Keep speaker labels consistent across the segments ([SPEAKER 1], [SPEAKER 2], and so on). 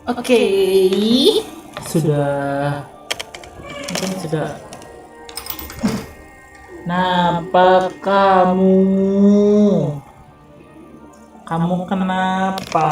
[SPEAKER 1] Oke, sudah, mungkin sudah. Napa kamu? Kamu kenapa?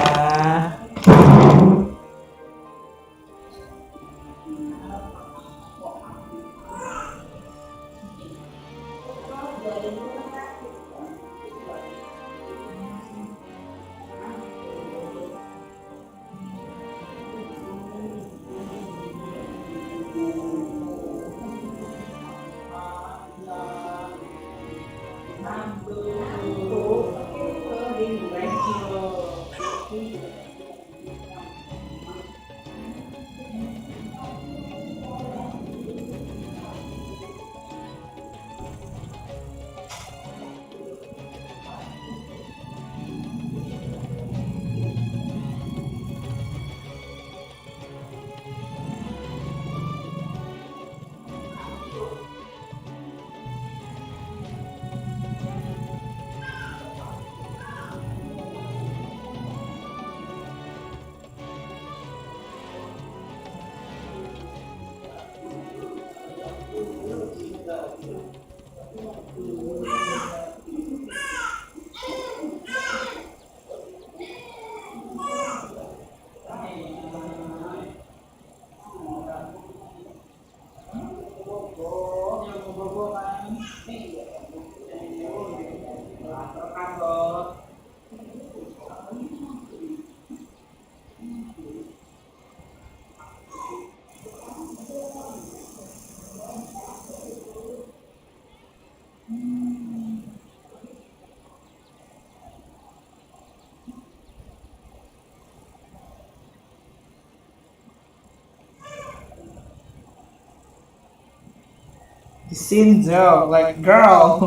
[SPEAKER 1] Scene though, like girl,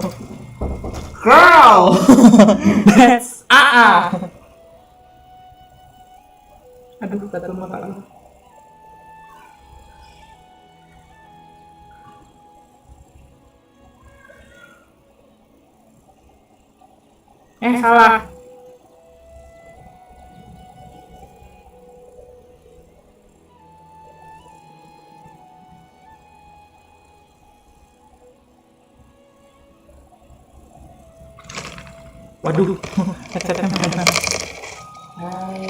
[SPEAKER 1] girl. That's Aduh, gatel mata lu. Salah. Waduh, headsetnya mana? Hai.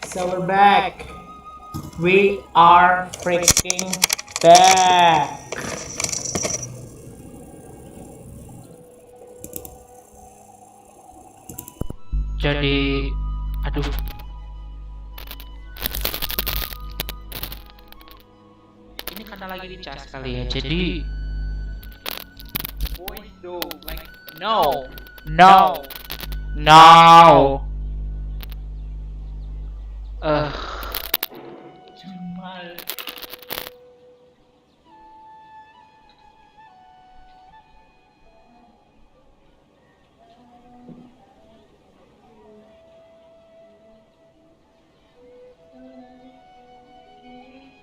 [SPEAKER 1] So we're back. We are freaking back. Jadi, aduh. Ini karena lagi dicas kali ya. Jadi, voice do like no. Cemal. Tes.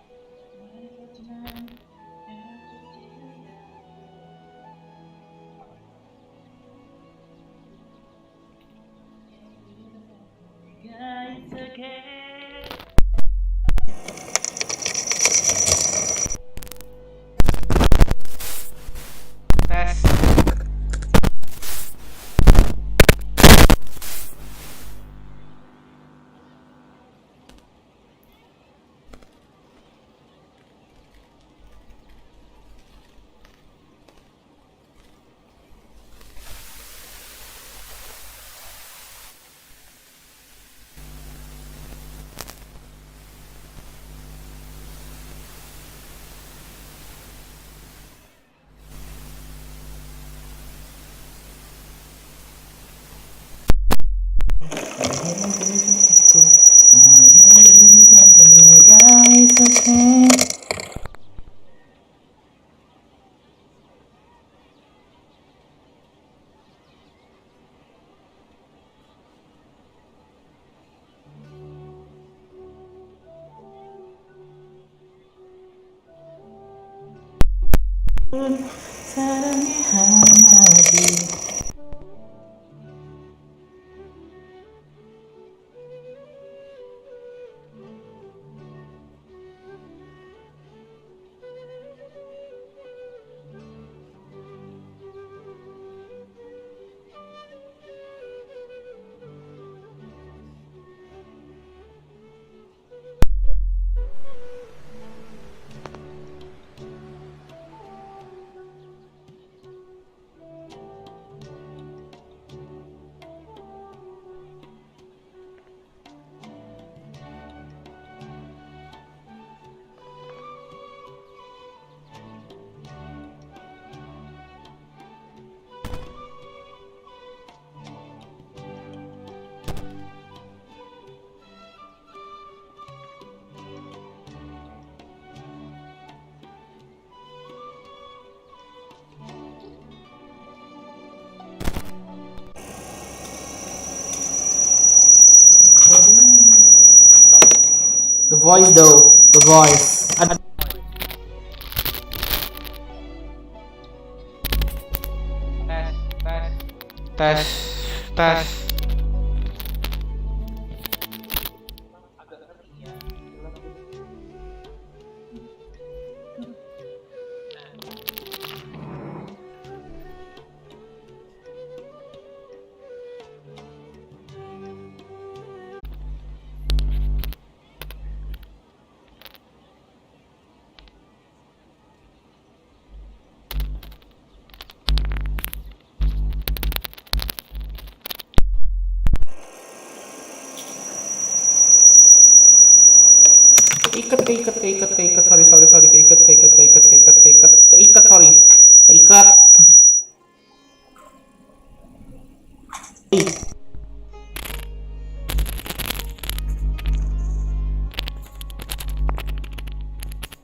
[SPEAKER 1] Guys, okay. 사랑의 한마디.
[SPEAKER 2] Tes, tes. Keikat, sorry, keikat, sorry. Keikat.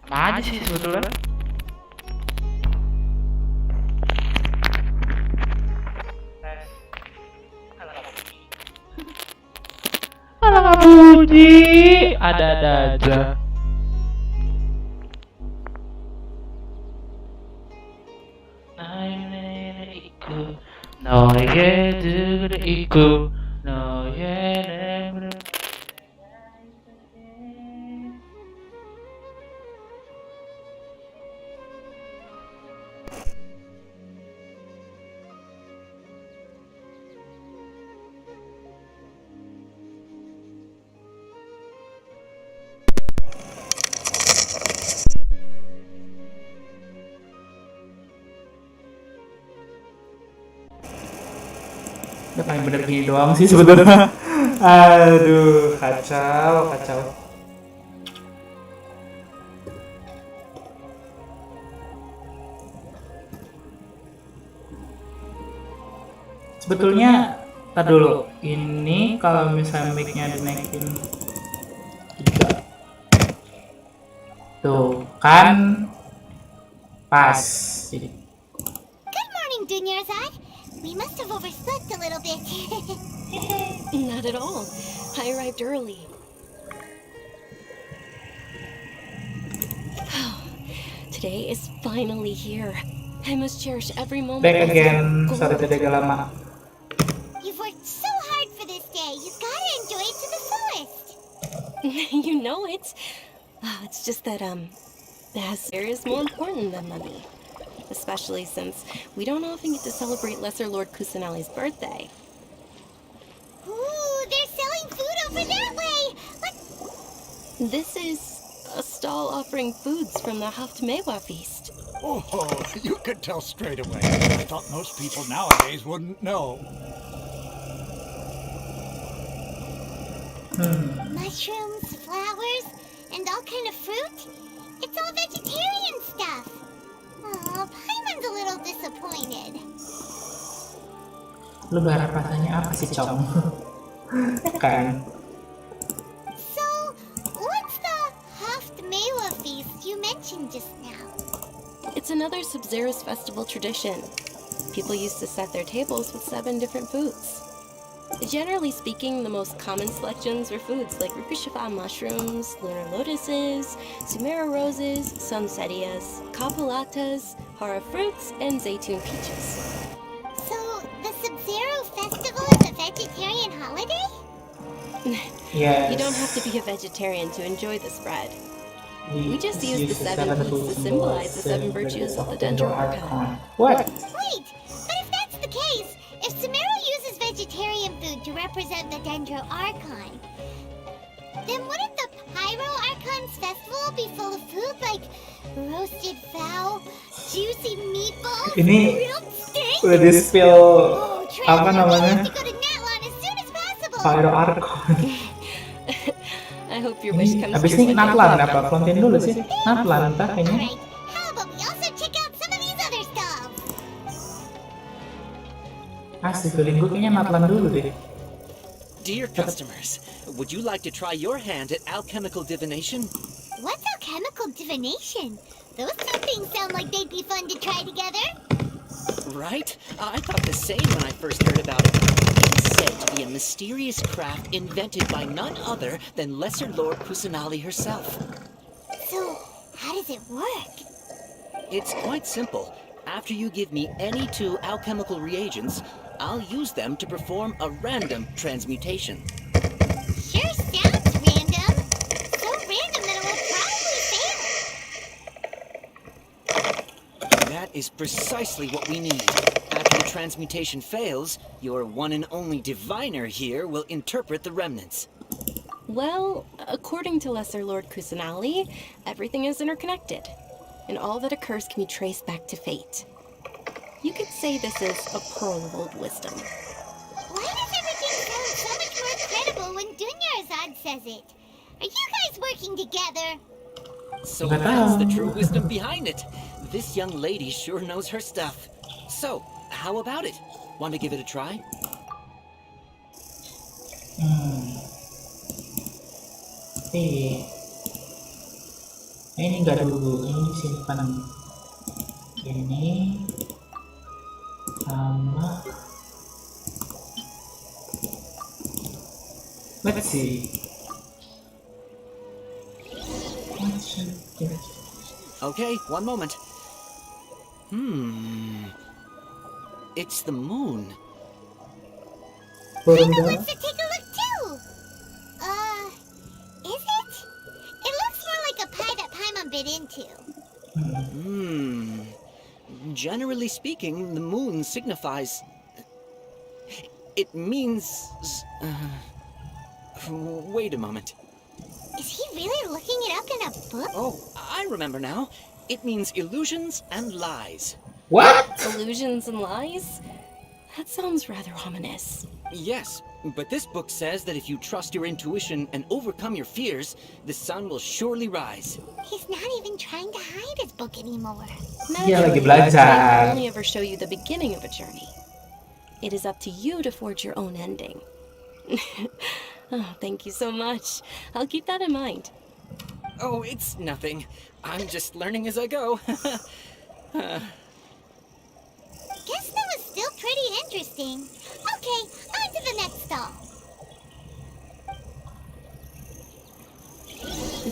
[SPEAKER 1] Apa aja sih sebetulnya? Alah nggak bunyi, ada-ada aja. No, yeah, do the equal. No, yeah,
[SPEAKER 2] Udah paling bener gini doang sih sebetulnya. Aduh, kacau. Sebetulnya, tar dulu. Ini kalau misalnya mic-nya dinaikin 3. Tuh, kan pas.
[SPEAKER 3] Good morning, Dunyarzad. We must have overslept a little bit.
[SPEAKER 4] Not at all. I arrived early. Today is finally here. I must cherish every moment.
[SPEAKER 2] Back again, sorry tidak lama.
[SPEAKER 3] You've worked so hard for this day. You gotta enjoy it to the fullest.
[SPEAKER 4] You know it. It's just that there is more important than money. Especially since we don't often get to celebrate Lesser Lord Kusanali's birthday.
[SPEAKER 3] Ooh, they're selling food over that way.
[SPEAKER 4] This is a stall offering foods from the Haftmewa feast.
[SPEAKER 5] Oh, you could tell straight away. I thought most people nowadays wouldn't know.
[SPEAKER 3] Mushrooms, flowers, and all kind of fruit. It's all vegetarian stuff. Oh, Paimon's a little disappointed.
[SPEAKER 2] Lu berharap rasanya apa sih, Cong? Kan?
[SPEAKER 3] So, what's the Haftmewa feast you mentioned just now?
[SPEAKER 4] It's another Sub-Zero's festival tradition. People used to set their tables with 7 different foods. Generally speaking, the most common selections were foods like Rupushifa mushrooms, lunar lotuses, Sumera roses, sunsetias, kapulatas, hara fruits, and zaytun peaches.
[SPEAKER 3] So, the Sub-Zero festival is a vegetarian holiday?
[SPEAKER 2] Yes.
[SPEAKER 4] You don't have to be a vegetarian to enjoy this bread. We just use the 7
[SPEAKER 2] 7
[SPEAKER 4] foods to symbolize the 7 virtues of the Dendro Archon.
[SPEAKER 2] What?
[SPEAKER 3] Wait, but if that's the case, if Sumero uses vegetarian food to represent the Dendro Archon, then wouldn't the Pyro Archon's festival be full of food like roasted fowl, juicy meatballs,
[SPEAKER 2] Ini
[SPEAKER 3] grilled steak?
[SPEAKER 2] udah di spill
[SPEAKER 3] Oh, Trent,
[SPEAKER 2] apa
[SPEAKER 3] we
[SPEAKER 2] namanya?
[SPEAKER 3] have to go to Natlan as soon as possible.
[SPEAKER 2] Pyro Archon.
[SPEAKER 4] I hope your wish comes
[SPEAKER 2] Abis
[SPEAKER 4] true.
[SPEAKER 2] ini Natlan apa? Konten dulu sih. Natlan entah kayaknya.
[SPEAKER 3] Alright, how about we also check out some of these other stalls?
[SPEAKER 2] Asli feeling gue kayaknya Natlan dulu deh.
[SPEAKER 6] Dear customers, would you like to try your hand at alchemical divination?
[SPEAKER 3] What's alchemical divination? Those two things sound like they'd be fun to try together.
[SPEAKER 6] Right? I thought the same when I first heard about it. It's said to be a mysterious craft invented by none other than Lesser Lord Kusanali herself.
[SPEAKER 3] So, how does it work?
[SPEAKER 6] It's quite simple. After you give me any 2 alchemical reagents, I'll use them to perform a random transmutation.
[SPEAKER 3] Sure sounds random. So random that it will probably fail.
[SPEAKER 6] That is precisely what we need. After the transmutation fails, your one and only diviner here will interpret the remnants.
[SPEAKER 4] Well, according to Lesser Lord Kusanali, everything is interconnected, and all that occurs can be traced back to fate. You could say this is a pearl of old wisdom.
[SPEAKER 3] Why does everything sound so much more credible when Dunyarzad says it? Are you guys working together?
[SPEAKER 6] So that's the true wisdom behind it. This young lady sure knows her stuff. So, how about it? Want to give it a try?
[SPEAKER 2] Ini enggak dulu, ini simpan ini sama. Let's see.
[SPEAKER 6] Okay, one moment. It's the moon.
[SPEAKER 3] Paimon wants to take a look too. Is it? It looks more like a pie that Paimon bit into.
[SPEAKER 6] Generally speaking, the moon signifies... It means... Wait a moment.
[SPEAKER 3] Is he really looking it up in a book?
[SPEAKER 6] Oh, I remember now. It means illusions and lies.
[SPEAKER 2] What?
[SPEAKER 4] Illusions and lies? That sounds rather ominous.
[SPEAKER 6] Yes, but this book says that if you trust your intuition and overcome your fears, the sun will surely rise.
[SPEAKER 3] He's not even trying to hide his book anymore.
[SPEAKER 2] Dia lagi
[SPEAKER 4] Naturally,
[SPEAKER 2] belajar.
[SPEAKER 4] I can only ever show you the beginning of a journey. It is up to you to forge your own ending. Oh, thank you so much. I'll keep that in mind.
[SPEAKER 6] Oh, it's nothing. I'm just learning as I go.
[SPEAKER 3] Guess that was still pretty interesting. Okay, on to the next stall.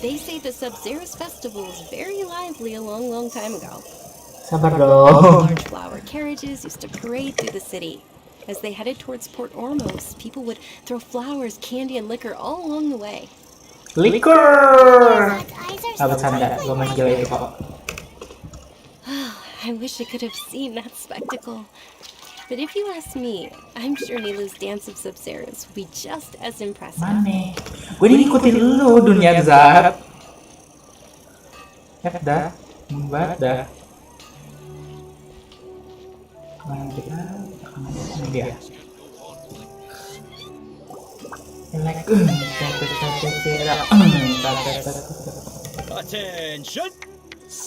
[SPEAKER 4] They say the Sub-Zerus festival was very lively a long, long time ago.
[SPEAKER 2] Sabar dong.
[SPEAKER 4] Large flower carriages used to parade through the city. As they headed towards Port Ormos, people would throw flowers, candy, and liquor all along the way.
[SPEAKER 2] Liquor.
[SPEAKER 3] God's eyes are
[SPEAKER 2] Ah, bercanda,
[SPEAKER 3] sparkling
[SPEAKER 2] gue
[SPEAKER 3] like
[SPEAKER 2] manggil itu kok.
[SPEAKER 4] I wish I could have seen that spectacle. But if you ask me, I'm sure Nilu's dance of Sub-Zerus will be just as impressive.
[SPEAKER 2] Mana? Gue ini ngikutin lu dunia zat. Dah, membuat dah. Mana kita? Ini dia. Like,
[SPEAKER 7] Attention!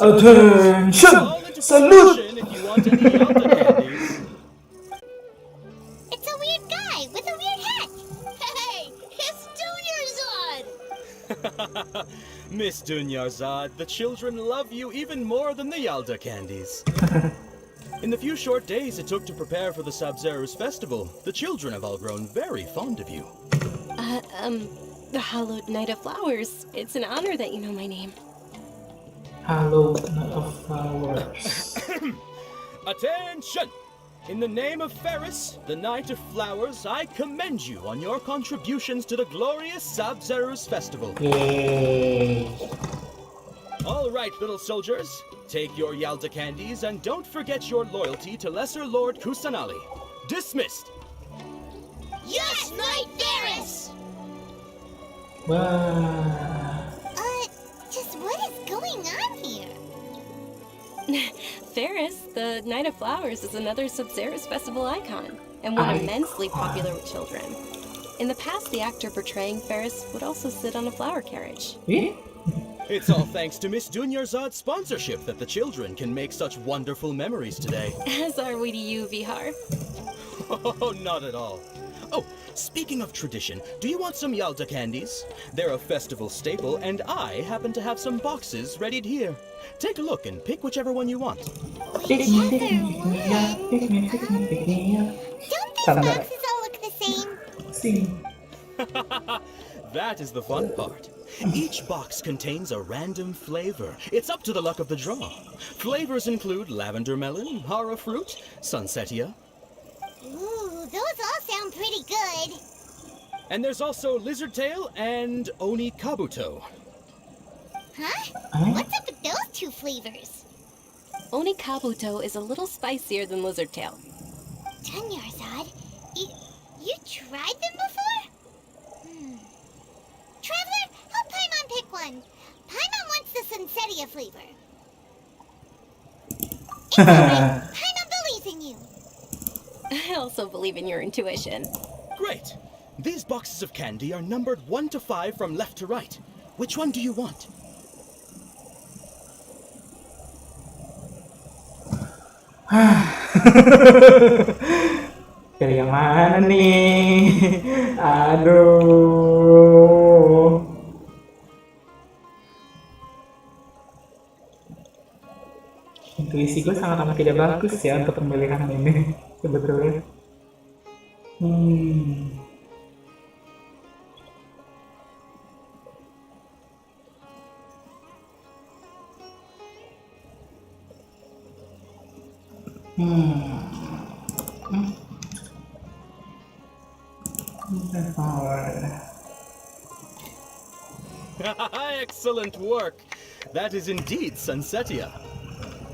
[SPEAKER 2] attention, salute.
[SPEAKER 7] If you want any Yalta candies.
[SPEAKER 3] It's a weird guy with a weird hat.
[SPEAKER 8] Hey, it's Dunyarzad!
[SPEAKER 7] Miss Dunyarzad, the children love you even more than the Yalda candies. In the few short days it took to prepare for the Sub-Zerus festival, the children have all grown very fond of you.
[SPEAKER 4] The Hallowed Night of Flowers. It's an honor that you know my name.
[SPEAKER 2] Hello, Night of Flowers.
[SPEAKER 7] Attention! In the name of Ferris, the Knight of Flowers, I commend you on your contributions to the glorious Sub-Zerus festival.
[SPEAKER 2] Yay.
[SPEAKER 7] All right, little soldiers, take your Yalda candies and don't forget your loyalty to Lesser Lord Kusanali. Dismissed!
[SPEAKER 8] Yes, Knight Ferris!
[SPEAKER 2] Wah.
[SPEAKER 3] Just what is going on here?
[SPEAKER 4] Ferris, the Night of Flowers, is another Sub-Zerus festival icon, and one immensely popular with children. In the past, the actor portraying Ferris would also sit on a flower carriage.
[SPEAKER 2] Eh?
[SPEAKER 7] It's all thanks to Miss Dunyarzad's sponsorship that the children can make such wonderful memories today.
[SPEAKER 4] As are we to you, Vihar.
[SPEAKER 7] Oh, not at all. Oh, speaking of tradition, do you want some Yalda candies? They're a festival staple, and I happen to have some boxes readied here. Take a look and pick whichever one you want.
[SPEAKER 2] Pick me, pick me, pick me, pick me, pick me.
[SPEAKER 3] Don't these
[SPEAKER 2] Tanda.
[SPEAKER 3] boxes all look the same?
[SPEAKER 2] Sing.
[SPEAKER 7] That is the fun part. Each box contains a random flavor. It's up to the luck of the draw. Flavors include lavender melon, hara fruit, sunsetia.
[SPEAKER 3] Ooh, those all sound pretty good.
[SPEAKER 7] And there's also lizard tail and oni kabuto.
[SPEAKER 3] Huh?
[SPEAKER 2] Eh?
[SPEAKER 3] What's up with those two flavors?
[SPEAKER 4] Oni kabuto is a little spicier than lizard tail.
[SPEAKER 3] Dunyarzad, you tried them before? Traveler, help Paimon pick one. Paimon wants the Sunsetia flavor. It's alright. Paimon believes in you.
[SPEAKER 4] I also believe in your intuition.
[SPEAKER 7] Great! These boxes of candy are numbered 1 to 5 from left to right. Which one do you want?
[SPEAKER 2] Pilih yang mana nih? Aduh. Intuisi gue sangat amat tidak bagus ya untuk pemilihan ini sebetulnya.
[SPEAKER 7] Excellent work! That is indeed Sunsetia.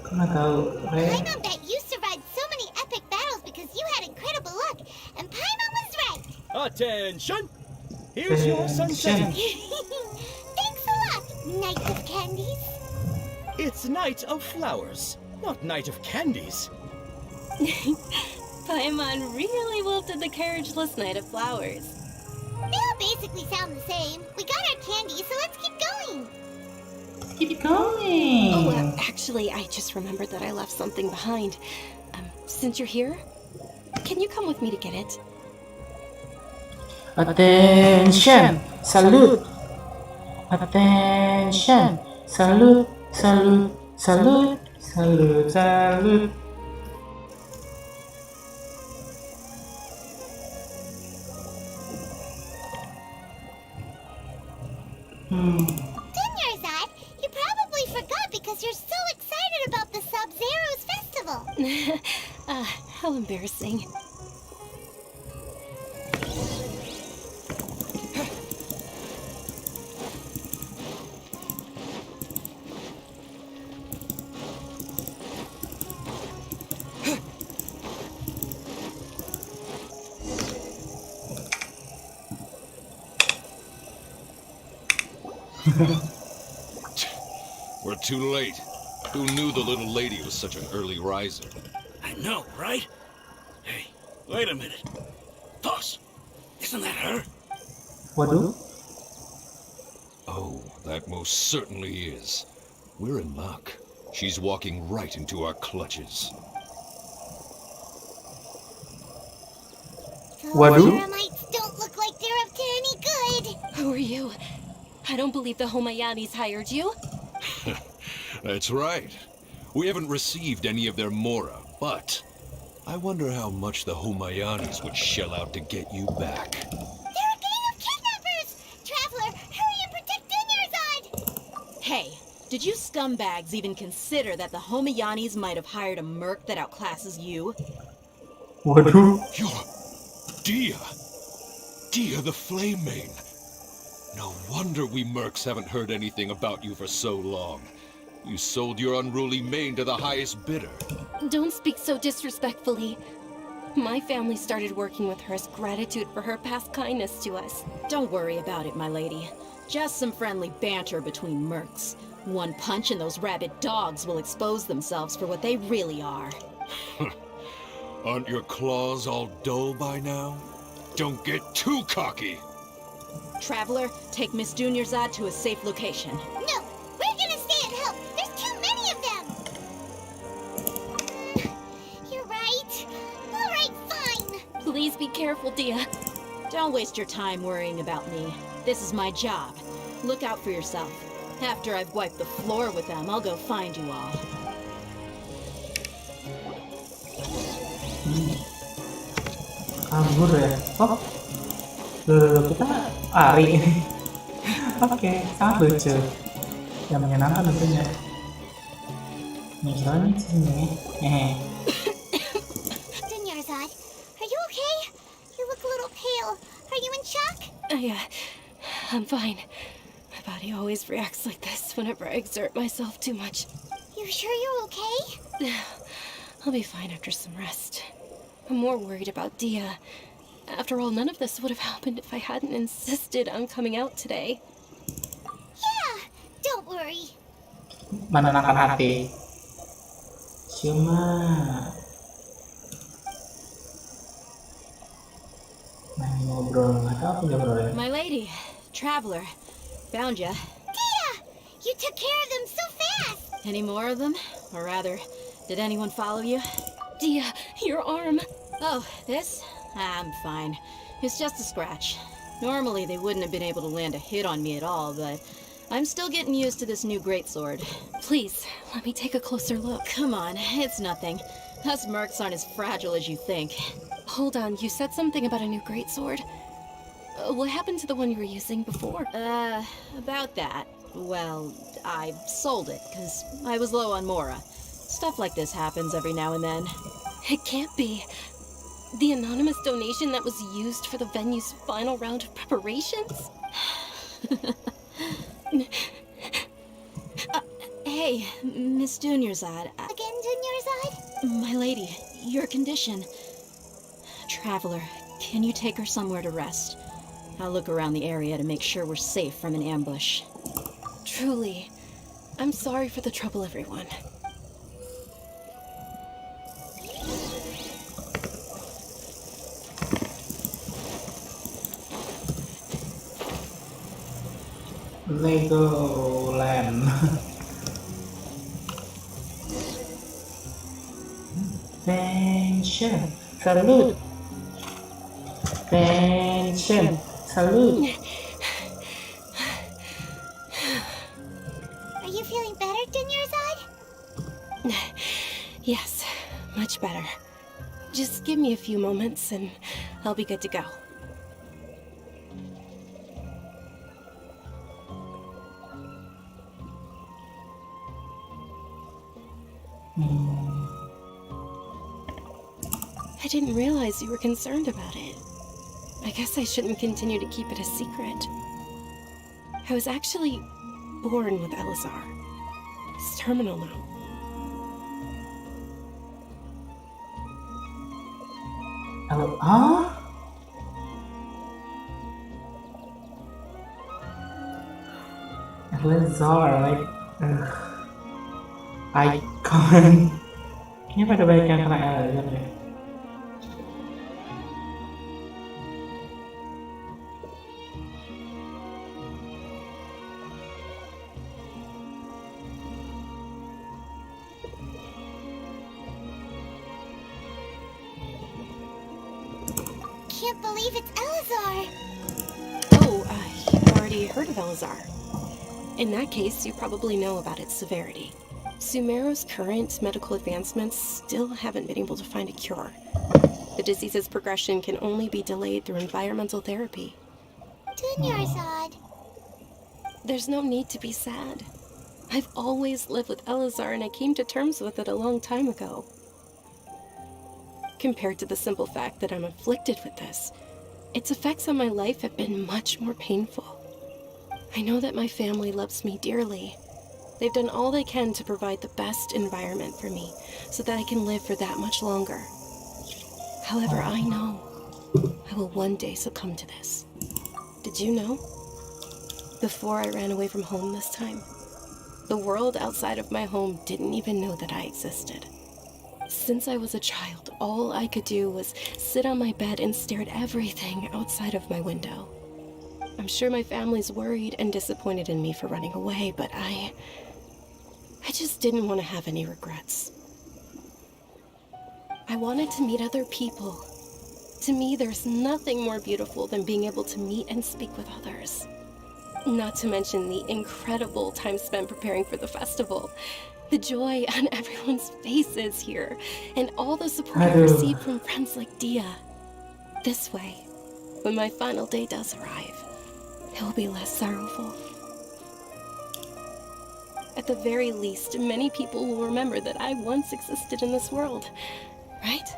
[SPEAKER 2] Nggak tahu.
[SPEAKER 3] Paimon bet you survived so many epic battles because you had incredible luck, and Paimon was right.
[SPEAKER 7] Attention! Here's your
[SPEAKER 2] Attention.
[SPEAKER 7] Sunsetia.
[SPEAKER 3] Thanks a lot, Knight of Candies.
[SPEAKER 7] It's Night of Flowers, not Night of Candies.
[SPEAKER 4] Paimon really wilted the carriageless Knight of Flowers.
[SPEAKER 3] They all basically sound the same. We got our candy, so let's keep going.
[SPEAKER 2] Keep going.
[SPEAKER 4] Oh, actually, I just remembered that I left something behind. Since you're here, can you come with me to get it?
[SPEAKER 2] Attention, salute. Attention, salute, salute, salute, salute, salute.
[SPEAKER 3] Dunyarzad, you probably forgot because you're so excited about the Sub-Zero's festival.
[SPEAKER 4] How embarrassing.
[SPEAKER 9] We're too late. Who knew the little lady was such an early riser?
[SPEAKER 5] I know, right? Hey, wait a minute. Boss, isn't that her?
[SPEAKER 2] Waduh.
[SPEAKER 9] Oh, that most certainly is. We're in luck. She's walking right into our clutches.
[SPEAKER 3] Those
[SPEAKER 2] Waduh.
[SPEAKER 3] Eremites don't look like they're up to any good.
[SPEAKER 4] Who are you? I don't believe the Homayanis hired you.
[SPEAKER 9] That's right. We haven't received any of their mora, but I wonder how much the Homayanis would shell out to get you back.
[SPEAKER 3] They're a gang of kidnappers! Traveler, hurry and protect Dunyarzad!
[SPEAKER 10] Hey, did you scumbags even consider that the Homayanis might have hired a merc that outclasses you?
[SPEAKER 2] Waduh.
[SPEAKER 9] You're Dia! Dia the Flame Mane! No wonder we mercs haven't heard anything about you for so long. You sold your unruly mane to the highest bidder.
[SPEAKER 4] Don't speak so disrespectfully. My family started working with her as gratitude for her past kindness to us.
[SPEAKER 10] Don't worry about it, my lady. Just some friendly banter between mercs. One punch and those rabid dogs will expose themselves for what they really are.
[SPEAKER 9] Aren't your claws all dull by now? Don't get too cocky!
[SPEAKER 10] Traveler, take Miss Dunyarzad to a safe location.
[SPEAKER 3] No, we're gonna stay and help. There's too many of them. You're right. All right, fine.
[SPEAKER 4] Please be careful, Dia.
[SPEAKER 10] Don't waste your time worrying about me. This is my job. Look out for yourself. After I've wiped the floor with them, I'll go find you all.
[SPEAKER 2] Kabur ya. Oh. Loh, kita lari. Oke, sangat lucu. Yang menyenangkan tentunya. Nih, soalnya sini.
[SPEAKER 3] Dunyarzad, are you okay? Are you in shock?
[SPEAKER 4] I'm fine. My body always reacts like this whenever I exert myself too much.
[SPEAKER 3] You sure you're okay?
[SPEAKER 4] I'll be fine after some rest. I'm more worried about Dia. After all, none of this would have happened if I hadn't insisted on coming out today.
[SPEAKER 3] Yeah, don't worry.
[SPEAKER 2] Menenangkan hati. Cuma ngobrol, nggak tahu apa ngobrolnya.
[SPEAKER 10] My lady, traveler, found ya.
[SPEAKER 3] Dia! You took care of them so fast!
[SPEAKER 10] Any more of them? Or rather, did anyone follow you?
[SPEAKER 4] Dia, your arm.
[SPEAKER 10] Oh, this? I'm fine. It's just a scratch. Normally they wouldn't have been able to land a hit on me at all, but I'm still getting used to this new greatsword.
[SPEAKER 4] Please, let me take a closer look.
[SPEAKER 10] Come on, it's nothing. Us mercs aren't as fragile as you think.
[SPEAKER 4] Hold on, you said something about a new greatsword. What happened to the one you were using before?
[SPEAKER 10] About that. Well, I sold it, because I was low on Mora. Stuff like this happens every now and then.
[SPEAKER 4] It can't be. The anonymous donation that was used for the venue's final round of preparations?
[SPEAKER 10] Hey, Miss Dunyarzad.
[SPEAKER 3] Again, Dunyarzad?
[SPEAKER 10] My lady, your condition. Traveler, can you take her somewhere to rest? I'll look around the area to make sure we're safe from an ambush.
[SPEAKER 4] Truly. I'm sorry for the trouble, everyone.
[SPEAKER 2] Legoland. Attention, salute. Attention, salute.
[SPEAKER 3] Are you feeling better, Dunyarzad?
[SPEAKER 4] Yes, much better. Just give me a few moments and I'll be good to go. I didn't realize you were concerned about it. I guess I shouldn't continue to keep it a secret. I was actually born with Elazar. He's terminal now.
[SPEAKER 2] Hello, huh? Elazar, icon. Kayaknya pada banyak yang kena Elazar deh.
[SPEAKER 3] Can't believe it's Elazar!
[SPEAKER 4] Oh, you've already heard of Elazar. In that case, you probably know about its severity. Sumeru's current medical advancements still haven't been able to find a cure. The disease's progression can only be delayed through environmental therapy.
[SPEAKER 3] Dunyarzad.
[SPEAKER 4] There's no need to be sad. I've always lived with Elazar and I came to terms with it a long time ago. Compared to the simple fact that I'm afflicted with this, its effects on my life have been much more painful. I know that my family loves me dearly. They've done all they can to provide the best environment for me so that I can live for that much longer. However, I know I will one day succumb to this. Did you know? Before I ran away from home this time, the world outside of my home didn't even know that I existed. Since I was a child, all I could do was sit on my bed and stare at everything outside of my window. I'm sure my family's worried and disappointed in me for running away, but I just didn't want to have any regrets. I wanted to meet other people. To me, there's nothing more beautiful than being able to meet and speak with others. Not to mention the incredible time spent preparing for the festival. The joy on everyone's faces here, and all the support I've received from friends like Dia. This way, when my final day does arrive, it will be less sorrowful. At the very least, many people will remember that I once existed in this world, right?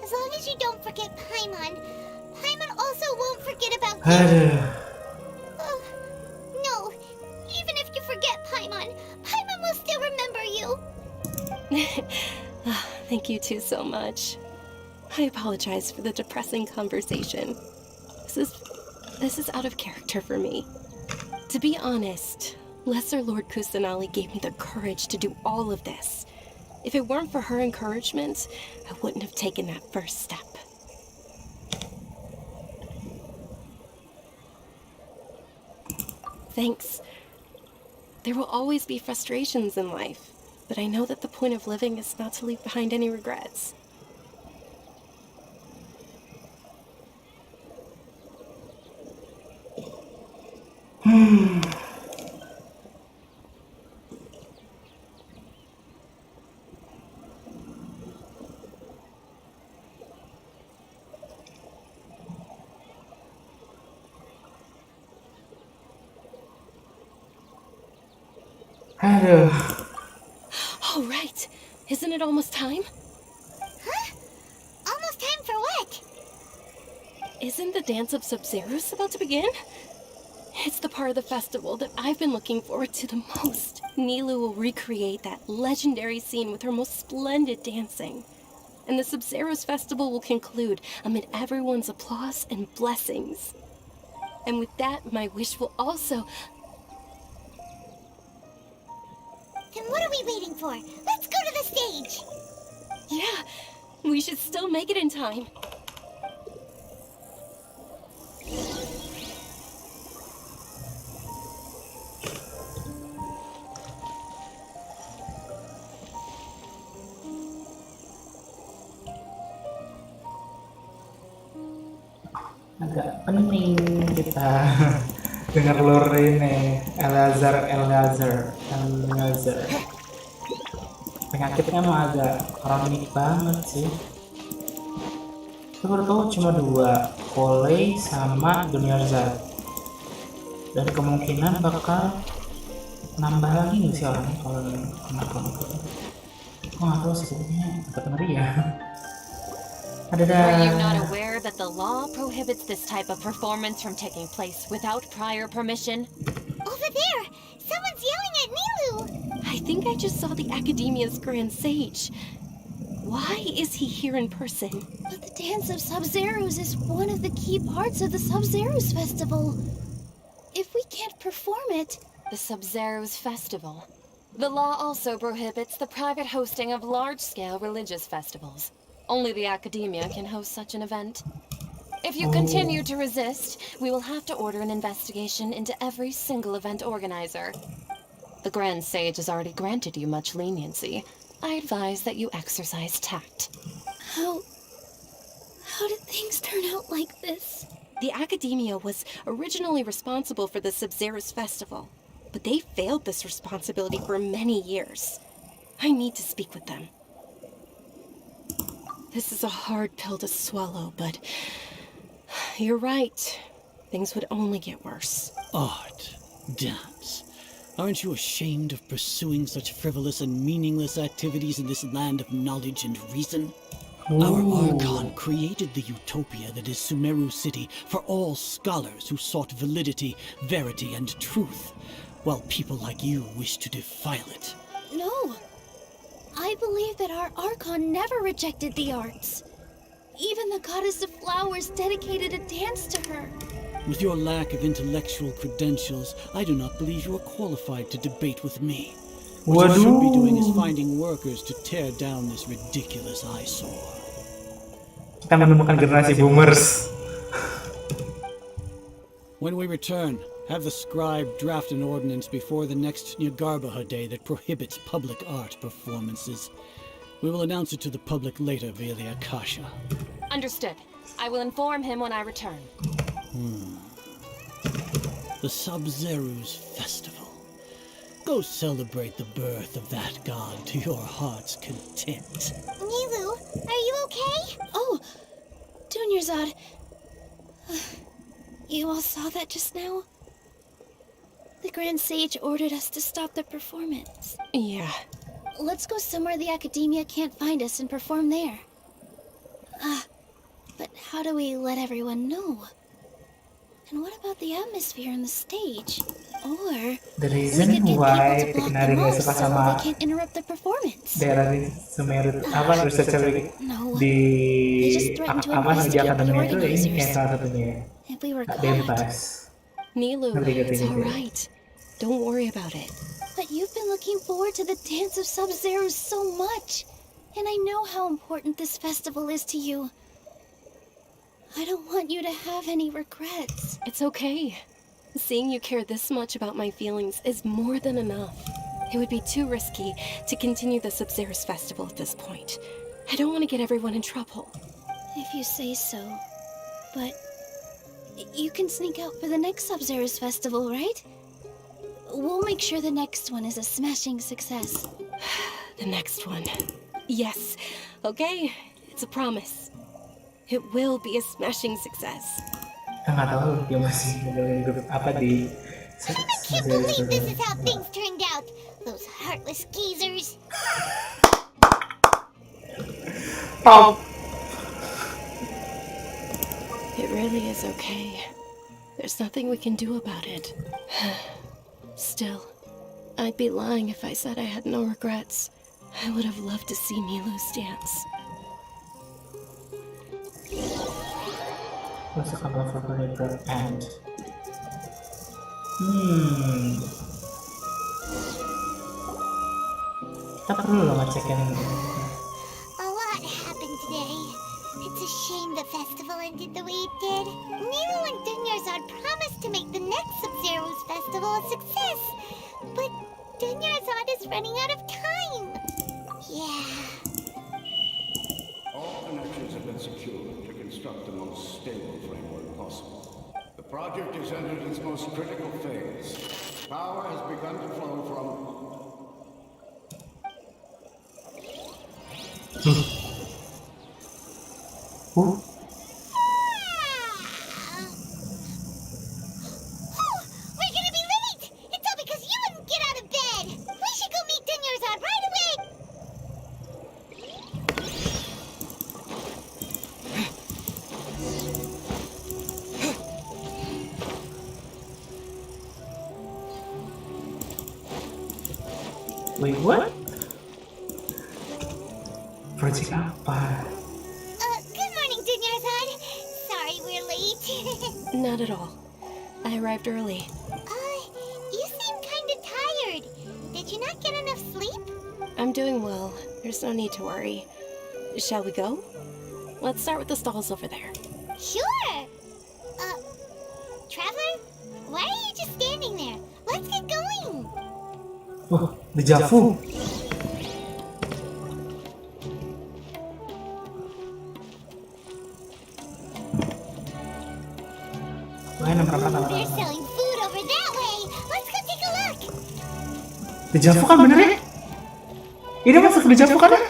[SPEAKER 3] As long as you don't forget Paimon, Paimon also won't forget about you.
[SPEAKER 2] Aduh.
[SPEAKER 3] No, even if you forget Paimon, Paimon will still remember you.
[SPEAKER 4] Thank you two so much. I apologize for the depressing conversation. This is out of character for me. To be honest, Lesser Lord Kusanali gave me the courage to do all of this. If it weren't for her encouragement, I wouldn't have taken that first step. Thanks. There will always be frustrations in life, but I know that the point of living is not to leave behind any regrets.
[SPEAKER 2] Aduh.
[SPEAKER 4] All right. Isn't it almost time?
[SPEAKER 3] Huh? Almost time for what?
[SPEAKER 4] Isn't the Dance of Sub-Zeros about to begin? It's the part of the festival that I've been looking forward to the most. Nilu will recreate that legendary scene with her most splendid dancing. And the Sub-Zeros festival will conclude amid everyone's applause and blessings. And with that, my wish will also...
[SPEAKER 3] Then what are we waiting for? Let's go to the stage!
[SPEAKER 4] Yeah, we should still make it in time.
[SPEAKER 2] Agak pening kita dengar lore ini Elazar. Penyakitnya mah agak kronik banget sih. Aku baru tahu cuma 2, Polei sama Junior Zad. Dan kemungkinan bakal nambah lagi nih sih orangnya kalau kena kronik. Aku nggak tahu sih sebenarnya tetap ngeri ya.
[SPEAKER 11] Are you not aware that the law prohibits this type of performance from taking place without prior permission?
[SPEAKER 3] Over there! Someone's yelling at Nilu!
[SPEAKER 4] I think I just saw the Academia's Grand Sage. Why is he here in person?
[SPEAKER 10] But the Dance of Sub-Zeros is one of the key parts of the Sub-Zeros Festival. If we can't perform it...
[SPEAKER 11] The Sub-Zeros Festival. The law also prohibits the private hosting of large-scale religious festivals. Only the Academia can host such an event. If you continue to resist, we will have to order an investigation into every single event organizer. The Grand Sage has already granted you much leniency. I advise that you exercise tact.
[SPEAKER 10] How did things turn out like this?
[SPEAKER 4] The Academia was originally responsible for the Sub-Zeros Festival, but they failed this responsibility for many years. I need to speak with them. This is a hard pill to swallow, but you're right. Things would only get worse.
[SPEAKER 5] Art, dance. Aren't you ashamed of pursuing such frivolous and meaningless activities in this land of knowledge and reason? Our Archon created the utopia that is Sumeru City for all scholars who sought validity, verity, and truth, while people like you wish to defile it.
[SPEAKER 10] No. I believe that our Archon never rejected the arts. Even the goddess of flowers dedicated a dance to her.
[SPEAKER 5] With your lack of intellectual credentials, I do not believe you are qualified to debate with me. What you should be doing is finding workers to tear down this ridiculous eyesore.
[SPEAKER 2] Kita menemukan generasi boomers.
[SPEAKER 5] When we return, have the scribe draft an ordinance before the next Nyagarbha day that prohibits public art performances. We will announce it to the public later via the Akasha.
[SPEAKER 11] Understood. I will inform him when I return.
[SPEAKER 5] The Sub-Zeros Festival. Go celebrate the birth of that god to your heart's content.
[SPEAKER 3] Nilu, are you okay?
[SPEAKER 10] Oh, Dunyarzad. You all saw that just now? The Grand Sage ordered us to stop the performance.
[SPEAKER 4] Yeah.
[SPEAKER 10] Let's go somewhere the Academia can't find us and perform there.
[SPEAKER 12] But how do we let everyone know? And what about the atmosphere on the stage? Or
[SPEAKER 2] The
[SPEAKER 12] we
[SPEAKER 2] reason
[SPEAKER 12] could get people
[SPEAKER 2] why
[SPEAKER 12] to block
[SPEAKER 2] Tignari
[SPEAKER 12] them
[SPEAKER 2] nggak
[SPEAKER 12] off
[SPEAKER 2] suka
[SPEAKER 12] so
[SPEAKER 2] sama
[SPEAKER 12] they can't interrupt the performance.
[SPEAKER 2] daerah di Sumeru apa research
[SPEAKER 12] No,
[SPEAKER 2] di
[SPEAKER 12] they just threatened to
[SPEAKER 2] apa di
[SPEAKER 12] investigate the
[SPEAKER 2] akademi itu ini
[SPEAKER 12] organizers.
[SPEAKER 2] kayak salah satunya
[SPEAKER 12] If we were
[SPEAKER 2] Kak
[SPEAKER 12] caught.
[SPEAKER 2] Denpas.
[SPEAKER 4] Nilu,
[SPEAKER 2] Ngerti-ngerti
[SPEAKER 4] it's
[SPEAKER 2] gitu.
[SPEAKER 4] alright. Don't worry about it.
[SPEAKER 12] But you've been looking forward to the Dance of Sub-Zero so much. And I know how important this festival is to you. I don't want you to have any regrets.
[SPEAKER 4] It's okay. Seeing you care this much about my feelings is more than enough. It would be too risky to continue the Sub-Zero's festival at this point. I don't want to get everyone in trouble.
[SPEAKER 12] If you say so. But you can sneak out for the next Sub-Zero's festival, right? We'll make sure the next one is a smashing success.
[SPEAKER 4] The next one. Yes. Okay. It's a promise. It will be a smashing success.
[SPEAKER 2] Nggak tahu dia masih ngomongin grup apa di
[SPEAKER 3] I can't believe this is how things turned out. Those heartless geezers.
[SPEAKER 2] Top.
[SPEAKER 4] It really is okay. There's nothing we can do about it. Still, I'd be lying if I said I had no regrets. I would have loved to see Milu's dance.
[SPEAKER 2] What's the couple of favorite girl and kita perlu loh ngecekin.
[SPEAKER 3] A lot happened today. It's a shame the festival ended the way it did. Nero and Dunyarzad promised to make the next Sub-Zero's festival a success. But Dunyarzad is running out of time. Yeah.
[SPEAKER 13] All connections have been secured to construct the most stable framework possible. The project has entered its most critical phase. Power has begun to flow from...
[SPEAKER 3] We're gonna be late! It's all because you wouldn't get out of bed! We should go meet Dunyarzad right away!
[SPEAKER 2] Wait, what? Project apa?
[SPEAKER 3] Good morning, Dunyarzad. Sorry we're late.
[SPEAKER 4] Not at all. I arrived early.
[SPEAKER 3] You seem kinda tired. Did you not get enough sleep?
[SPEAKER 4] I'm doing well. There's no need to worry. Shall we go? Let's start with the stalls over there.
[SPEAKER 3] Sure! Traveler? Why are you just standing there? Let's get going!
[SPEAKER 2] Oh, deja vu.
[SPEAKER 3] They're selling food over that way! Let's go take a look!
[SPEAKER 2] Deja vu kan bener ya? Ini masuk ke deja vu kan ya?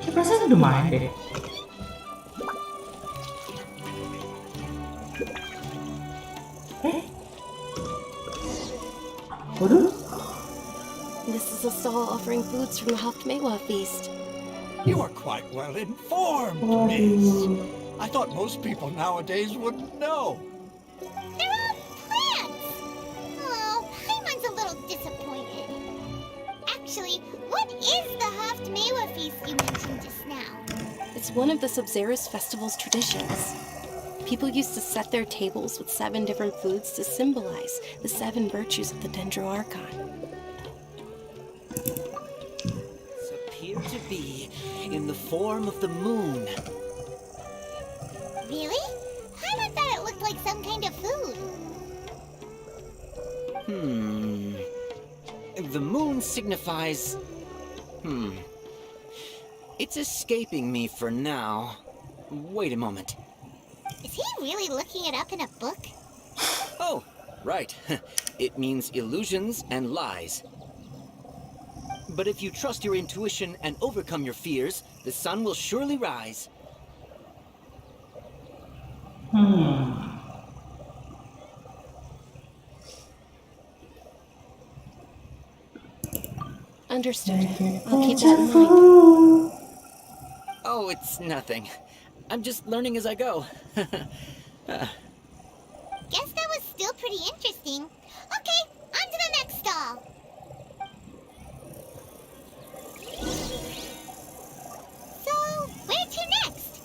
[SPEAKER 2] Kayak perasaan udah main deh. Waduh.
[SPEAKER 4] This is a stall offering foods from the Haftmewa feast.
[SPEAKER 5] You are quite well informed, miss. I thought most people nowadays wouldn't know.
[SPEAKER 3] They're all plants! Oh, Paimon's a little disappointed. Actually, what is the Haftmewa feast you mentioned just now?
[SPEAKER 4] It's one of the Sub-Zero's festival's traditions. People used to set their tables with 7 different foods to symbolize the 7 virtues of the Dendro Archon.
[SPEAKER 6] Appear to be in the form of the moon.
[SPEAKER 3] Really? Paimon thought it looked like some kind of food.
[SPEAKER 6] The moon signifies... It's escaping me for now. Wait a moment.
[SPEAKER 3] Is he really looking it up in a book?
[SPEAKER 6] Oh, right. It means illusions and lies. But if you trust your intuition and overcome your fears, the sun will surely rise.
[SPEAKER 4] Understood. I'll keep that in mind.
[SPEAKER 6] Oh, it's nothing. I'm just learning as I go.
[SPEAKER 3] Guess that was still pretty interesting. Okay, on to the next stall. So, where to next?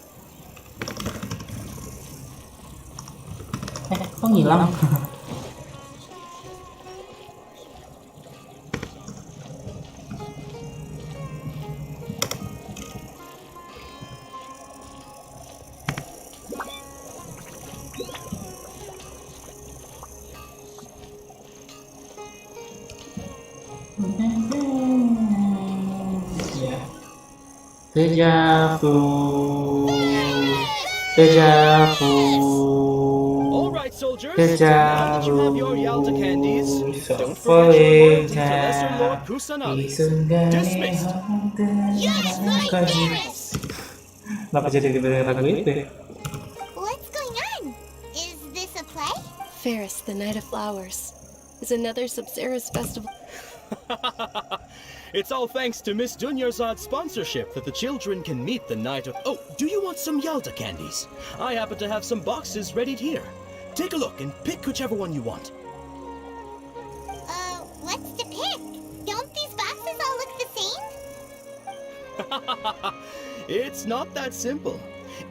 [SPEAKER 2] Kok ngilang? Ya. Dejavu. Dejavu.
[SPEAKER 7] All right, soldiers. Now that you have your Yalta candies, don't forget your loyalty to Lesser Lord Kusanali. Dismissed.
[SPEAKER 8] Yes, right, Varys!
[SPEAKER 2] Kenapa jadi dibilang lagu itu?
[SPEAKER 3] What's going on? Is this a play?
[SPEAKER 4] Ferris, the Night of Flowers, is another Sub-Zerus festival.
[SPEAKER 7] It's all thanks to Miss Dunyarzad's sponsorship that the children can meet the night of... Oh, do you want some Yalta candies? I happen to have some boxes ready here. Take a look and pick whichever one you want.
[SPEAKER 3] What's to pick? Don't these boxes all look the same?
[SPEAKER 7] It's not that simple.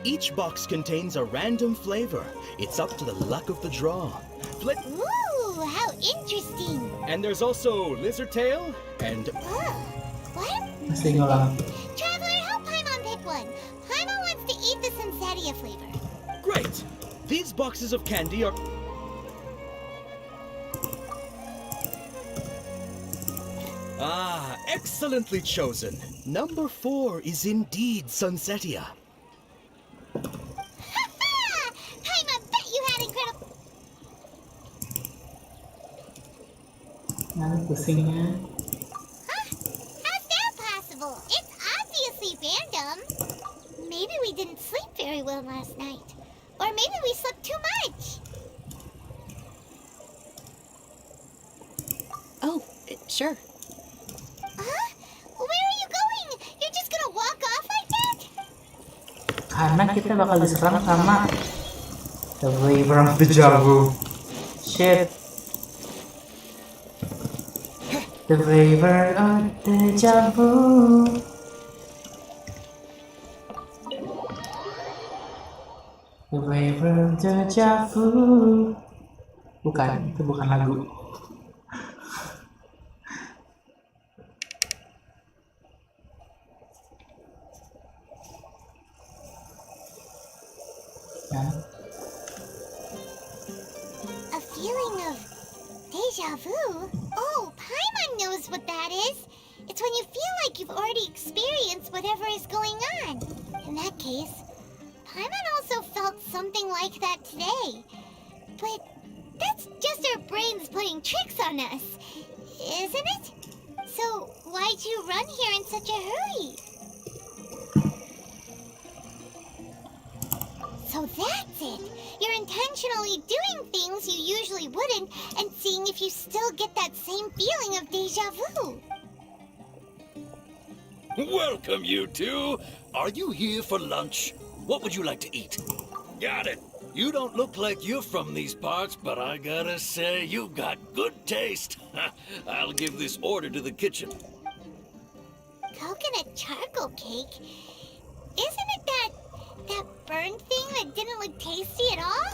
[SPEAKER 7] Each box contains a random flavor. It's up to the luck of the draw.
[SPEAKER 3] Ooh, how interesting.
[SPEAKER 7] And there's also lizard tail and...
[SPEAKER 3] What?
[SPEAKER 2] Masih ngulang.
[SPEAKER 3] Traveler, help Paimon pick one. Paimon wants to eat the Sunsetia flavor.
[SPEAKER 7] Great! These boxes of candy are... Ah, excellently chosen. Number 4 is indeed Sunsetia.
[SPEAKER 3] Paimon, bet you had incredible...
[SPEAKER 2] Nah, pusingnya.
[SPEAKER 3] How's that possible? It's obviously random. Maybe we didn't sleep very well last night. Or maybe we slept too much.
[SPEAKER 4] Oh, sure.
[SPEAKER 3] Huh? Where are you going? You're just gonna walk off like that?
[SPEAKER 2] Karena kita bakal diserang sama the flavor of the Jabu. Shit. The flavor of the Jabu. The flavor of the Jabu. Bukan, itu bukan lagu.
[SPEAKER 3] A feeling of deja vu? Oh, Paimon knows what that is. It's when you feel like you've already experienced whatever is going on. In that case, Paimon also felt something like that today. But that's just our brains playing tricks on us, isn't it? So why'd you run here in such a hurry? So that's it. You're intentionally doing things you usually wouldn't and seeing if you still get that same feeling of deja vu.
[SPEAKER 14] Welcome, you two. Are you here for lunch? What would you like to eat? Got it. You don't look like you're from these parts, but I gotta say, you've got good taste. I'll give this order to the kitchen.
[SPEAKER 3] Coconut charcoal cake? Isn't it that burned thing that didn't look tasty at all?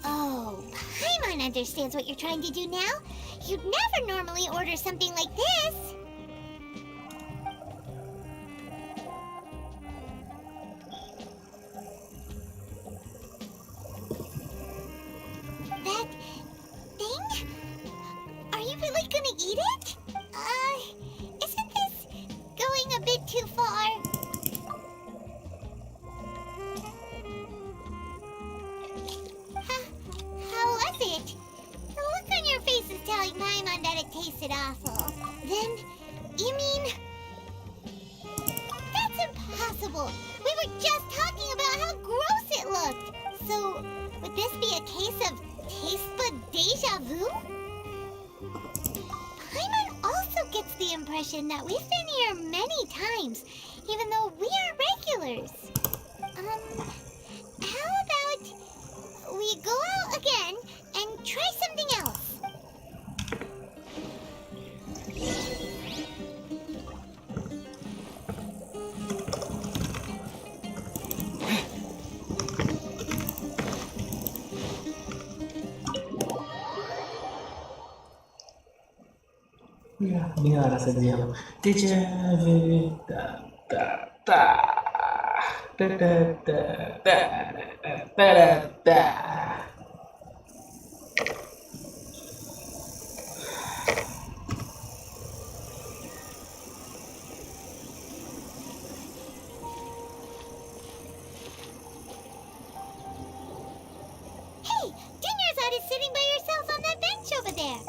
[SPEAKER 3] Oh, Paimon understands what you're trying to do now. You'd never normally order something like this. That thing? Are you really gonna eat it? Isn't this going a bit too far? How was it? The look on your face is telling Paimon that it tasted awful. Then, you mean... That's impossible! We were just talking about how gross it looked! So, would this be a case of taste bud deja vu? Paimon also gets the impression that we've been here many times, even though we aren't regulars. How about we go out again and try something else?
[SPEAKER 2] Ya, dengar saja. Deja vu. Ta ta ta. Ta ta ta ta ta ta.
[SPEAKER 3] Hey, Dunyarzad is sitting by yourself on that bench over there.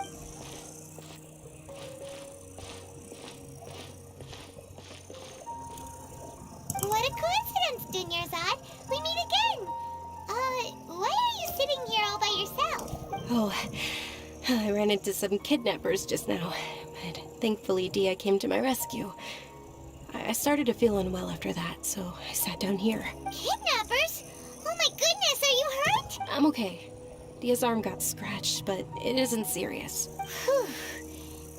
[SPEAKER 3] What a coincidence, Dunyarzad. We meet again. Why are you sitting here all by yourself?
[SPEAKER 4] Oh, I ran into some kidnappers just now, but thankfully Dia came to my rescue. I started to feel unwell after that, so I sat down here.
[SPEAKER 3] Kidnappers? Oh my goodness, are you hurt?
[SPEAKER 4] I'm okay. Dia's arm got scratched, but it isn't serious.
[SPEAKER 3] Whew,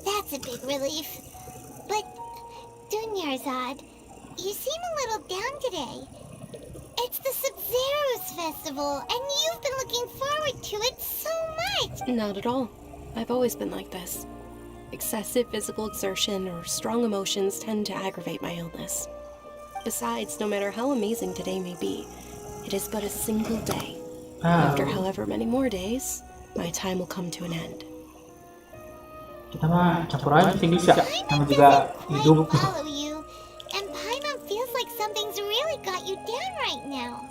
[SPEAKER 3] that's a big relief. But, Dunyarzad, you seem a little down today. It's the Sub-Zero's festival, and you've been looking forward to it so much!
[SPEAKER 4] Not at all. I've always been like this. Excessive physical exertion or strong emotions tend to aggravate my illness. Besides, no matter how amazing today may be, it is but a single day. After however many more days, my time will come to an end.
[SPEAKER 2] Kita mah campur aja sih bisa. Nama juga hidup.
[SPEAKER 3] Follow you, and Paimon feels like something's really got you down right now.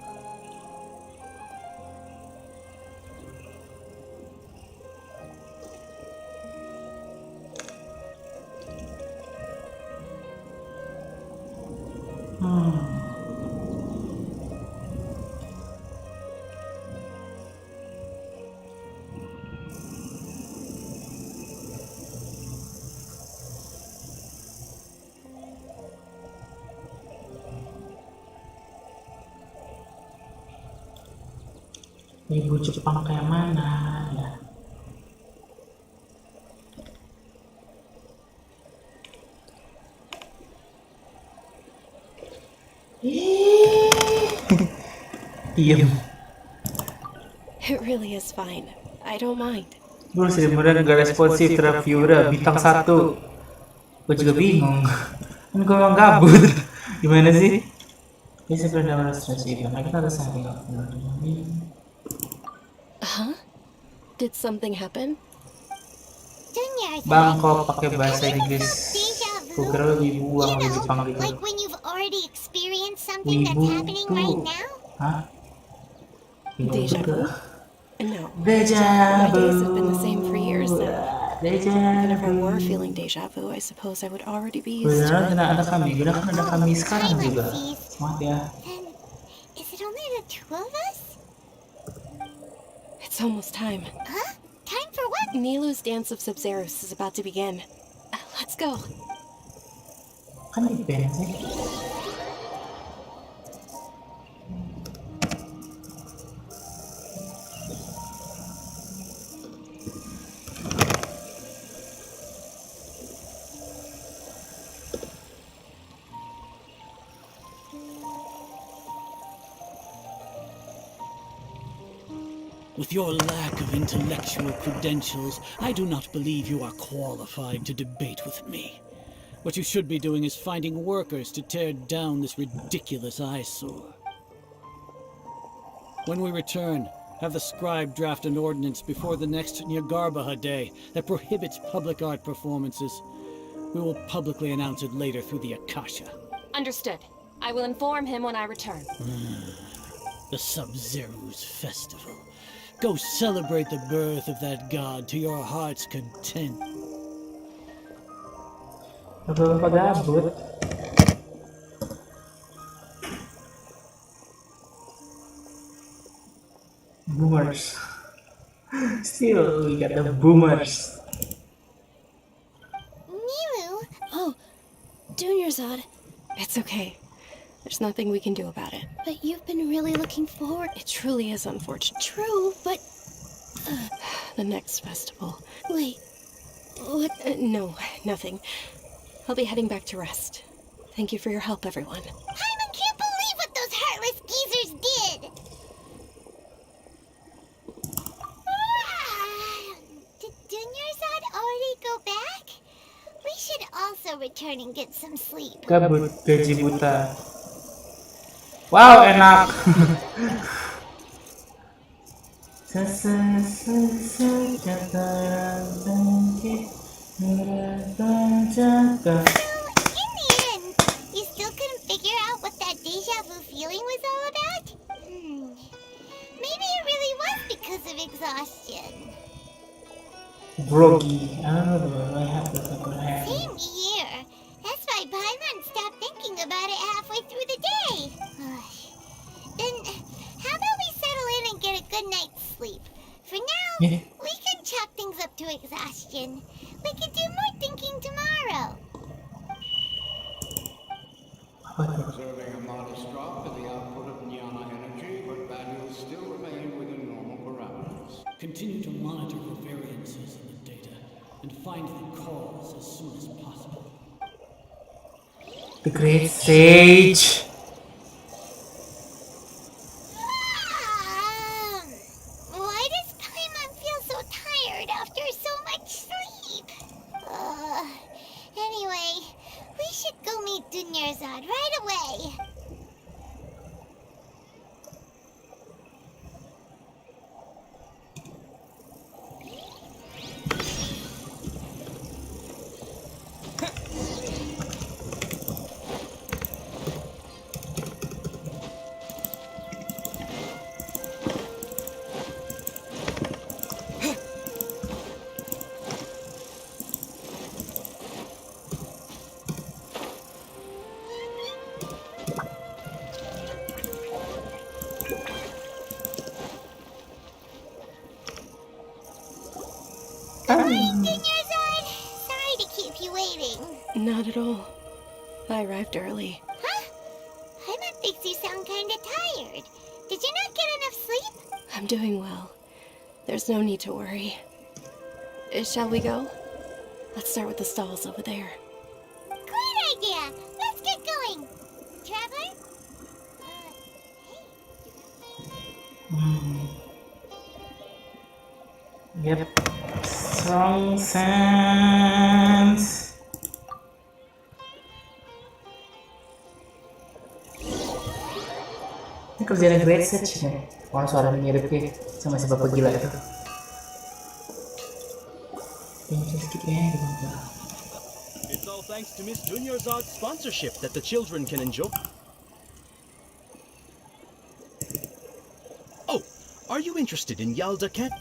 [SPEAKER 2] Ibu Jepang kayak mana ya? Diem.
[SPEAKER 4] It really is fine. I don't mind.
[SPEAKER 2] Gue sebenarnya gak responsif terhadap viewer bintang 1. Gue juga bingung. Kan gue emang gabut. Gimana sih? This is a never stress even. I can understand it.
[SPEAKER 4] Huh? Did something happen?
[SPEAKER 2] Bangkok pakai bahasa Inggris. Gue kira lebih buang di Jepang gitu.
[SPEAKER 3] Like when you've already experienced something that's happening right now?
[SPEAKER 2] Hah?
[SPEAKER 4] Deja vu? No.
[SPEAKER 2] Deja
[SPEAKER 4] My days have been the same for years then.
[SPEAKER 2] Deja
[SPEAKER 4] Even if I were feeling deja vu, I suppose I would already be used to
[SPEAKER 2] Beneran
[SPEAKER 4] it.
[SPEAKER 2] ada kami, beneran ada kami sekarang juga. Semangat ya.
[SPEAKER 3] Is it only the two of us?
[SPEAKER 4] It's almost time.
[SPEAKER 3] Huh? Time for what?
[SPEAKER 4] Nilou's Dance of Sub-Zeros is about to begin. Let's go.
[SPEAKER 2] Kan di band sih.
[SPEAKER 5] With your lack of intellectual credentials, I do not believe you are qualified to debate with me. What you should be doing is finding workers to tear down this ridiculous eyesore. When we return, have the scribe draft an ordinance before the next Nyargarbaha Day that prohibits public art performances. We will publicly announce it later through the Akasha.
[SPEAKER 11] Understood. I will inform him when I return.
[SPEAKER 5] The Sub-Zero's festival. Go celebrate the birth of that god to your heart's content.
[SPEAKER 2] Apa Gabut? Boomers. Still, we got the boomers.
[SPEAKER 3] Nilou?
[SPEAKER 12] Oh, Dunyarzad.
[SPEAKER 4] It's okay. There's nothing we can do about it.
[SPEAKER 12] But you've been really looking forward.
[SPEAKER 4] It truly is unfortunate.
[SPEAKER 12] True, but
[SPEAKER 4] The next festival.
[SPEAKER 12] wait. What?
[SPEAKER 4] No, nothing. I'll be heading back to rest. Thank you for your help, everyone.
[SPEAKER 3] Paimon can't believe what those heartless geezers did! Did Dunyarzad already go back? We should also return and get some sleep.
[SPEAKER 2] Gabut, gaji buta. Wow, enak.
[SPEAKER 3] In the end, you still couldn't figure out what that deja vu feeling was all about? Maybe it really was because of exhaustion.
[SPEAKER 2] Groggy. I don't know, I have to
[SPEAKER 3] Same here. That's why Paimon stopped thinking about it halfway through the day. Then, how about we settle in and get a good night's sleep? For now, we can chalk things up to exhaustion. We can do more thinking tomorrow.
[SPEAKER 13] Observing a modest drop in the output of Jnana energy, but values still remain within normal parameters.
[SPEAKER 5] Continue to monitor for variances in the data and find the cause as soon as possible.
[SPEAKER 2] The Great Sage.
[SPEAKER 3] Why does Paimon feel so tired after so much sleep? Anyway, we should go meet Dunyarzad right away. Dunyarzad, sorry to keep you waiting.
[SPEAKER 4] Not at all. I arrived early.
[SPEAKER 3] Huh? Paimon thinks you sound kinda tired. Did you not get enough sleep?
[SPEAKER 4] I'm doing well. There's no need to worry. Shall we go? Let's start with the stalls over there.
[SPEAKER 3] Great idea! Let's get going! Traveler?
[SPEAKER 2] Yep. Strong sense. Ini kerjaan Great Sage nih. Orang suara mirip sama si bapak gila itu.
[SPEAKER 7] It's all thanks to Miss Dunyarzad's sponsorship that the children can enjoy. Oh, are you interested in Yalda Cat?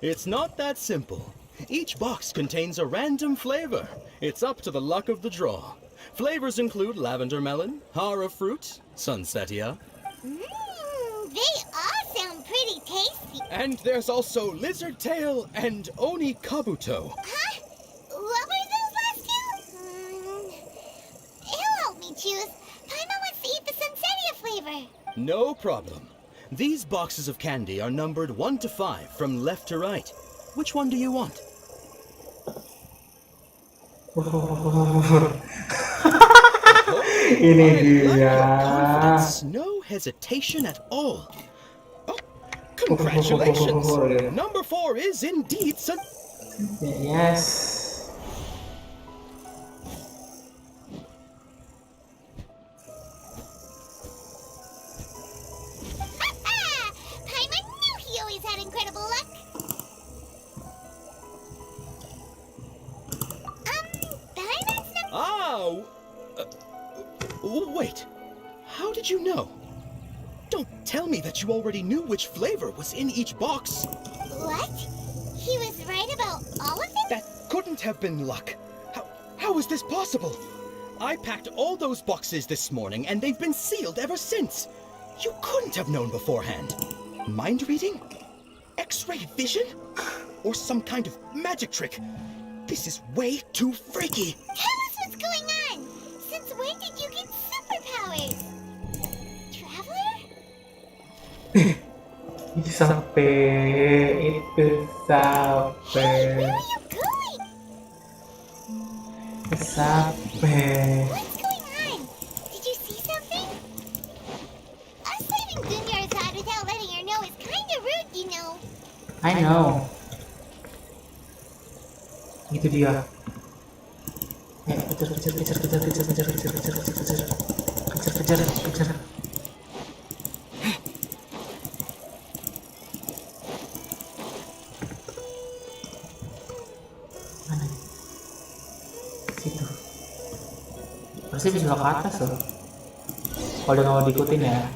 [SPEAKER 7] It's not that simple. Each box contains a random flavor. It's up to the luck of the draw. Flavors include lavender melon, hara fruit, sunsetia.
[SPEAKER 3] They all sound pretty tasty.
[SPEAKER 7] And there's also lizard tail and oni kabuto.
[SPEAKER 3] Huh? What were those last two? He'll help me choose. Paimon wants to eat the sunsetia flavor.
[SPEAKER 7] No problem. These boxes of candy are numbered 1 to 5 from left to right. Which one do you want?
[SPEAKER 2] Ini dia.
[SPEAKER 7] Confidence, no hesitation at all. Oh, congratulations! Number 4 is indeed
[SPEAKER 2] Yes.
[SPEAKER 3] Paimon knew he always had incredible luck. Paimon's number...
[SPEAKER 7] Oh! Wait. How did you know? Don't tell me that you already knew which flavor was in each box.
[SPEAKER 3] What? He was right about all of them?
[SPEAKER 7] That couldn't have been luck. How is this possible? I packed all those boxes this morning and they've been sealed ever since. You couldn't have known beforehand. Mind reading? X-ray vision? Or some kind of magic trick? This is way too freaky.
[SPEAKER 3] Tell us what's going on. Since Since when did you get superpowers? Traveler?
[SPEAKER 2] Itu sampai.
[SPEAKER 3] Hey, where are you going?
[SPEAKER 2] Sampai.
[SPEAKER 3] What's going on? Did you see something? Us leaving Dunya's out without letting her know is kinda rude, you know.
[SPEAKER 2] I know. Itu dia. Kejar. Mana? Situ. Pasti bisa ke atas loh. Kalau dia nggak mau diikutin ya.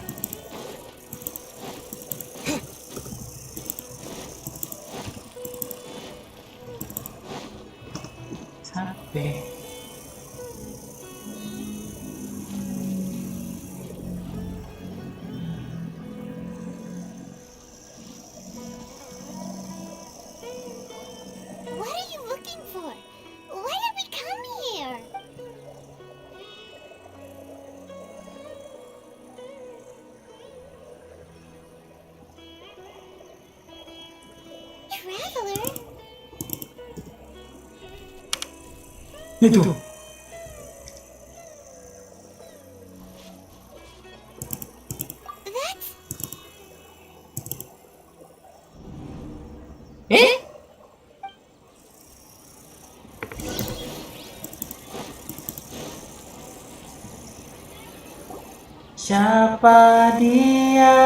[SPEAKER 2] Sampai.
[SPEAKER 3] What are you looking for? Why did we come here? Traveler?
[SPEAKER 2] Itu.
[SPEAKER 3] That's...
[SPEAKER 2] Siapa dia?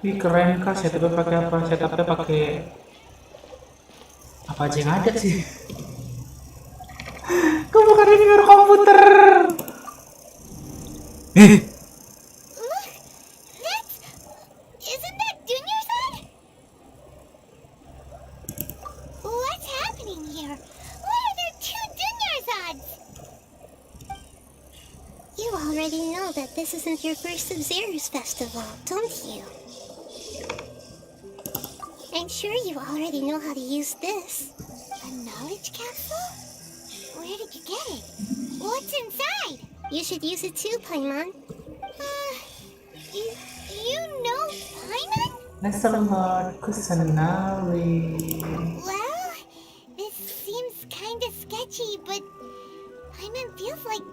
[SPEAKER 2] Wih, keren kah setupnya pakai apa? Setupnya pakai apa aja yang ada sih? Kok bukan ini baru komputer?
[SPEAKER 3] Look! That's... Isn't that Dunyarzad? What's happening here? Why are there two Dunyarzads?
[SPEAKER 12] You already know that this isn't your first Sub-Zero's festival, don't you? I'm sure you already know how to use this.
[SPEAKER 3] A knowledge capsule? Where did you get it? What's inside?
[SPEAKER 12] You should use it too, Paimon.
[SPEAKER 3] You know Paimon?
[SPEAKER 2] Lesser Lord Kusanali.
[SPEAKER 3] Well, this seems kinda sketchy, but Paimon feels like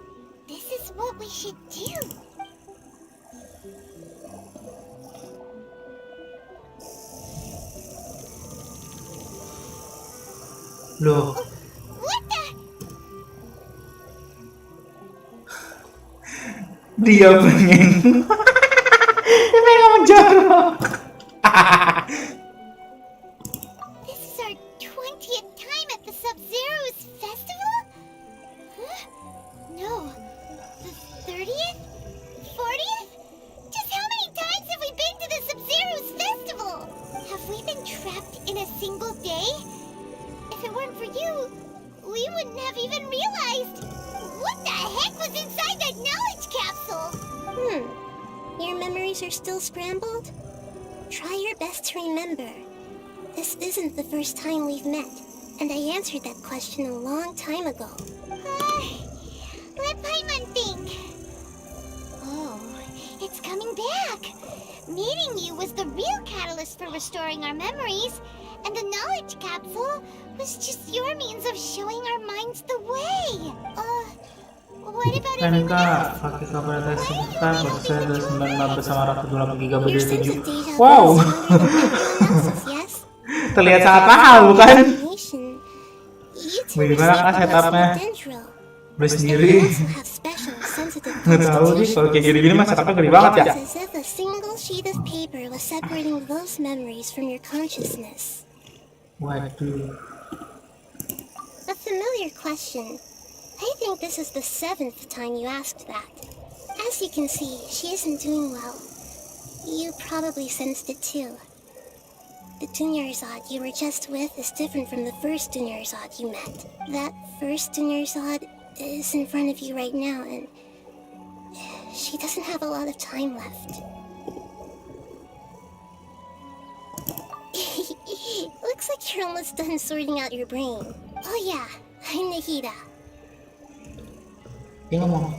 [SPEAKER 3] this is what we should do.
[SPEAKER 2] Loh,
[SPEAKER 3] What the?
[SPEAKER 2] dia pengen ngomong jorok.
[SPEAKER 3] This is our 20th time at the Sub-Zero's festival? Huh? No. The 30th? 40th? Just how many times have we been to the Sub-Zero's festival? Have we been trapped in a single day? If it weren't for you, we wouldn't have even realized. What the heck was inside that knowledge capsule?
[SPEAKER 12] Your memories are still scrambled? Try your best to remember. This isn't the first time we've met, and I answered that question a long time ago.
[SPEAKER 3] Let Paimon think. Oh, it's coming back. Meeting you was the real catalyst for restoring our memories, and the knowledge capsule was just your means of showing our minds the way. What about everyone else?
[SPEAKER 2] Pakai kabar tes sebentar, proses 9 bersama Ratu 28 GB
[SPEAKER 12] Your
[SPEAKER 2] dari
[SPEAKER 12] sense
[SPEAKER 2] 7.
[SPEAKER 12] of deja vu
[SPEAKER 2] Wow,
[SPEAKER 12] is stronger than everyone else's, yes?
[SPEAKER 2] terlihat sangat mahal bukan?
[SPEAKER 12] You two
[SPEAKER 2] Bagaimana kah setupnya? Beli sendiri. Nggak tahu nih, kalau kayak gini-gini mah setupnya gede banget ya.
[SPEAKER 12] It's as if a single sheet of paper was separating those memories from your consciousness.
[SPEAKER 2] Waduh.
[SPEAKER 12] A familiar question. I think this is the 7th time you asked that. As you can see, she isn't doing well. You probably sensed it too. The Dunyarzad you were just with is different from the first Dunyarzad you met. That first Dunyarzad is in front of you right now, and she doesn't have a lot of time left. Looks like you're almost done sorting out your brain. Oh yeah, I'm Nahida.
[SPEAKER 2] Dia ngomong.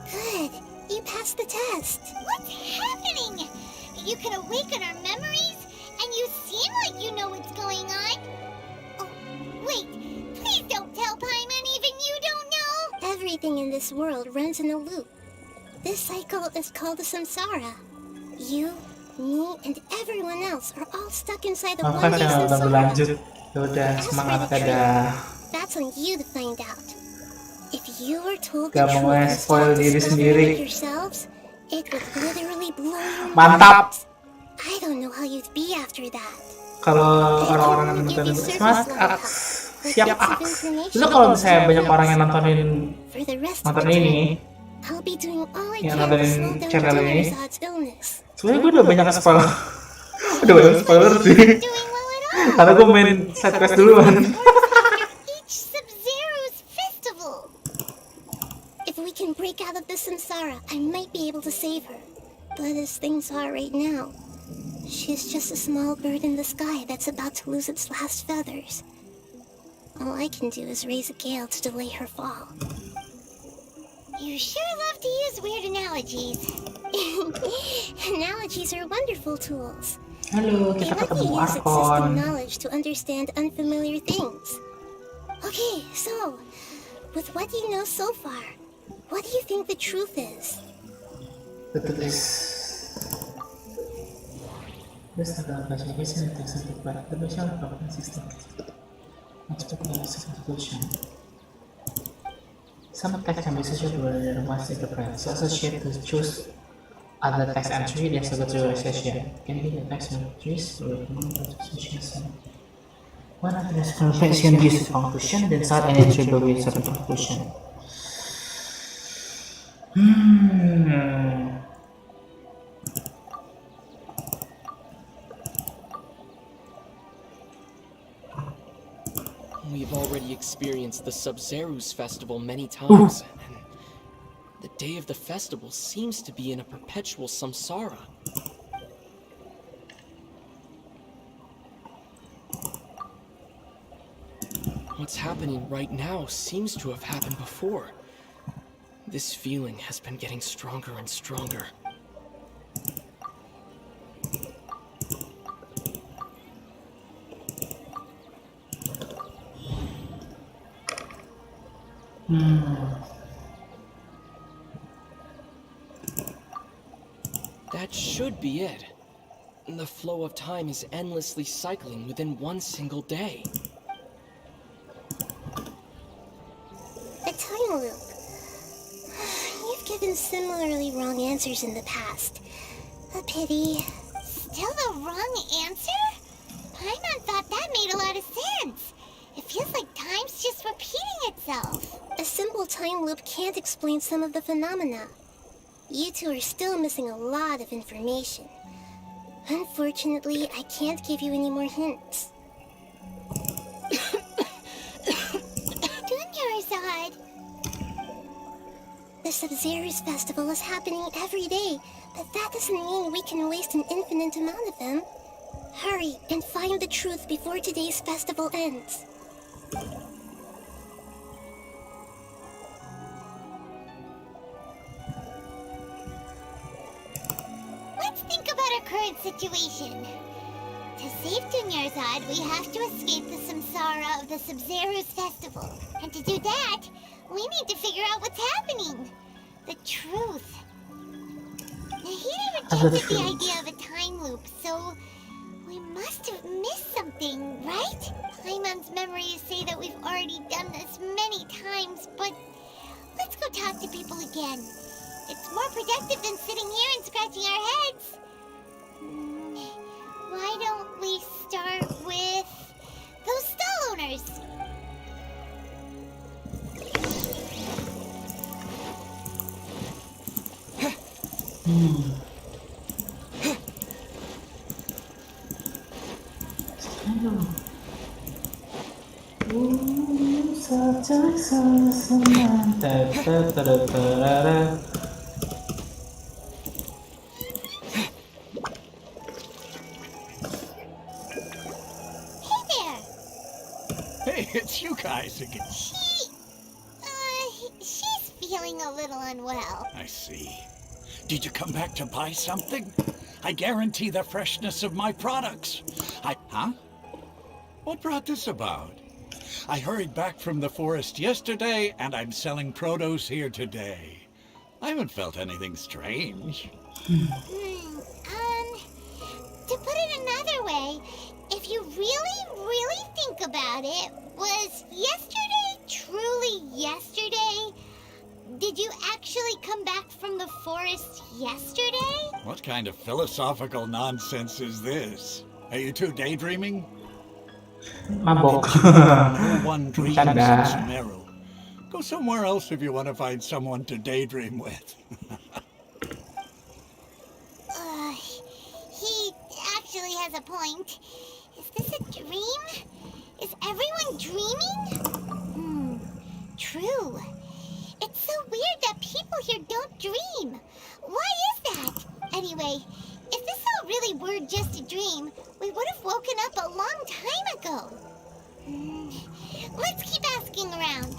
[SPEAKER 12] Good, you passed the test.
[SPEAKER 3] What's happening? You can awaken our memories, and you seem like you know what's going on. Oh, wait, please don't tell Paimon even you don't know.
[SPEAKER 12] Everything in this world runs in a loop. This cycle is called the samsara. You, me, and everyone else are all stuck inside the one big samsara.
[SPEAKER 2] Lanjut. Udah, semangat dadah.
[SPEAKER 12] That's on you to find out. If you were told
[SPEAKER 2] Gak
[SPEAKER 12] the
[SPEAKER 2] mau
[SPEAKER 12] truth and
[SPEAKER 2] spoil
[SPEAKER 12] stop
[SPEAKER 2] diri sendiri.
[SPEAKER 12] discovering it yourselves, it would literally blow your
[SPEAKER 2] Mantap.
[SPEAKER 12] minds. I don't know how you'd be after that.
[SPEAKER 2] Kalau orang-orang yang nonton itu semangat, siap aks. Itu kalau misalnya banyak orang yang nonton ini, yang nontonin channel ini, sebenarnya gue udah banyak spoiler, udah banyak spoiler sih. Karena gue main side quest duluan.
[SPEAKER 12] If we can break out of the samsara, I might be able to save her. But as things are right now, she's just a small bird in the sky that's about to lose its last feathers. All I can do is raise a gale to delay her fall.
[SPEAKER 3] You sure love to use weird analogies.
[SPEAKER 12] Analogies are wonderful tools.
[SPEAKER 2] Halo,
[SPEAKER 12] They
[SPEAKER 2] kita
[SPEAKER 12] let
[SPEAKER 2] ketemu
[SPEAKER 12] you use existing
[SPEAKER 2] Arkon.
[SPEAKER 12] knowledge to understand unfamiliar things. Okay, so, with what you know so far, what do you think the truth is?
[SPEAKER 2] Betul is. This is the classification and text of the version of the system. Explication. Some text can be associated with the mass interpret. So associate to choose other text entry that's a good association. Can be the text entries or association. One of the confession gives a conclusion, then start an entry with a conclusion.
[SPEAKER 6] We've already experienced the Sub-Zerus festival many times, and the day of the festival seems to be in a perpetual samsara. What's happening right now seems to have happened before. This feeling has been getting stronger and stronger. That should be it. The flow of time is endlessly cycling within one single day.
[SPEAKER 12] A time loop. You've given similarly wrong answers in the past. A pity.
[SPEAKER 3] Still the wrong answer? Paimon thought that made a lot of sense. It feels like time's just repeating itself.
[SPEAKER 12] A simple time loop can't explain some of the phenomena. You two are still missing a lot of information. Unfortunately, I can't give you any more hints.
[SPEAKER 3] Dunyarzad.
[SPEAKER 12] The Sub-Zerus festival is happening every day, but that doesn't mean we can waste an infinite amount of them. Hurry and find the truth before today's festival ends.
[SPEAKER 3] Let's think about our current situation. To save Dunyarzad, we have to escape the samsara of the Sub-Zerus festival. And to do that, we need to figure out what's happening. The truth. Nahida rejected the idea of a time loop, so we must have missed something, right? Paimon's memories say that we've already done this many times, but let's go talk to people again. It's more productive than sitting here and scratching our heads. Why don't we start with those stall owners? She's feeling a little unwell.
[SPEAKER 14] I see. Did you come back to buy something? I guarantee the freshness of my products. Huh? What brought this about? I hurried back from the forest yesterday, and I'm selling produce here today. I haven't felt anything strange.
[SPEAKER 3] To put it another way, if you really think about it, was yesterday truly yesterday? Did you actually come back from the forest yesterday?
[SPEAKER 14] What kind of philosophical nonsense is this? Are you two daydreaming?
[SPEAKER 2] Mabok.
[SPEAKER 14] No one dreams in
[SPEAKER 2] Bercanda.
[SPEAKER 14] Sumeru. Go somewhere else if you want to find someone to daydream with.
[SPEAKER 3] He actually has a point. Is this a dream? Is everyone dreaming? True. It's so weird that people here don't dream. Why is that? Anyway, if this all really were just a dream, we would have woken up a long time ago. Let's keep asking around.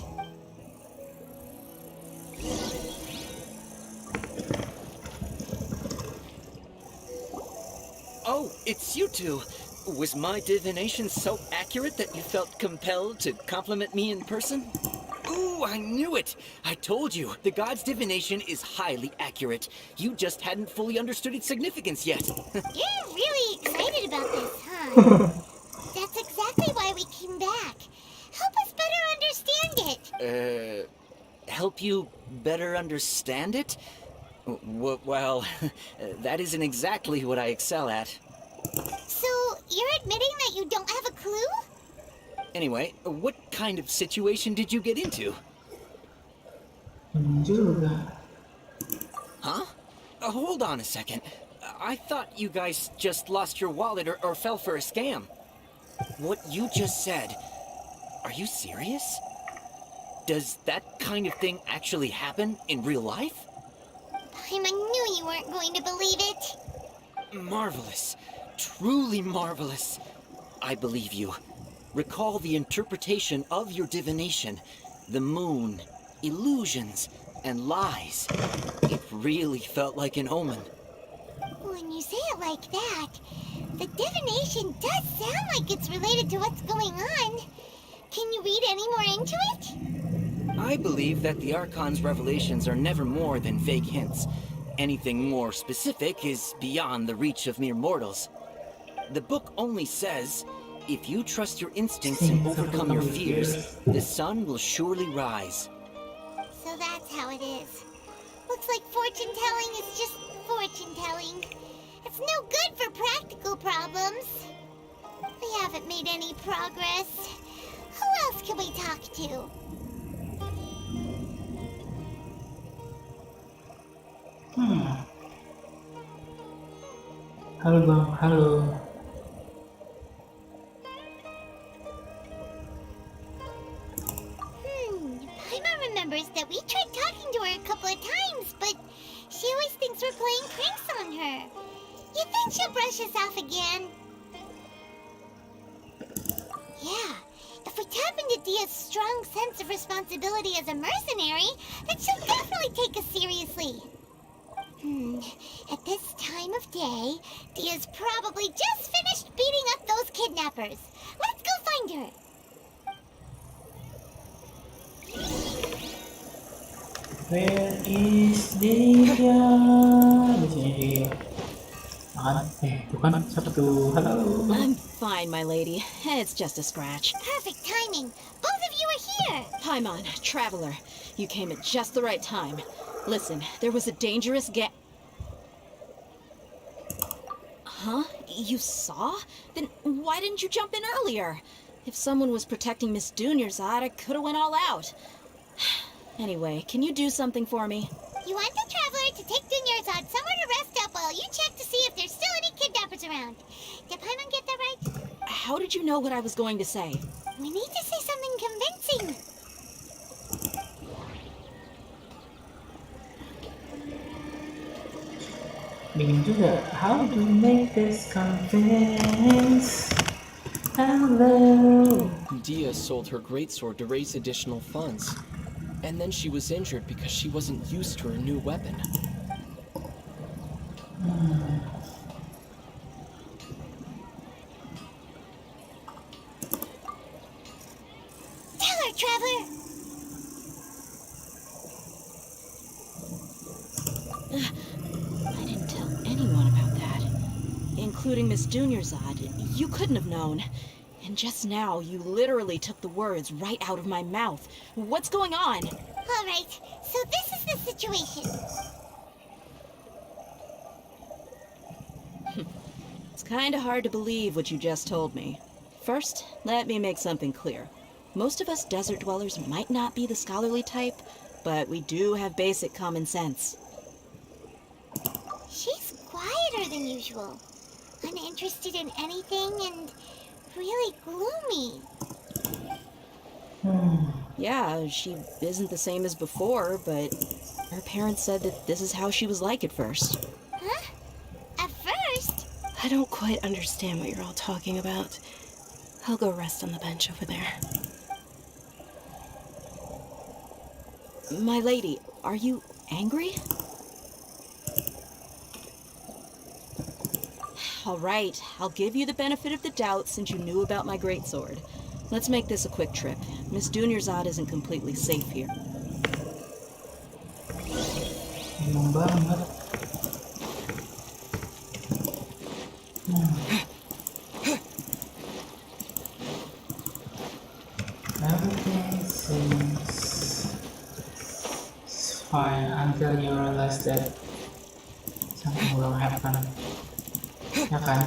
[SPEAKER 6] Oh, it's you two. Was my divination so accurate that you felt compelled to compliment me in person? Ooh, I knew it! I told you, the god's divination is highly accurate. You just hadn't fully understood its significance yet.
[SPEAKER 3] You're really excited about this, huh? That's exactly why we came back. Help us better understand it.
[SPEAKER 6] Help you better understand it? Well, that isn't exactly what I excel at.
[SPEAKER 3] So, you're admitting that you don't have a clue?
[SPEAKER 6] Anyway, what kind of situation did you get into?
[SPEAKER 2] Juga.
[SPEAKER 6] Huh? Hold on a second. I thought you guys just lost your wallet or fell for a scam. What you just said, are you serious? Does that kind of thing actually happen in real life?
[SPEAKER 3] I knew you weren't going to believe it.
[SPEAKER 6] Marvelous. Truly marvelous. I believe you. Recall the interpretation of your divination, the moon, illusions, and lies. It really felt like an omen.
[SPEAKER 3] When you say it like that, the divination does sound like it's related to what's going on. Can you read any more into it?
[SPEAKER 6] I believe that the Archon's revelations are never more than vague hints. Anything more specific is beyond the reach of mere mortals. The book only says, if you trust your instincts and overcome your fears, the sun will surely rise.
[SPEAKER 3] So that's how it is. Looks like fortune-telling is just fortune-telling. It's no good for practical problems. We haven't made any progress. Who else can we talk to?
[SPEAKER 2] Halo Bang, halo.
[SPEAKER 3] Paima remembers that we tried talking to her a couple of times, but she always thinks we're playing pranks on her. You think she'll brush us off again? Yeah, if we tap into Dia's strong sense of responsibility as a mercenary, then she'll definitely take us seriously. At this time of day, Dia's probably just finished beating up those kidnappers. Let's go find her.
[SPEAKER 2] Where is Dia? Di sini dia. Tuh kan siapa tuh? Halo.
[SPEAKER 10] I'm fine, my lady. It's just a scratch.
[SPEAKER 3] Perfect timing. Both of you are here.
[SPEAKER 10] Paimon, traveler. You came at just the right time. Listen, there was a dangerous Huh? You saw? Then why didn't you jump in earlier? If someone was protecting Miss Dunyarzad, I could have went all out. Anyway, can you do something for me?
[SPEAKER 3] You want the traveler to take Dunyarzad somewhere to rest up while you check to see if there's still any kidnappers around. Did Paimon get that right?
[SPEAKER 10] How did you know what I was going to say?
[SPEAKER 3] We need to say something convincing.
[SPEAKER 2] Bingung juga. How to make this convince? Hello.
[SPEAKER 15] Dia sold her greatsword to raise additional funds. And then she was injured because she wasn't used to her new weapon.
[SPEAKER 3] Tell her, Traveler!
[SPEAKER 10] I didn't tell anyone about that. Including Miss Dunyarzad. You couldn't have known. And just now, you literally took the words right out of my mouth. What's going on?
[SPEAKER 3] All right, so this is the situation.
[SPEAKER 10] It's kinda hard to believe what you just told me. First, let me make something clear. Most of us desert dwellers might not be the scholarly type, but we do have basic common sense.
[SPEAKER 3] She's quieter than usual. Uninterested in anything and really gloomy.
[SPEAKER 10] Yeah, she isn't the same as before, but her parents said that this is how she was like at first.
[SPEAKER 3] Huh? At first?
[SPEAKER 4] I don't quite understand what you're all talking about. I'll go rest on the bench over there.
[SPEAKER 10] My lady, are you angry? All right, I'll give you the benefit of the doubt since you knew about my greatsword. Let's make this a quick trip. Miss Dunyarzad isn't completely safe here.
[SPEAKER 2] Bingung banget. Everything seems fine until you realize that something will happen. Ya kan?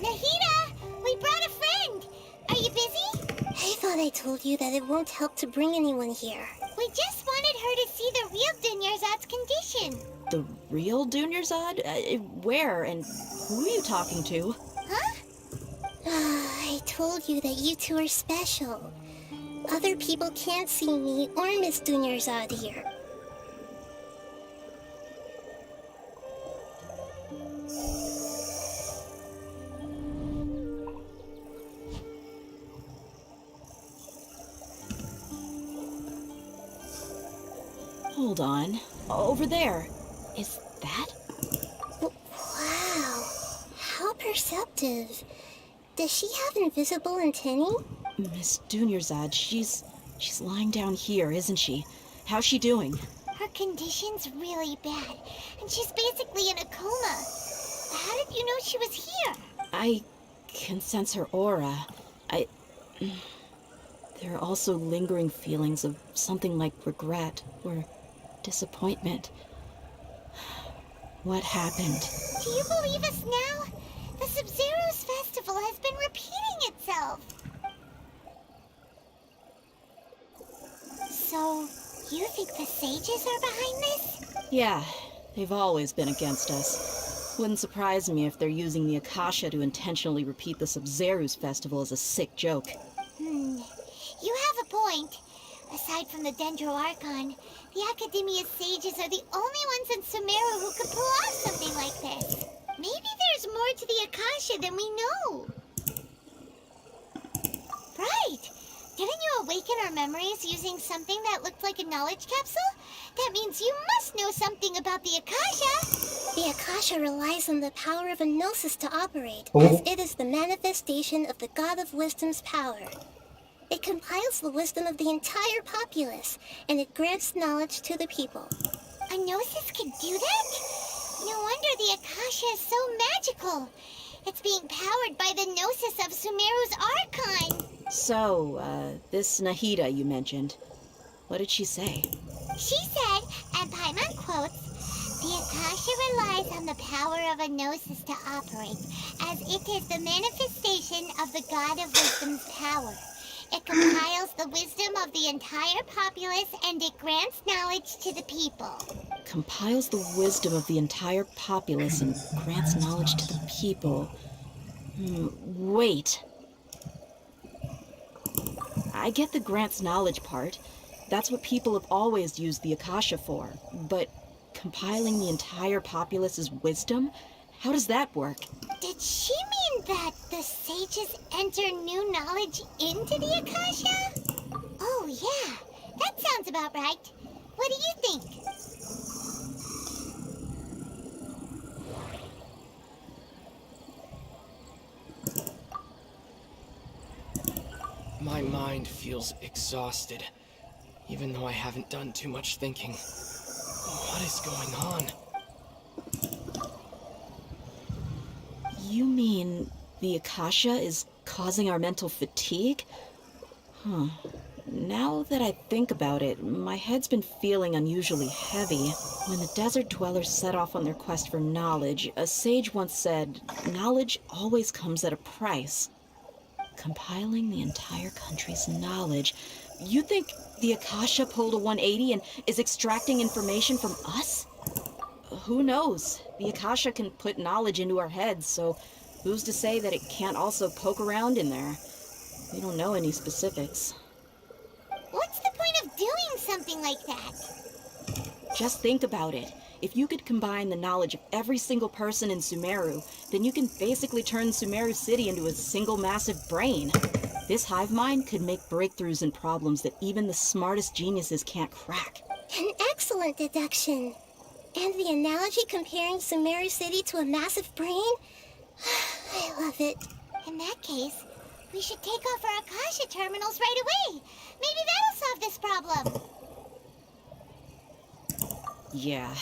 [SPEAKER 3] Nahida, we brought a friend. Are you busy?
[SPEAKER 12] I thought I told you that it won't help to bring anyone here.
[SPEAKER 3] We just wanted her to see the real Dunyarzad's condition.
[SPEAKER 10] The real Dunyarzad? Where and who are you talking to?
[SPEAKER 3] Huh?
[SPEAKER 12] I told you that you two are special. Other people can't see me or Miss Dunyarzad here.
[SPEAKER 10] Hold on. Over there. Is that?
[SPEAKER 12] Wow. How perceptive. Does she have invisible antennae?
[SPEAKER 10] Miss Dunyarzad, she's lying down here, isn't she? How's she doing?
[SPEAKER 3] Her condition's really bad, and she's basically in a coma. How did you know she was here?
[SPEAKER 10] I can sense her aura. There are also lingering feelings of something like regret or disappointment. What happened?
[SPEAKER 3] Do you believe us now? The Sub-Zero's festival has been repeating itself. So, you think the sages are behind this?
[SPEAKER 10] Yeah, they've always been against us. Wouldn't surprise me if they're using the Akasha to intentionally repeat the Sub-Zero's festival as a sick joke.
[SPEAKER 3] You have a point. Aside from the Dendro Archon, the Academia's sages are the only ones in Sumeru who could pull off something like this. Maybe there's more to the Akasha than we know. Right. Didn't you awaken our memories using something that looked like a knowledge capsule? That means you must know something about the Akasha.
[SPEAKER 12] The Akasha relies on the power of a gnosis to operate,
[SPEAKER 2] Oh.
[SPEAKER 12] as it is the manifestation of the God of Wisdom's power. It compiles the wisdom of the entire populace, and it grants knowledge to the people.
[SPEAKER 3] A gnosis can do that? No wonder the Akasha is so magical. It's being powered by the gnosis of Sumeru's Archon.
[SPEAKER 10] So, this Nahida you mentioned, what did she say?
[SPEAKER 3] She said, and Paimon quotes, the Akasha relies on the power of a gnosis to operate, as it is the manifestation of the God of Wisdom's power. It compiles the wisdom of the entire populace and it grants knowledge to the people.
[SPEAKER 10] compiles the wisdom of the entire populace and grants knowledge to the people. Wait. I get the grants knowledge part. That's what people have always used the Akasha for. But compiling the entire populace's wisdom? How does that work?
[SPEAKER 3] Did she mean that the sages enter new knowledge into the Akasha? Oh, yeah. That sounds about right. What do you think?
[SPEAKER 15] My mind feels exhausted, even though I haven't done too much thinking. What is going on?
[SPEAKER 10] You mean the Akasha is causing our mental fatigue? Huh. Now that I think about it, my head's been feeling unusually heavy. When the desert dwellers set off on their quest for knowledge, a sage once said, knowledge always comes at a price. Compiling the entire country's knowledge. You think the Akasha pulled a 180 and is extracting information from us? Who knows? The Akasha can put knowledge into our heads, so who's to say that it can't also poke around in there? We don't know any specifics.
[SPEAKER 3] What's the point of doing something like that?
[SPEAKER 10] Just think about it. If you could combine the knowledge of every single person in Sumeru, then you can basically turn Sumeru City into a single massive brain. This hive mind could make breakthroughs in problems that even the smartest geniuses can't crack.
[SPEAKER 12] An excellent deduction. And the analogy comparing Sumeru City to a massive brain? I love it.
[SPEAKER 3] In that case, we should take off our Akasha terminals right away. Maybe that'll solve this problem.
[SPEAKER 10] Yeah,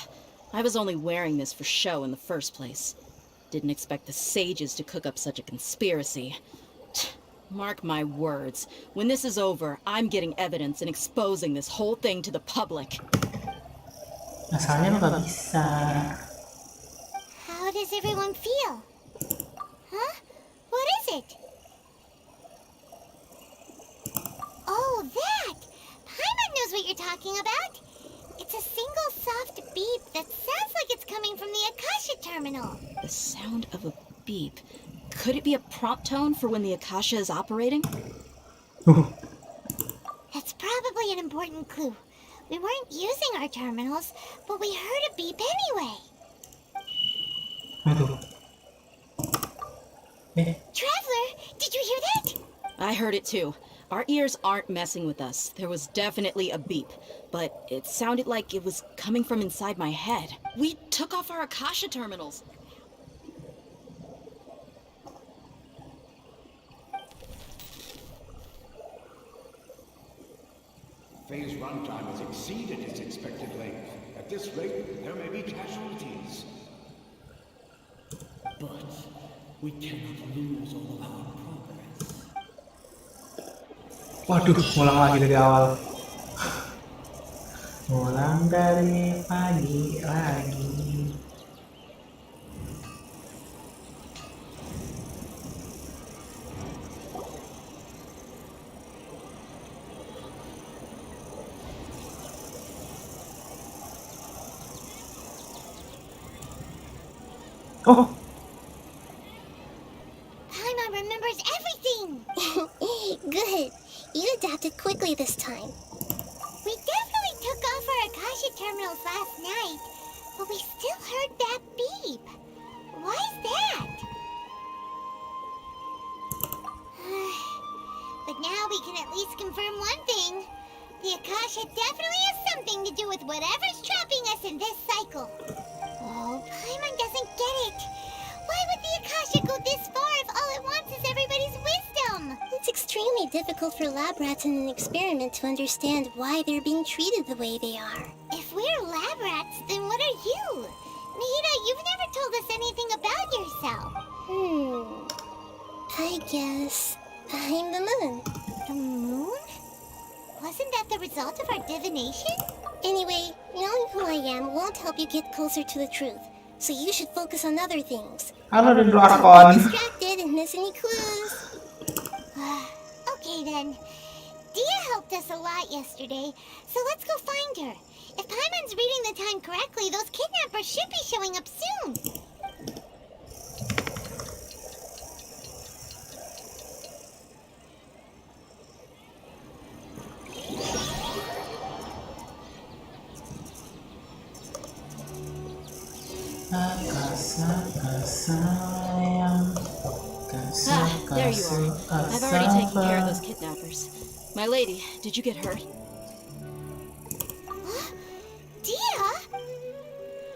[SPEAKER 10] I was only wearing this for show in the first place. Didn't expect the sages to cook up such a conspiracy. Mark my words, when this is over, I'm getting evidence and exposing this whole thing to the public.
[SPEAKER 2] Masalahnya lo gak bisa.
[SPEAKER 3] How does everyone feel? Huh? What is it? Oh, that! Paimon knows what you're talking about. It's a single soft beep that sounds like it's coming from the Akasha terminal.
[SPEAKER 10] The sound of a beep. Could it be a prompt tone for when the Akasha is operating?
[SPEAKER 3] That's probably an important clue. We weren't using our terminals, but we heard a beep anyway. Traveler, did you hear that?
[SPEAKER 10] I heard it too. Our ears aren't messing with us. There was definitely a beep, but it sounded like it was coming from inside my head. We took off our Akasha terminals.
[SPEAKER 13] Phase runtime has exceeded its expected length. At this rate, there may be casualties.
[SPEAKER 5] But we cannot lose all of our progress.
[SPEAKER 2] Waduh, ngulang lagi dari awal. Ngulang dari pagi lagi. Oh,
[SPEAKER 3] Paimon remembers everything.
[SPEAKER 12] Good. You adapted quickly this time.
[SPEAKER 3] We definitely took off our Akasha terminals last night, but we still heard that beep. Why is that? But now we can at least confirm one thing. The Akasha definitely has something to do with whatever's trapping us in this cycle. Oh, Paimon doesn't get it. Why would the Akasha go this far if all it wants is everybody's wisdom?
[SPEAKER 12] It's extremely difficult for lab rats in an experiment to understand why they're being treated the way they are.
[SPEAKER 3] If we're lab rats, then what are you? Nahida, you've never told us anything about yourself.
[SPEAKER 12] I guess I'm the moon.
[SPEAKER 3] The moon? Wasn't that the result of our divination?
[SPEAKER 12] Anyway, knowing who I am won't help you get closer to the truth. So you should focus on other things.
[SPEAKER 2] halo
[SPEAKER 12] Don't
[SPEAKER 2] Drakon.
[SPEAKER 12] get distracted and miss any clues.
[SPEAKER 3] Okay then. Dia helped us a lot yesterday, so let's go find her. If Paimon's reading the time correctly, those kidnappers should be showing up soon.
[SPEAKER 10] There you are. I've already taken care of those kidnappers. My lady, did you get hurt?
[SPEAKER 3] Dia?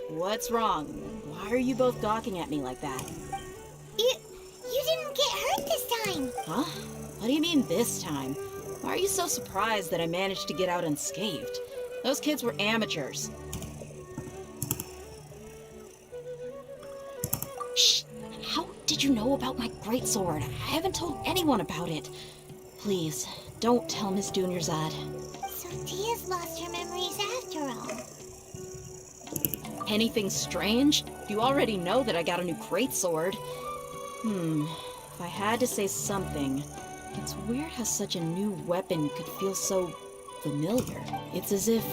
[SPEAKER 10] What's wrong? Why are you both gawking at me like that?
[SPEAKER 3] You didn't get hurt this time.
[SPEAKER 10] Huh? What do you mean this time? Why are you so surprised that I managed to get out unscathed? Those kids were amateurs. Shh! How did you know about my greatsword? I haven't told anyone about it. Please, don't tell Miss Dunyarzad.
[SPEAKER 3] So Dia's lost her memories after all.
[SPEAKER 10] Anything strange? You already know that I got a new greatsword. If I had to say something, it's weird how such a new weapon could feel so familiar. It's as if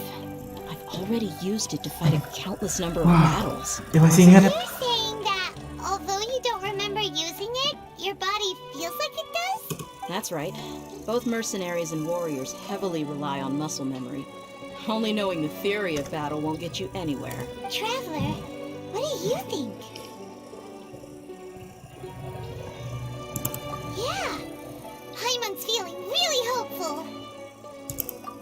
[SPEAKER 10] I've already used it to fight a countless number of battles.
[SPEAKER 2] Dia masih ingat.
[SPEAKER 3] You're saying that although you don't remember using it, your body feels like it does?
[SPEAKER 10] That's right. Both mercenaries and warriors heavily rely on muscle memory. Only knowing the theory of battle won't get you anywhere.
[SPEAKER 3] Traveler, what do you think? Yeah, Paimon's feeling really hopeful.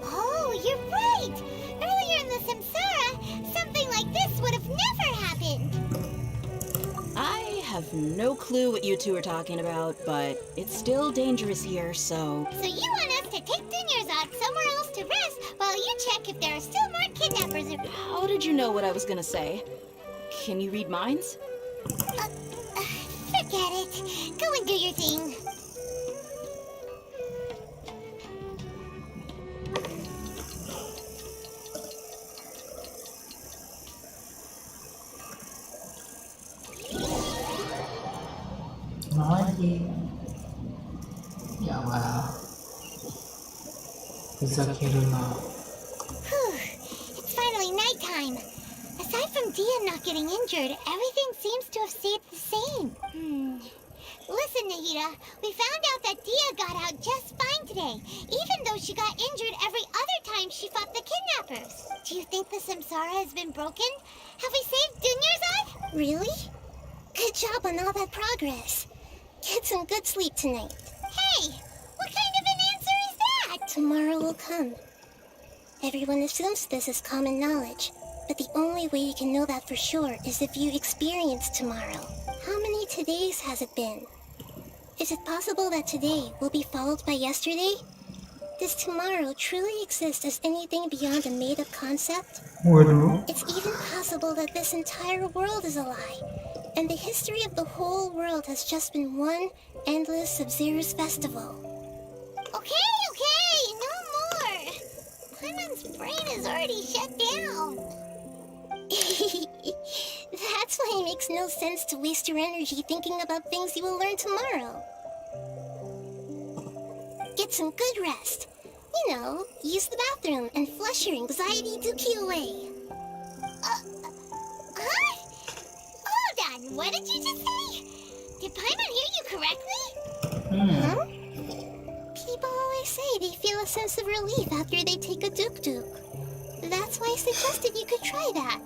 [SPEAKER 3] Oh, you're right! Earlier in the Samsara, something like this would have never happened!
[SPEAKER 10] I have no clue what you two are talking about, but it's still dangerous here, so...
[SPEAKER 3] So you want us to take Dunyarzad somewhere else to rest while you check if there are still more kidnappers around?
[SPEAKER 10] How did you know what I was gonna say? Can you read minds?
[SPEAKER 3] Forget it. Go and do your thing.
[SPEAKER 2] Lagi. Ya well. Zakiruna.
[SPEAKER 3] It's finally nighttime. Aside from Dia not getting injured, everything seems to have stayed the same. Listen, Nahida, we found out that Dia got out just fine today, even though she got injured every other time she fought the kidnappers. Do you think the Samsara has been broken? Have we saved Dunyarzad?
[SPEAKER 12] Really? Good job on all that progress. Get some good sleep tonight.
[SPEAKER 3] Hey, what kind of an answer is that?
[SPEAKER 12] Tomorrow will come. Everyone assumes this is common knowledge, but the only way you can know that for sure is if you experience tomorrow. How many todays has it been? Is it possible that today will be followed by yesterday? Does tomorrow truly exist as anything beyond a made-up concept?
[SPEAKER 2] Waduh.
[SPEAKER 12] It's even possible that this entire world is a lie, and the history of the whole world has just been one endless Sub-Zero's festival.
[SPEAKER 3] Okay, no more. Paimon's brain is already shut down.
[SPEAKER 12] That's why it makes no sense to waste your energy thinking about things you will learn tomorrow. Get some good rest. You know, use the bathroom and flush your anxiety dookie away.
[SPEAKER 3] Huh? Hold on, what did you just say? Did Paimon hear you correctly?
[SPEAKER 12] Huh? People always say they feel a sense of relief after they take a duk-duk. That's why I suggested you could try that.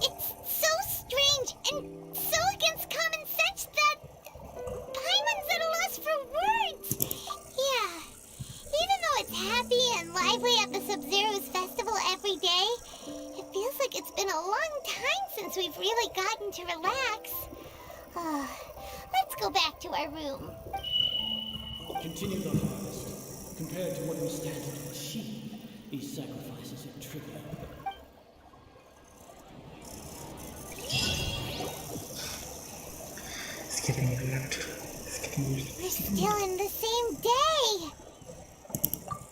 [SPEAKER 3] It's so strange and so against common sense that Paimon's at a loss for words. Yeah, even though it's happy and lively at the Sub-Zero's festival every day, it feels like it's been a long time since we've really gotten to relax. Let's go back to our room.
[SPEAKER 5] Continue the harvest. Compared to what we stand to achieve, these sacrifices are trivial.
[SPEAKER 2] It's getting weird.
[SPEAKER 3] We're still in the same day.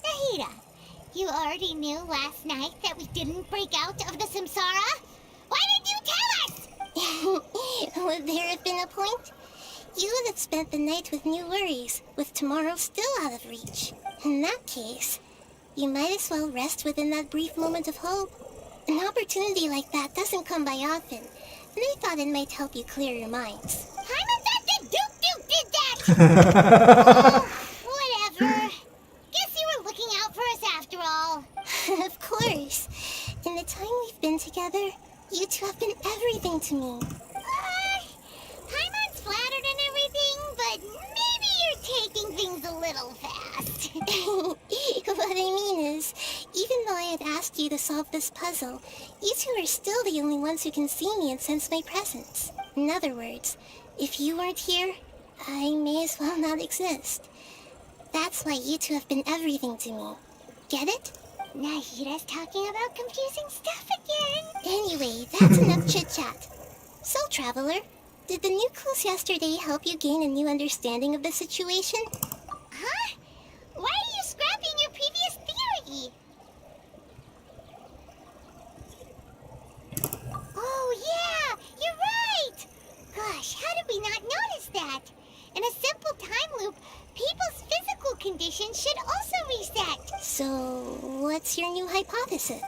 [SPEAKER 3] Nahida, you already knew last night that we didn't break out of the Samsara? Why didn't you tell us?
[SPEAKER 12] Would there have been a point? You would have spent the night with new worries, with tomorrow still out of reach. In that case, You might as well rest within that brief moment of hope. An opportunity like that doesn't come by often, and I thought it might help you clear your minds.
[SPEAKER 3] Paimon thought that Duke did that! Whatever. Guess you were looking out for us after all.
[SPEAKER 12] Of course. In the time we've been together, you two have been everything to me.
[SPEAKER 3] Paimon's flattered and everything, but maybe you're taking things a little fast.
[SPEAKER 12] What I mean is, even though I had asked you to solve this puzzle, you two are still the only ones who can see me and sense my presence. In other words, if you weren't here, I may as well not exist. That's why you two have been everything to me. Get it?
[SPEAKER 3] Nahira's talking about confusing stuff again.
[SPEAKER 12] Anyway, that's enough chit-chat. So, Traveler, did the new clues yesterday help you gain a new understanding of the situation?
[SPEAKER 3] Huh? Why are you scrapping your previous theory? Oh, yeah! You're right! Gosh, how did we not notice that? In a simple time loop, people's physical conditions should also reset.
[SPEAKER 12] So, what's your new hypothesis?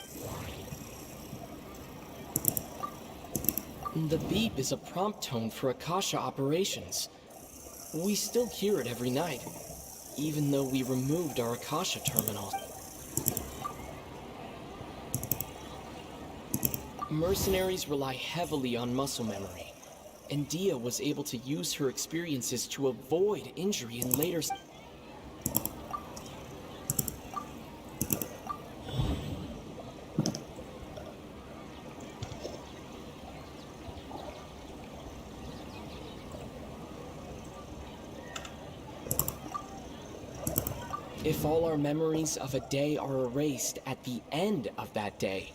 [SPEAKER 15] The beep is a prompt tone for Akasha operations. We still hear it every night, even though we removed our Akasha terminal. Mercenaries rely heavily on muscle memory, and Dia was able to use her experiences to avoid injury in later... If all our memories of a day are erased at the end of that day,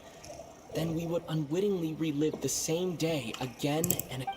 [SPEAKER 15] then we would unwittingly relive the same day again and again.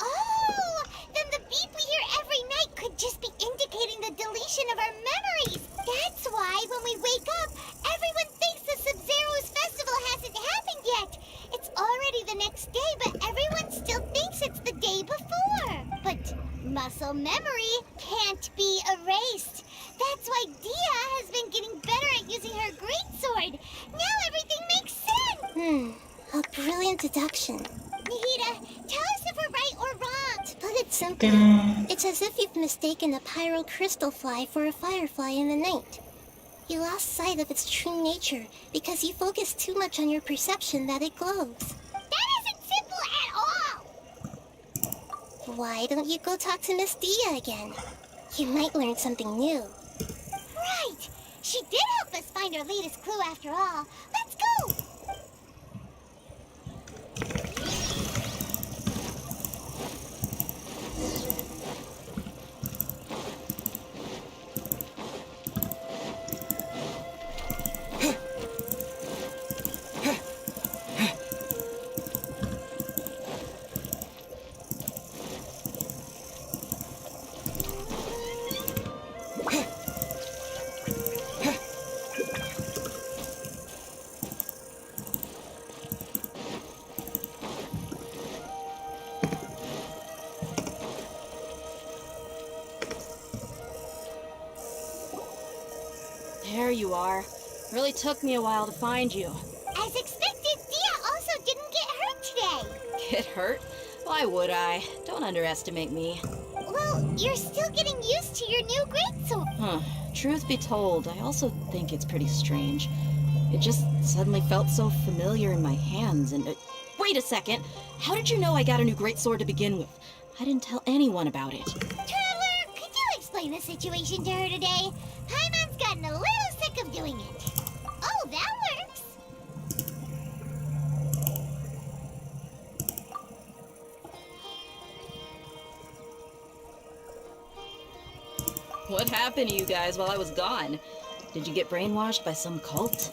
[SPEAKER 3] Oh! Then the beep we hear every night could just be indicating the deletion of our memories. That's why when we wake up, everyone thinks the Sub-Zero's festival hasn't happened yet. It's already the next day, but everyone still thinks it's the day before. But muscle memory can't be erased. That's why Dia has been getting better at using her greatsword. Now everything makes sense.
[SPEAKER 12] A brilliant deduction.
[SPEAKER 3] Nahida, tell us if we're right or wrong.
[SPEAKER 12] To put it simply, it's as if you've mistaken a pyro crystal fly for a firefly in the night. You lost sight of its true nature because you focused too much on your perception that it glows.
[SPEAKER 3] That isn't simple at all.
[SPEAKER 12] Why don't you go talk to Miss Dia again? You might learn something new.
[SPEAKER 3] Right. She did help us find our latest clue after all. Let's go.
[SPEAKER 10] There you are. Really took me a while to find you.
[SPEAKER 3] As expected, Dia also didn't get hurt today.
[SPEAKER 10] Get hurt? Why would I? Don't underestimate me.
[SPEAKER 3] Well, you're still getting used to your new greatsword.
[SPEAKER 10] Truth be told, I also think it's pretty strange. It just suddenly felt so familiar in my hands and... Wait a second! How did you know I got a new greatsword to begin with? I didn't tell anyone about it.
[SPEAKER 3] Traveler, could you explain the situation to her today? Paimon's gotten a little sick of doing it. Oh, that works.
[SPEAKER 10] What happened to you guys while I was gone? Did you get brainwashed by some cult?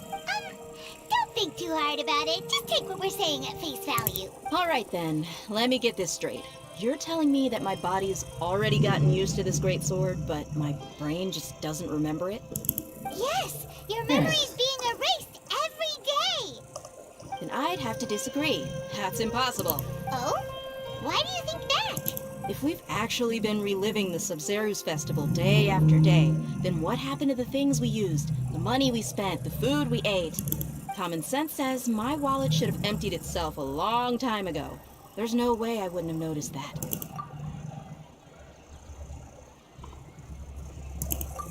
[SPEAKER 3] Don't think too hard about it. Just take what we're saying at face value.
[SPEAKER 10] Alright then, let me get this straight. You're telling me that my body's already gotten used to this great sword, but my brain just doesn't remember it?
[SPEAKER 3] Yes, your memory's being erased every day.
[SPEAKER 10] And I I'd have to disagree. That's impossible.
[SPEAKER 3] Oh? Why do you think that?
[SPEAKER 10] If we've actually been reliving the Sub-Zero's festival day after day, then what happened to the things we used, the money we spent, the food we ate? Common sense says my wallet should have emptied itself a long time ago. There's no way I wouldn't have noticed that.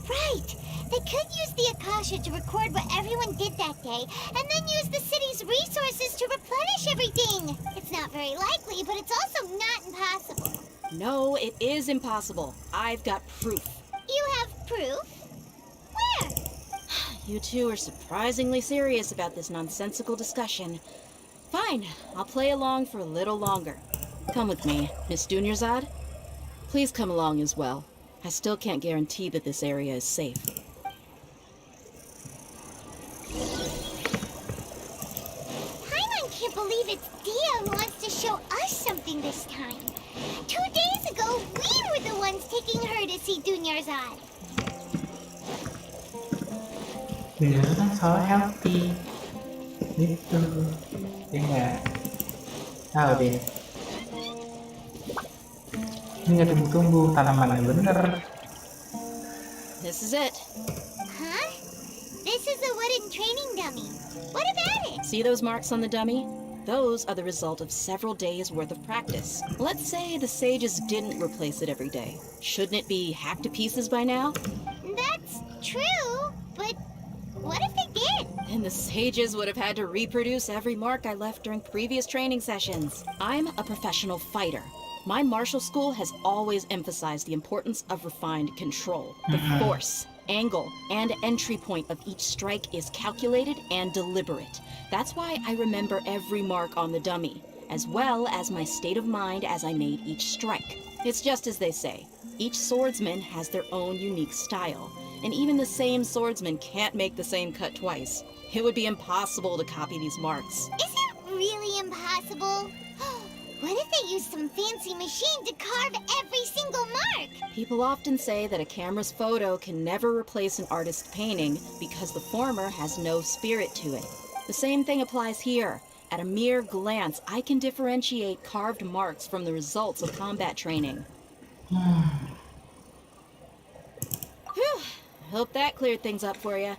[SPEAKER 3] Right! They could use the Akasha to record what everyone did that day, and then use the city's resources to replenish everything! It's not very likely, but it's also not impossible.
[SPEAKER 10] No, it is impossible. I've got proof.
[SPEAKER 3] You have proof? Where?
[SPEAKER 10] You two are surprisingly serious about this nonsensical discussion. Fine, I'll play along for a little longer. Come with me, Miss Dunyarzad. Please come along as well. I still can't guarantee that this area is safe.
[SPEAKER 3] Paimon can't believe it's Dia who wants to show us something this time. 2 days ago, we were the ones taking her to see Dunyarzad.
[SPEAKER 2] Biar kan soal healthy gitu. Ya nggak? Tahu deh. Ini nggak tumbuh-tumbuh, tanamannya bener.
[SPEAKER 10] This is it.
[SPEAKER 3] Huh? This is a wooden training dummy. What about it?
[SPEAKER 10] See those marks on the dummy? Those are the result of several days' worth of practice. Let's say the sages didn't replace it every day. Shouldn't it be hacked to pieces by now?
[SPEAKER 3] That's true, but what if they did?
[SPEAKER 10] Then the sages would have had to reproduce every mark I left during previous training sessions. I'm a professional fighter. My martial school has always emphasized the importance of refined control. The force, angle, and entry point of each strike is calculated and deliberate. That's why I remember every mark on the dummy, as well as my state of mind as I made each strike. It's just as they say, each swordsman has their own unique style, and even the same swordsman can't make the same cut twice. It would be impossible to copy these marks.
[SPEAKER 3] Is it really impossible? What if they used some fancy machine to carve every single mark?
[SPEAKER 10] People often say that a camera's photo can never replace an artist's painting because the former has no spirit to it. The same thing applies here. At a mere glance, I can differentiate carved marks from the results of combat training. Whew. Hope that cleared things up for you.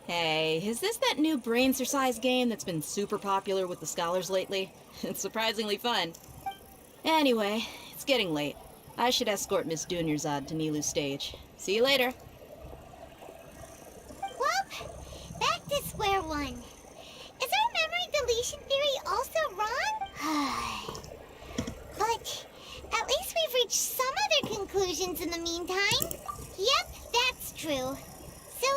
[SPEAKER 10] Hey, is this that new brain exercise game that's been super popular with the scholars lately? It's surprisingly fun. Anyway, it's getting late. I should escort Miss Dunyarzad to Nilu's stage. See you later.
[SPEAKER 3] Well, back to square one. Is our memory deletion theory also wrong? But at least we've reached some other conclusions in the meantime. Yep, that's true. So,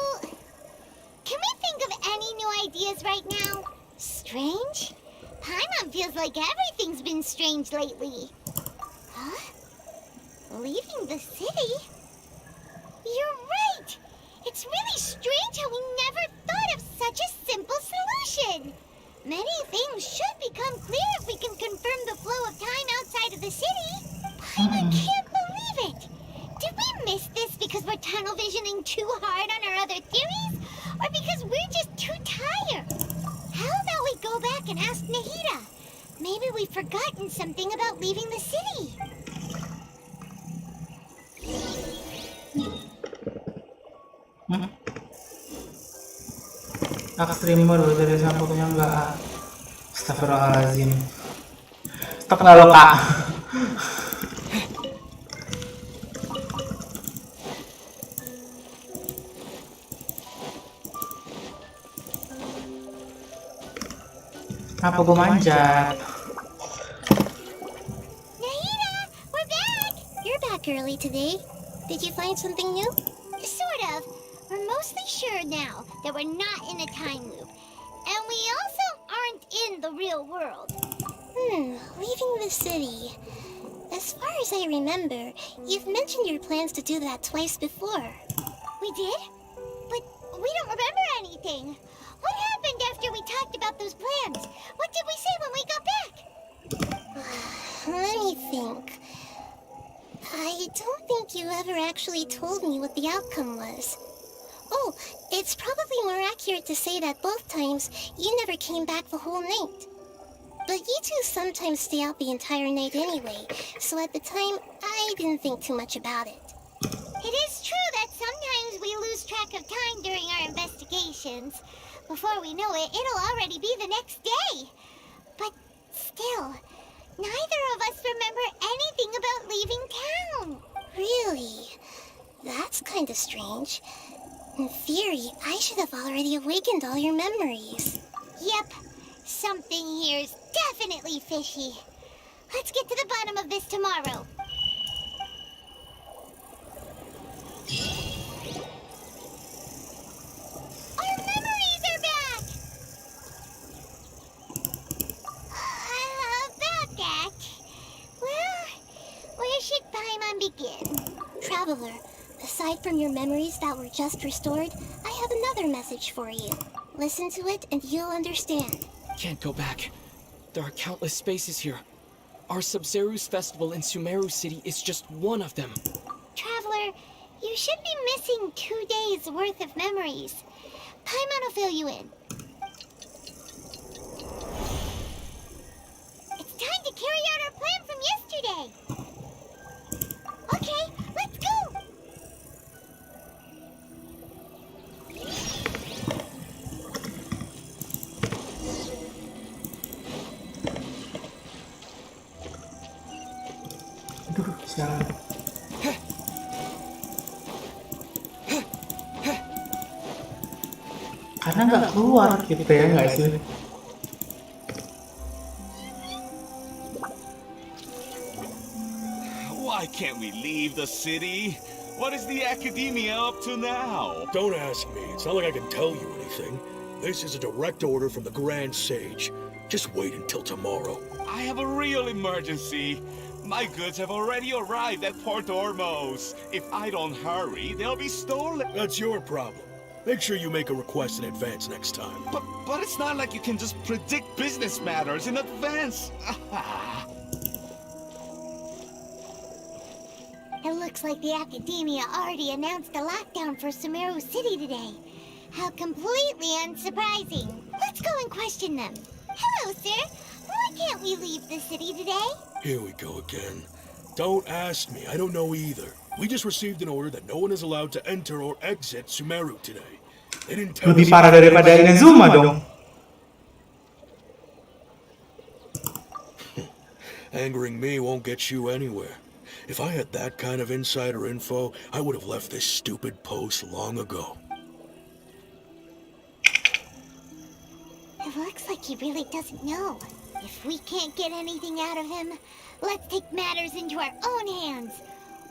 [SPEAKER 3] can we think of any new ideas right now? Strange? Paimon feels like everything's been strange lately. Huh? Leaving the city? You're right! It's really strange how we never thought of such a simple solution! Many things should become clear if we can confirm the flow of time outside of the city. Paimon can't believe it! Did we miss this because we're tunnel visioning too hard on our other theories? Or because we're just too tired? How about we go back and ask Nahida? Maybe we've forgotten something about leaving the city.
[SPEAKER 2] Streamer dari sampulnya enggak. Astagfirullahaladzim. Stop nggak lo kak? Apa gue manjat?
[SPEAKER 3] Nahida, we're back!
[SPEAKER 12] You're back early today. Did you find something new?
[SPEAKER 3] Sort of. We're mostly sure now that we're not in a time loop. And we also aren't in the real world.
[SPEAKER 12] Leaving the city. As far as I remember, you've mentioned your plans to do that twice before.
[SPEAKER 3] We did? But we don't remember anything. What happened after we talked about those plans? What did we say when we got back?
[SPEAKER 12] Let me think. I don't think you ever actually told me what the outcome was. Oh, it's probably more accurate to say that both times you never came back the whole night. But you two sometimes stay out the entire night anyway, so at the time, I didn't think too much about it.
[SPEAKER 3] It is true that sometimes we lose track of time during our investigations. Before we know it, it'll already be the next day. But still, neither of us remember anything about leaving town.
[SPEAKER 12] Really? That's kind of strange. In theory, I should have already awakened all your memories.
[SPEAKER 3] Yep, something here's definitely fishy. Let's get to the bottom of this tomorrow. Our memories are back! About that, well, where should Paimon begin?
[SPEAKER 12] Traveler, aside from your memories that were just restored, I have another message for you. Listen to it and you'll understand.
[SPEAKER 15] Can't go back. There are countless spaces here. Our Sub-Zero's festival in Sumeru City is just one of them.
[SPEAKER 3] Traveler, you should be missing 2 days worth of memories. Paimon will fill you in. It's time to carry out our plan from yesterday. Okay, let's go!
[SPEAKER 2] Aduh, sialan. Karena nggak keluar gitu ya, nggak sih?
[SPEAKER 16] Why can't we leave the city? What is the academia up to now?
[SPEAKER 17] Don't ask me. It's not like I can tell you anything. This is a direct order from the Grand Sage. Just wait until tomorrow.
[SPEAKER 16] I have a real emergency. My goods have already arrived at Port Ormos. If I don't hurry, they'll be stolen.
[SPEAKER 17] That's your problem. Make sure you make a request in advance next time.
[SPEAKER 16] But it's not like you can just predict business matters in advance.
[SPEAKER 3] It looks like the Academia already announced a lockdown for Sumeru City today. How completely unsurprising. Let's go and question them. Hello, sir. Why can't we leave the city today?
[SPEAKER 17] Here we go again. Don't ask me. I don't know either. We just received an order that no one is allowed to enter or exit Sumeru today. They didn't tell
[SPEAKER 2] Lebih
[SPEAKER 17] us
[SPEAKER 2] parah daripada Inazuma dong.
[SPEAKER 17] Angering me won't get you anywhere. If I had that kind of insider info, I would have left this stupid post long ago.
[SPEAKER 3] It looks like he really doesn't know. If we can't get anything out of him, let's take matters into our own hands.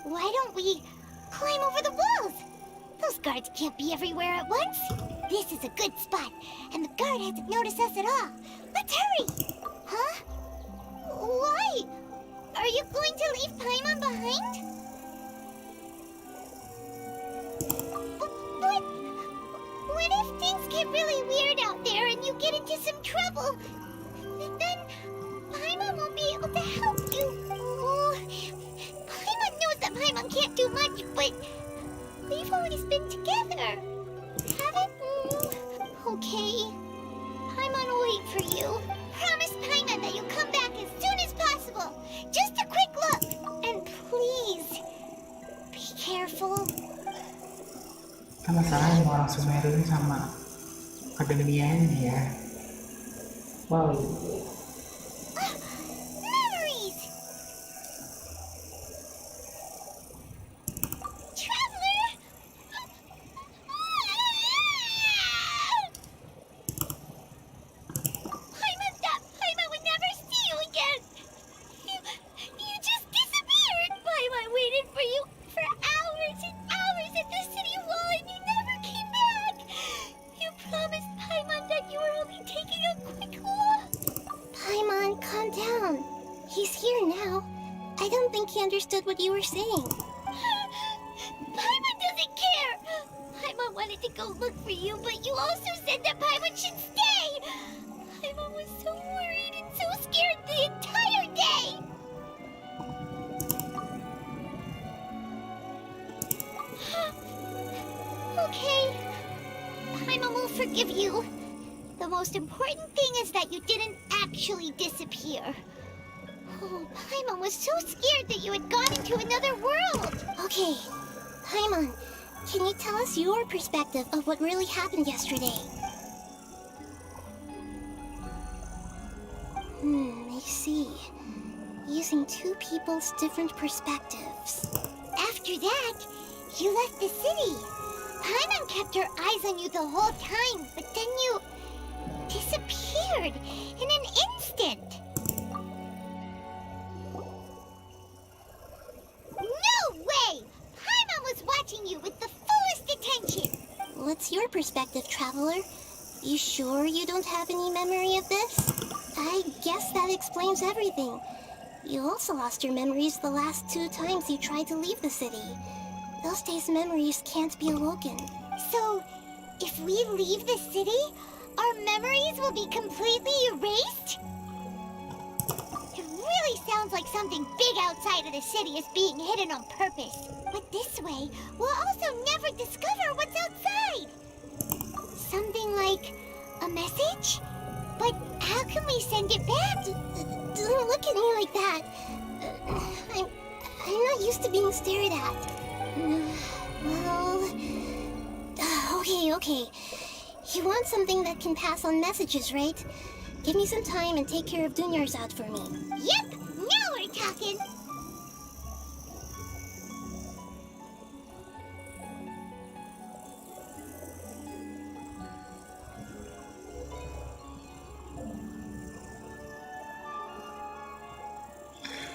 [SPEAKER 3] Why don't we climb over the walls? Those guards can't be everywhere at once. This is a good spot, and the guard hasn't noticed us at all. Let's hurry! Huh? Why? Are you going to leave Paimon behind? But what if things get really weird out there and you get into some trouble? Then Paimon won't be able to help you. Oh, Paimon knows that Paimon can't do much, but we've always been together, haven't we? Okay. Paimon will wait for you. Promise Paimon that you'll come back as soon as possible. Just a quick look. And please, be careful.
[SPEAKER 2] Kan masalahnya orang Sumeru ini sama akademianya ya. Wow.
[SPEAKER 3] Memories! Traveler! Paimon thought Paimon would never see you again. You just disappeared. Paimon waited for you for hours and hours at the city wall and you never came back. You promised Paimon that you were only taking a quick look.
[SPEAKER 12] Paimon, calm down. He's here now. I don't think he understood what you were saying.
[SPEAKER 3] Paimon doesn't care. Paimon wanted to go look for you, but you also said that Paimon should stay. Paimon was so worried and so scared the entire day. Okay. Paimon will forgive you. The most important thing is that you didn't actually disappear. Oh, Paimon was so scared that you had gone into another world.
[SPEAKER 12] Okay, Paimon, can you tell us your perspective of what really happened yesterday? I see. Using two people's different perspectives.
[SPEAKER 3] After that, you left the city. Paimon kept her eyes on you the whole time, but then you disappeared in an instant. No way! Paimon was watching you with the fullest attention.
[SPEAKER 12] What's your perspective, Traveler? You sure you don't have any memory of this? I guess that explains everything. You also lost your memories the last 2 times you tried to leave the city. Those days' memories can't be awoken.
[SPEAKER 3] So, if we leave the city, our memories will be completely erased? It really sounds like something big outside of the city is being hidden on purpose. But this way, we'll also never discover what's outside. Something like a message? But how can we send it back?
[SPEAKER 12] Don't look at me like that. I'm not used to being stared at. Well... Okay. You want something that can pass on messages, right? Give me some time and take care of Dunyarzad for me.
[SPEAKER 3] Yep! Now we're talking!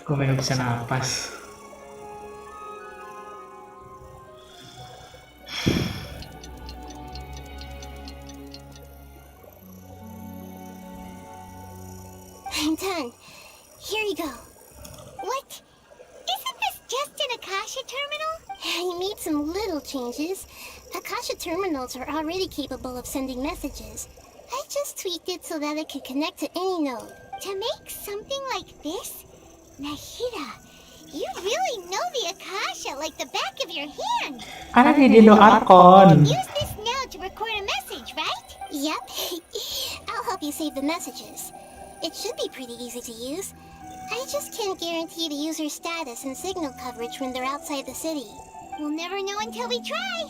[SPEAKER 2] Gue pengen bisa napas.
[SPEAKER 12] I'm done. Here you go.
[SPEAKER 3] What? Isn't this just an Akasha terminal?
[SPEAKER 12] I made some little changes. Akasha terminals are already capable of sending messages. I just tweaked it so that it could connect to any node.
[SPEAKER 3] To make something like this? Nahida, you really know the Akasha like the back of your hand.
[SPEAKER 2] Karena dia Dino Arkon.
[SPEAKER 3] Use this now to record a message, right?
[SPEAKER 12] Yep. I'll help you save the messages. It should be pretty easy to use. I just can't guarantee the user's status and signal coverage when they're outside the city.
[SPEAKER 3] We'll never know until we try.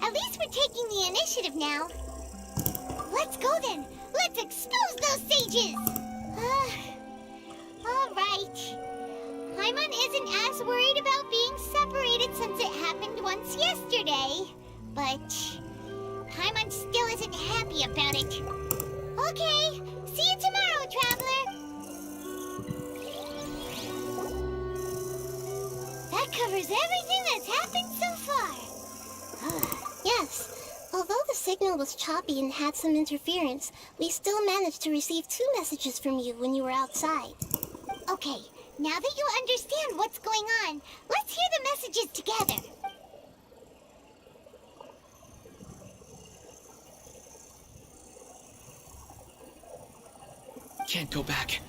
[SPEAKER 3] At least we're taking the initiative now. Let's go then. Let's expose those sages. All right. Paimon isn't as worried about being separated since it happened once yesterday. But Paimon still isn't happy about it. Okay, see you tomorrow, Traveler. That covers everything that's happened so far.
[SPEAKER 12] Yes. Although the signal was choppy and had some interference, we still managed to receive 2 messages from you when you were outside.
[SPEAKER 3] Okay, now that you understand what's going on, let's hear the messages together.
[SPEAKER 15] Can't go back.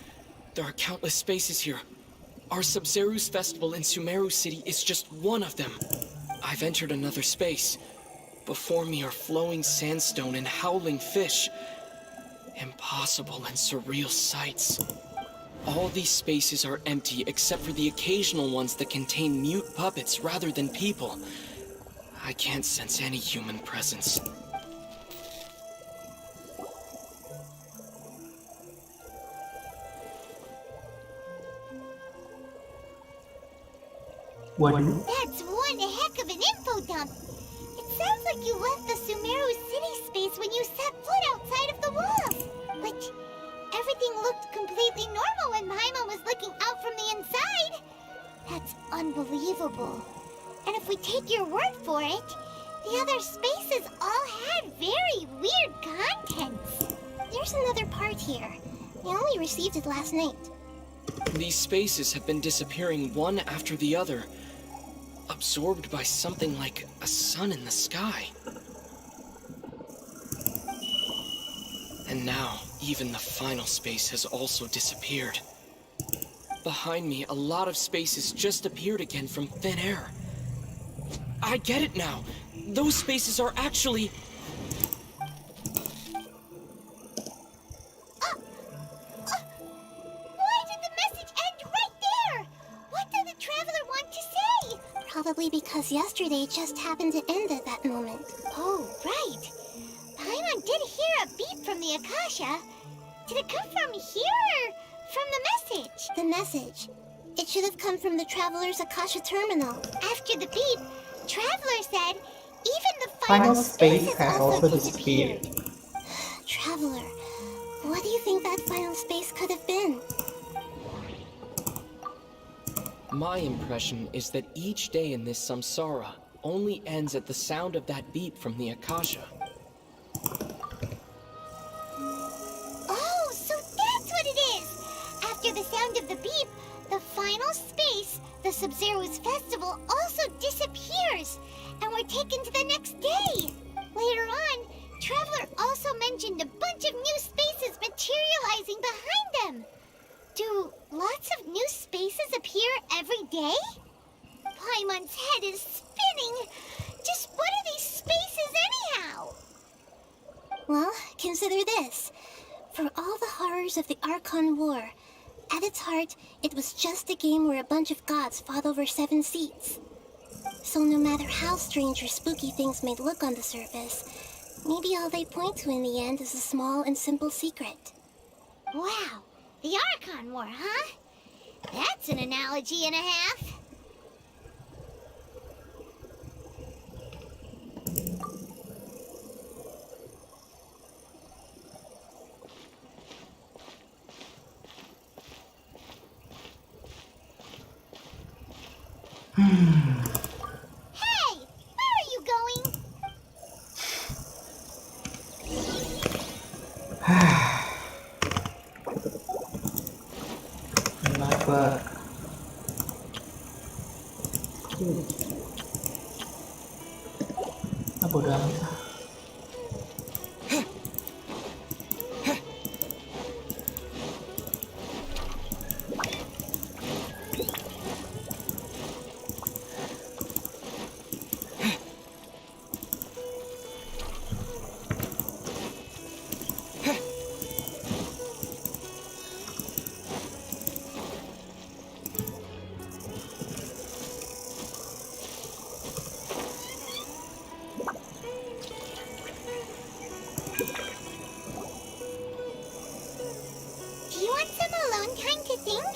[SPEAKER 15] There are countless spaces here. Our Sub-Zeru's festival in Sumeru City is just one of them. I've entered another space. Before me are flowing sandstone and howling fish. Impossible and surreal sights. All these spaces are empty except for the occasional ones that contain mute puppets rather than people. I can't sense any human presence.
[SPEAKER 2] Waduh.
[SPEAKER 3] That's one heck of an info dump. It sounds like you left the Sumeru city space when you set foot outside of the walls. But everything looked completely normal when Paimon was looking out from the inside. That's unbelievable. And if we take your word for it, the other spaces all had very weird contents.
[SPEAKER 12] There's another part here. I only received it last night.
[SPEAKER 15] These spaces have been disappearing one after the other, absorbed by something like a sun in the sky. And now, even the final space has also disappeared. Behind me, a lot of spaces just appeared again from thin air. I get it now. Those spaces are actually...
[SPEAKER 12] Probably because yesterday just happened to end at that moment.
[SPEAKER 3] Oh, right. Paimon did hear a beep from the Akasha. Did it come from here or from the message?
[SPEAKER 12] The message. It should have come from the Traveler's Akasha terminal.
[SPEAKER 3] After the beep, Traveler said even the
[SPEAKER 2] Final space has also disappeared.
[SPEAKER 12] Traveler, what do you think that final space could have been?
[SPEAKER 15] My impression is that each day in this samsara only ends at the sound of that beep from the Akasha.
[SPEAKER 3] Oh, so that's what it is! After the sound of the beep, the final space, the Sub-Zero's festival, also disappears, and we're taken to the next day. Later on, Traveler also mentioned a bunch of new spaces materializing behind them. Do lots of new spaces appear every day? Paimon's head is spinning. Just what are these spaces anyhow?
[SPEAKER 12] Well, consider this. For all the horrors of the Archon War, at its heart, it was just a game where a bunch of gods fought over 7 seats. So no matter how strange or spooky things may look on the surface, maybe all they point to in the end is a small and simple secret.
[SPEAKER 3] Wow, the Archon War, huh? That's an analogy and a half. Hey, where are you going?
[SPEAKER 2] Kenapa? Bodo amat.
[SPEAKER 3] Do you want some alone time to think?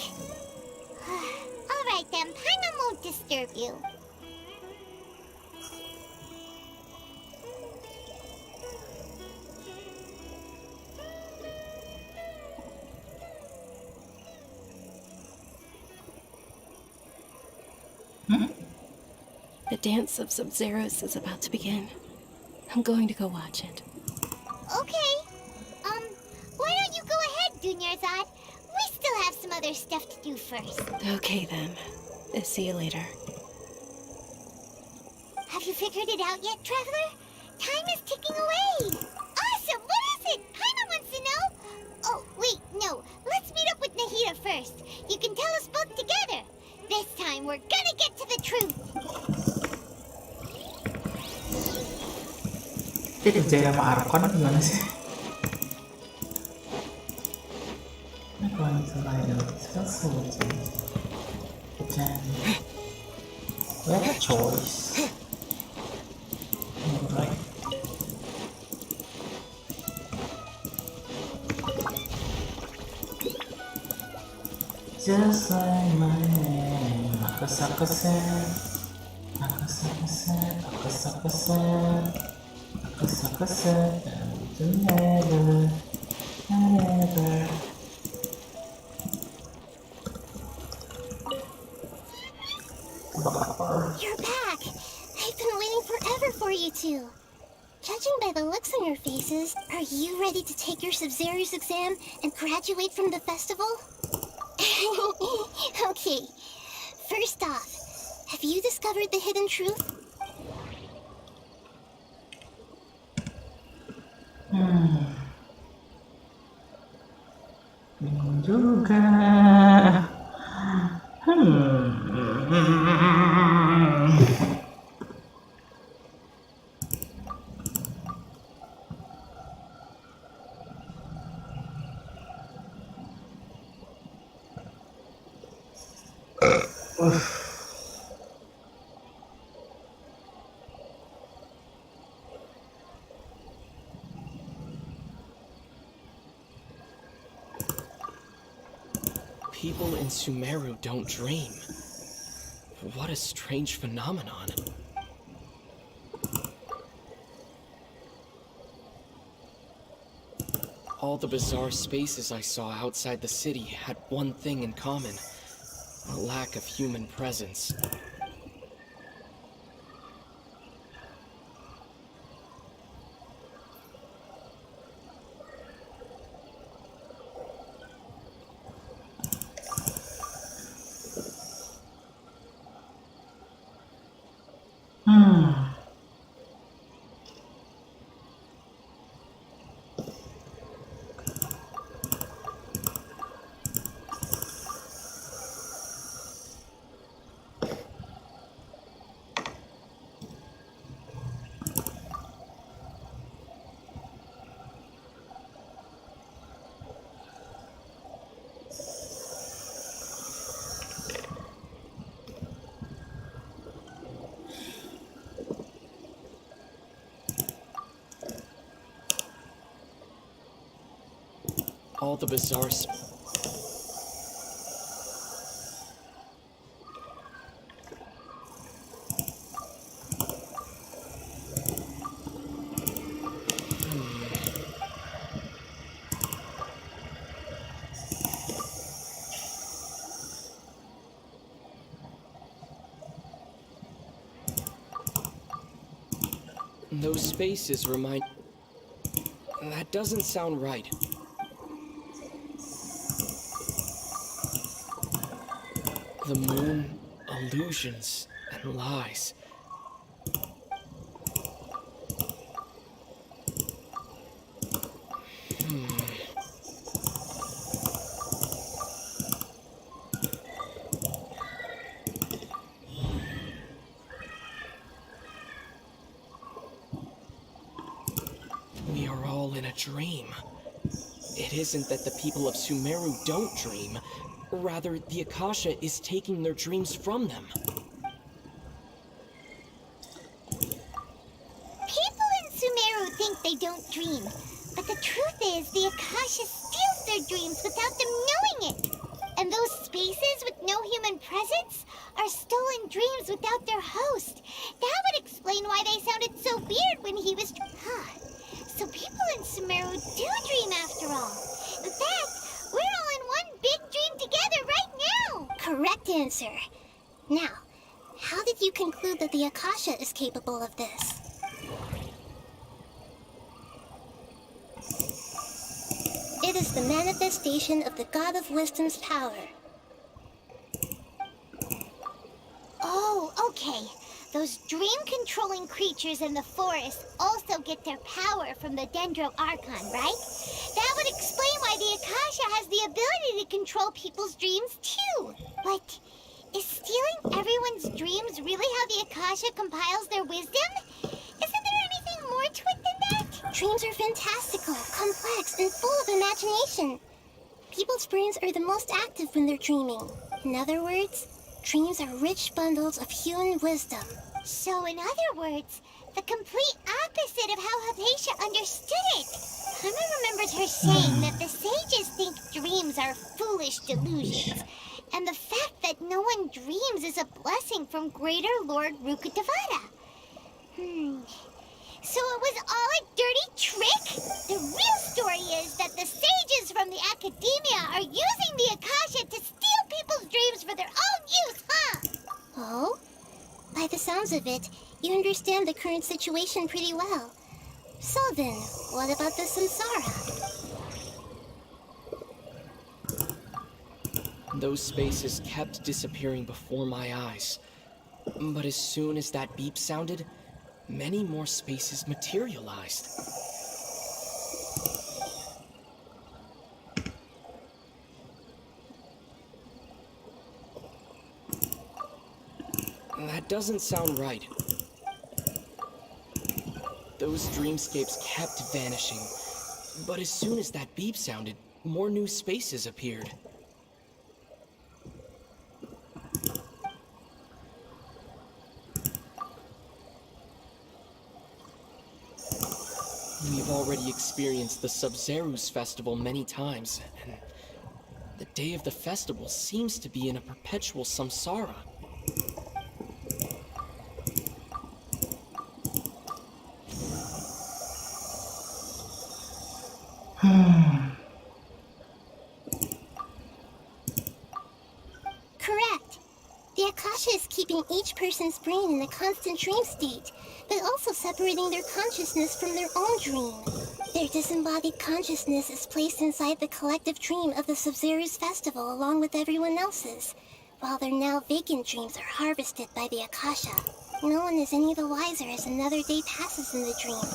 [SPEAKER 3] Alright then, Paimon won't disturb you.
[SPEAKER 4] The dance of Sub-Zeros is about to begin. I'm going to go watch it.
[SPEAKER 3] Okay. Why don't you go ahead, Dunyarzad? We still have some other stuff to do first.
[SPEAKER 4] Okay then. See you later.
[SPEAKER 3] Have you figured it out yet, Traveler? Time is ticking away. Awesome! What is it? Paimon wants to know. Oh, wait, no. Let's meet up with Nahida first. You can tell us both together. This time, we're gonna get to the truth.
[SPEAKER 2] Dia kerja sama Arkon gimana sih? Nah, kalau misalnya ada sesuatu dan bad choice, right? Just like my name, akasakusen, akasakusen, akasakusen. Never.
[SPEAKER 12] You're back! I've been waiting forever for you two. Judging by the looks on your faces, are you ready to take your Sub-Zero's exam and graduate from the festival? Okay, first off, have you discovered the hidden truth?
[SPEAKER 2] Juga.
[SPEAKER 15] People in Sumeru don't dream. What a strange phenomenon. All the bizarre spaces I saw outside the city had one thing in common: a lack of human presence. All the bizarre Those spaces remind... That doesn't sound right. The moon, illusions, and lies. We are all in a dream. It isn't that the people of Sumeru don't dream. Rather, the Akasha is taking their dreams from them.
[SPEAKER 3] People in Sumeru think they don't dream, but the truth is the Akasha steals their dreams without them knowing it. And those spaces with no human presence are stolen dreams without their host. That would explain why they sounded so weird when he was... So people in Sumeru do dream after all. In fact, we're all in one big dream together right now!
[SPEAKER 12] Correct answer. Now, how did you conclude that the Akasha is capable of this? It is the manifestation of the God of Wisdom's power.
[SPEAKER 3] Oh, okay. Those dream-controlling creatures in the forest also get their power from the Dendro Archon, right? That would explain why the Akasha has the ability to control people's dreams, too. But is stealing everyone's dreams really how the Akasha compiles their wisdom? Isn't there anything more to it than that?
[SPEAKER 12] Dreams are fantastical, complex, and full of imagination. People's brains are the most active when they're dreaming. In other words, dreams are rich bundles of human wisdom.
[SPEAKER 3] So, in other words, the complete opposite of how Hypatia understood it. Karma remembers her saying that the sages think dreams are foolish delusions, and the fact that no one dreams is a blessing from Greater Lord Rukkhadevata. So it was all a dirty trick? The real story is that the sages from the Academia are using the Akasha to steal people's dreams for their own use, huh?
[SPEAKER 12] Oh? By the sounds of it, you understand the current situation pretty well. So then, what about the Samsara?
[SPEAKER 15] Those spaces kept disappearing before my eyes. But as soon as that beep sounded, many more spaces materialized. That doesn't sound right. Those dreamscapes kept vanishing, but as soon as that beep sounded, more new spaces appeared. We've already experienced the Sub-Zerus festival many times, and The day of the festival seems to be in a perpetual samsara.
[SPEAKER 12] Correct. The Akasha is keeping each person's brain in a constant dream state, but also separating their consciousness from their own dream. Their disembodied consciousness is placed inside the collective dream of the Sub-Zero's festival along with everyone else's, while their now vacant dreams are harvested by the Akasha. No one is any the wiser as another day passes in the dream,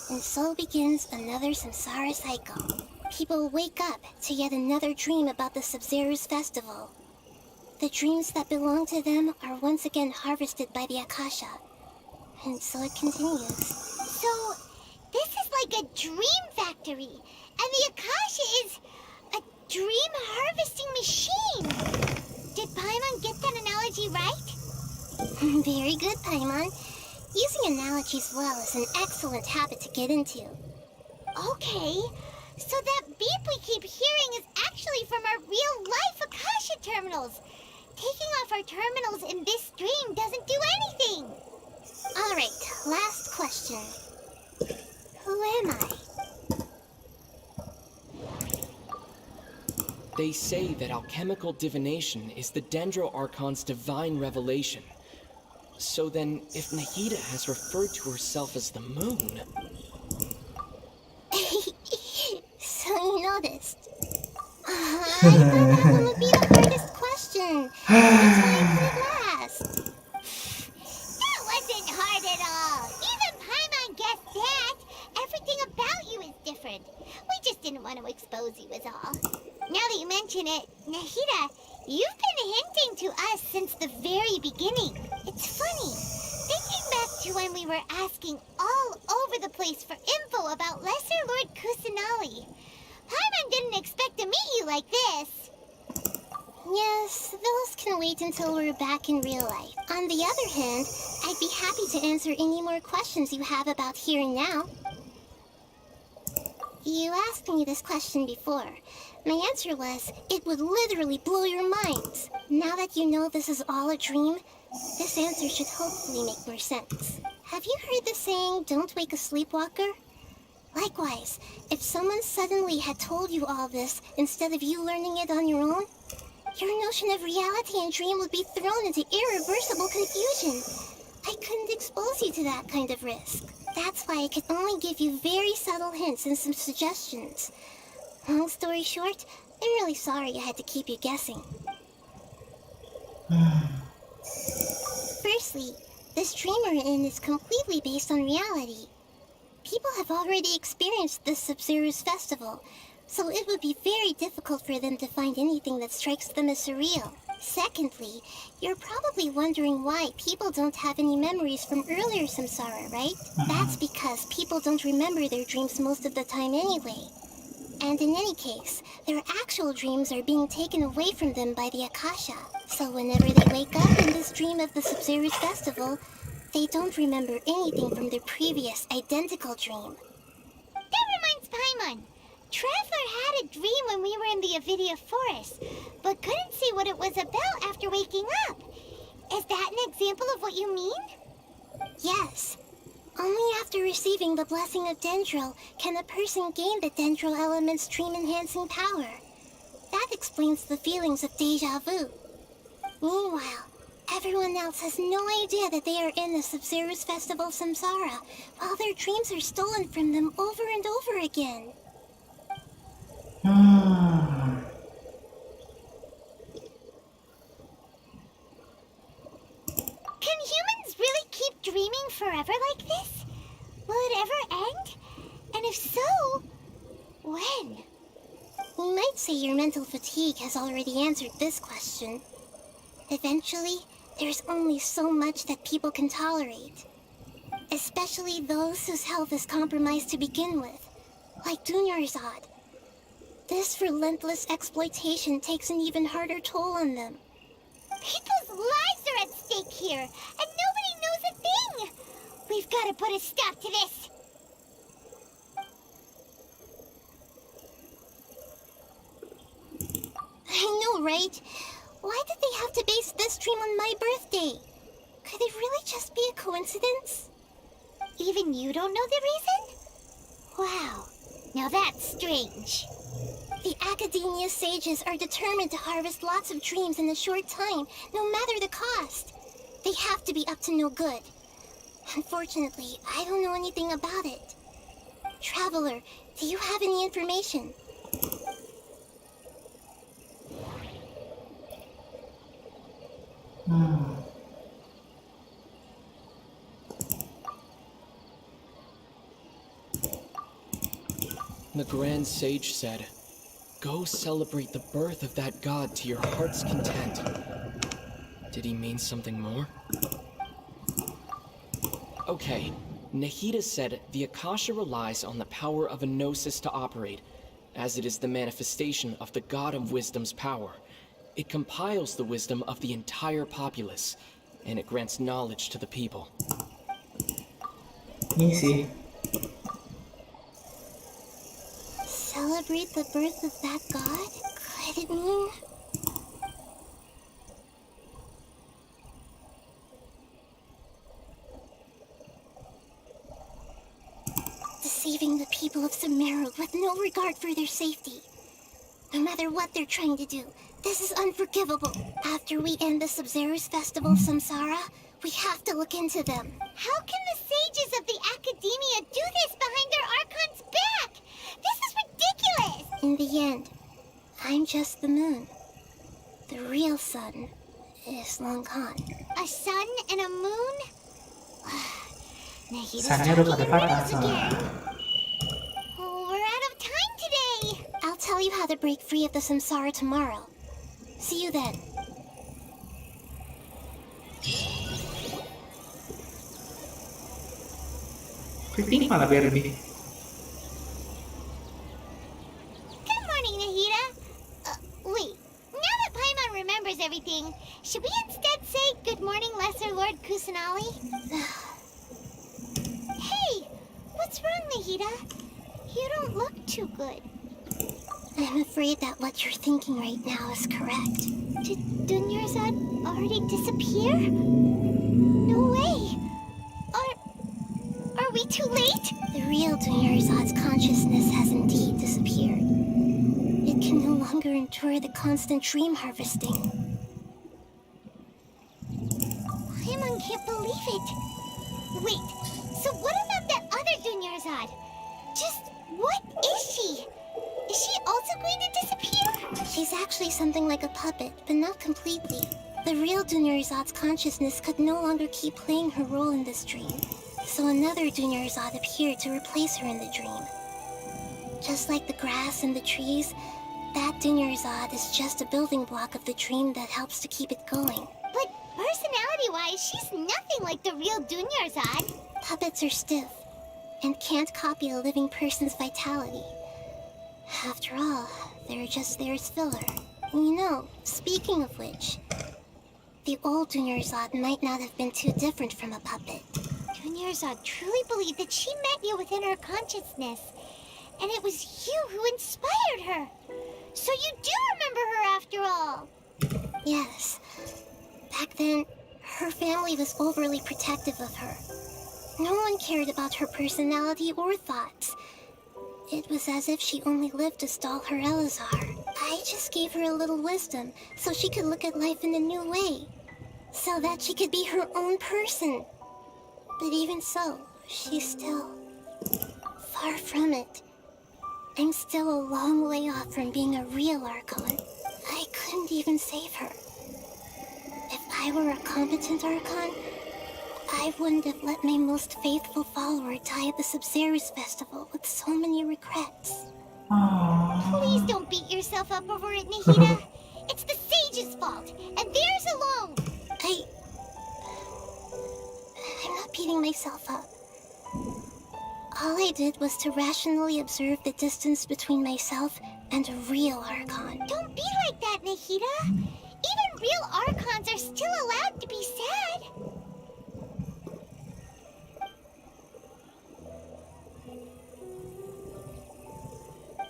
[SPEAKER 12] and so begins another samsara cycle. People wake up to yet another dream about the Sub-Zero's festival. The dreams that belong to them are once again harvested by the Akasha, and so it continues.
[SPEAKER 3] So, this is like a dream factory, and the Akasha is a dream harvesting machine. Did Paimon get that analogy right?
[SPEAKER 12] Very good, Paimon. Using analogies well is an excellent habit to get into.
[SPEAKER 3] Okay, so that beep we keep hearing is actually from our real-life Akasha terminals. Taking off our terminals in this dream doesn't do anything.
[SPEAKER 12] All right, last question. Who am I?
[SPEAKER 15] They say that alchemical divination is the Dendro Archon's divine revelation. So then, if Nahida has referred to herself as the moon...
[SPEAKER 12] So you noticed. I thought that one would be the hardest question. That's why I put it last.
[SPEAKER 3] That wasn't hard at all. Even Paimon guessed that. Everything about you is different. We just didn't want to expose you is all. Now that you mention it, Nahida, you've been hinting to us since the very beginning. It's funny. Thinking back to when we were asking all over the place for info about Lesser Lord Kusanali. Paimon didn't expect to meet you like this.
[SPEAKER 12] Yes, those can wait until we're back in real life. On the other hand, I'd be happy to answer any more questions you have about here and now. You asked me this question before. My answer was, it would literally blow your minds. Now that you know this is all a dream, this answer should hopefully make more sense. Have you heard the saying, don't wake a sleepwalker? Likewise, if someone suddenly had told you all this instead of you learning it on your own, your notion of reality and dream would be thrown into irreversible confusion. I couldn't expose you to that kind of risk. That's why I could only give you very subtle hints and some suggestions. Long story short, I'm really sorry I had to keep you guessing. Firstly, this dream we're in is completely based on reality. People have already experienced this Sub-Zero's festival, so it would be very difficult for them to find anything that strikes them as surreal. Secondly, you're probably wondering why people don't have any memories from earlier samsara, right? That's because people don't remember their dreams most of the time anyway. And in any case, their actual dreams are being taken away from them by the Akasha. So whenever they wake up in this dream of the Sub-Zero's festival, they don't remember anything from their previous identical dream.
[SPEAKER 3] That reminds Paimon. Traveler had a dream when we were in the Avidia Forest, but couldn't see what it was about after waking up. Is that an example of what you mean?
[SPEAKER 12] Yes. Only after receiving the blessing of Dendro can a person gain the Dendro element's dream-enhancing power. That explains the feelings of deja vu. Meanwhile, everyone else has no idea that they are in the Sub-Zero's festival samsara, while their dreams are stolen from them over and over again.
[SPEAKER 3] Can humans really keep dreaming forever like this? Will it ever end? And if so, when?
[SPEAKER 12] You might say your mental fatigue has already answered this question. Eventually, there's only so much that people can tolerate. Especially those whose health is compromised to begin with, like Dunyarzad. This relentless exploitation takes an even harder toll on them.
[SPEAKER 3] People's lives are at stake here, and nobody knows a thing! We've got to put a stop to this!
[SPEAKER 12] right? Why did they have to base this dream on my birthday? Could it really just be a coincidence?
[SPEAKER 3] Even you don't know the reason? Wow, now that's strange.
[SPEAKER 12] The Academia sages are determined to harvest lots of dreams in a short time, no matter the cost. They have to be up to no good. Unfortunately, I don't know anything about it. Traveler, do you have any information?
[SPEAKER 15] The Grand Sage said, "Go celebrate the birth of that god to your heart's content." Did he mean something more? Okay, Nahida said the Akasha relies on the power of a gnosis to operate, as it is the manifestation of the God of Wisdom's power. It compiles the wisdom of the entire populace, and it grants knowledge to the people.
[SPEAKER 2] Easy.
[SPEAKER 12] Celebrate the birth of that god? Could it mean... deceiving the people of Sumeru with no regard for their safety. No matter what they're trying to do, this is unforgivable. After we end the Sub-Zero's Festival Samsara, we have to look into them.
[SPEAKER 3] How can the sages of the Academia do this behind their Archon's back? This is ridiculous!
[SPEAKER 12] In the end, I'm just the moon. The real sun is long gone.
[SPEAKER 3] A sun and a moon? Nahida's
[SPEAKER 2] Sunnya udah
[SPEAKER 3] talking
[SPEAKER 2] pada
[SPEAKER 3] in
[SPEAKER 2] patah
[SPEAKER 3] riddles
[SPEAKER 2] soalnya.
[SPEAKER 3] again. Oh, we're out of time today.
[SPEAKER 12] I'll tell you how to break free of the samsara tomorrow. See you then.
[SPEAKER 2] Kriting malah Barbie.
[SPEAKER 3] Good morning, Nahida. Wait, now that Paimon remembers everything, should we instead say good morning, Lesser Lord Kusanali? Hey, what's wrong, Nahida? You don't look too good.
[SPEAKER 12] I'm afraid that what you're thinking right now is correct.
[SPEAKER 3] Did Dunyarzad already disappear? No way. Are we too late?
[SPEAKER 12] The real Dunyarzad's consciousness has indeed disappeared. It can no longer endure the constant dream harvesting.
[SPEAKER 3] Paimon can't believe it. Wait, so what about that other Dunyarzad? Just what is she? Is she also going to disappear?
[SPEAKER 12] She's actually something like a puppet, but not completely. The real Dunyarzad's consciousness could no longer keep playing her role in this dream. So another Dunyarzad appeared to replace her in the dream. Just like the grass and the trees, that Dunyarzad is just a building block of the dream that helps to keep it going.
[SPEAKER 3] But personality-wise, she's nothing like the real Dunyarzad.
[SPEAKER 12] Puppets are stiff and can't copy a living person's vitality. After all, they're just there as filler. You know, speaking of which, the old Dunyarzad might not have been too different from a puppet.
[SPEAKER 3] Dunyarzad truly believed that she met you within her consciousness, and it was you who inspired her. So you do remember her after all.
[SPEAKER 12] Yes. Back then, her family was overly protective of her. No one cared about her personality or thoughts. It was as if she only lived to stall her Elazar. I just gave her a little wisdom so she could look at life in a new way. So that she could be her own person. But even so, she's still far from it. I'm still a long way off from being a real Archon. I couldn't even save her. If I were a competent Archon, I wouldn't have let my most faithful follower die at the Sub-Zero's festival with so many regrets.
[SPEAKER 3] Please don't beat yourself up over it, Nahida. It's the sage's fault, and theirs alone.
[SPEAKER 12] I'm not beating myself up. All I did was to rationally observe the distance between myself and a real Archon.
[SPEAKER 3] Don't be like that, Nahida. Even real Archons are still allowed to be sad.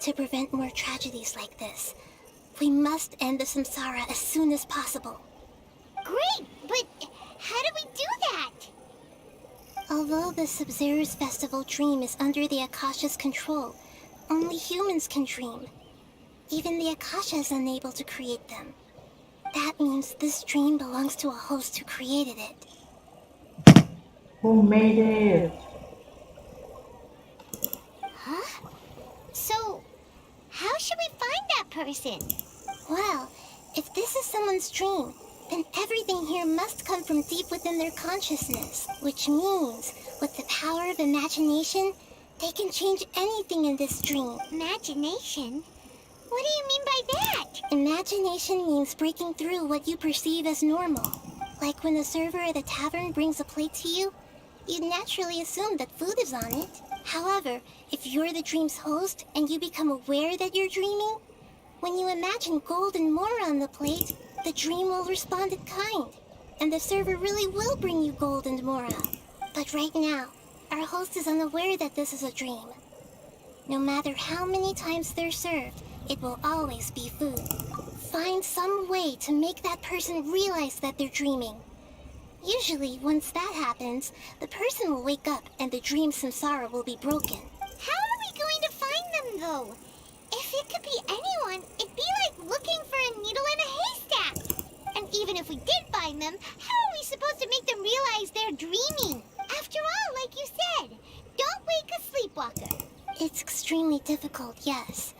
[SPEAKER 12] To prevent more tragedies like this, We must end the samsara as soon as possible.
[SPEAKER 3] Great, but how do we do that?
[SPEAKER 12] Although the Sub-Zero's festival dream is under the Akasha's control, only humans can dream. Even the Akasha is unable to create them. That means this dream belongs to a host who created it.
[SPEAKER 2] Who made it?
[SPEAKER 3] Huh? So, how should we find that person?
[SPEAKER 12] Well, if this is someone's dream, then everything here must come from deep within their consciousness. Which means, with the power of imagination, they can change anything in this dream.
[SPEAKER 3] Imagination? What do you mean by that?
[SPEAKER 12] Imagination means breaking through what you perceive as normal. Like when the server at a tavern brings a plate to you, you'd naturally assume that food is on it. However, if you're the dream's host and you become aware that you're dreaming, when you imagine gold and more on the plate, the dream will respond in kind, and the server really will bring you gold and mora. But right now, our host is unaware that this is a dream. No matter how many times they're served, it will always be food. Find some way to make that person realize that they're dreaming. Usually, once that happens, the person will wake up and the dream samsara will be broken.
[SPEAKER 3] How are we going to find them, though? If it could be anyone, it'd be like looking for a needle in a haystack. And even if we did find them, how are we supposed to make them realize they're dreaming? After all, like you said, don't wake a sleepwalker.
[SPEAKER 12] It's extremely difficult, yes.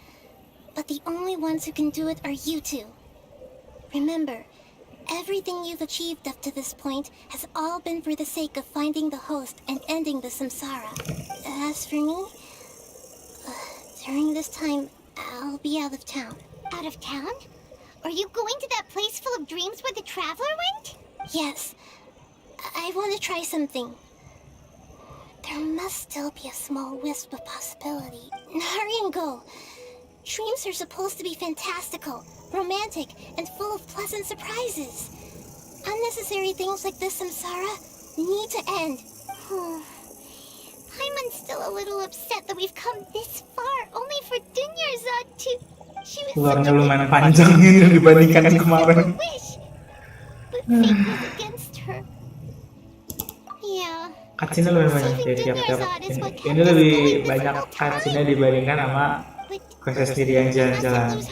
[SPEAKER 12] But the only ones who can do it are you two. Remember, everything you've achieved up to this point has all been for the sake of finding the host and ending the samsara. As for me, during this time, I'll be out of town.
[SPEAKER 3] Out of town? Are you going to that place full of dreams where the traveler went?
[SPEAKER 12] Yes. I want to try something. There must still be a small wisp of possibility. Hurry and go. Dreams are supposed to be fantastical, romantic, and full of pleasant surprises. Unnecessary things like this samsara need to end.
[SPEAKER 3] Paimon's still a little upset that we've come this far, only for Dunyarzad to... She was
[SPEAKER 2] Keluarnya lumayan panjang ini dibandingkan yang kemarin.
[SPEAKER 3] wish, but fate was against her. Yeah.
[SPEAKER 2] Cutscene lebih banyak dari tiap-tiap ini lebih banyak cutscene dibandingkan sama quest sendiri yang jalan-jalan.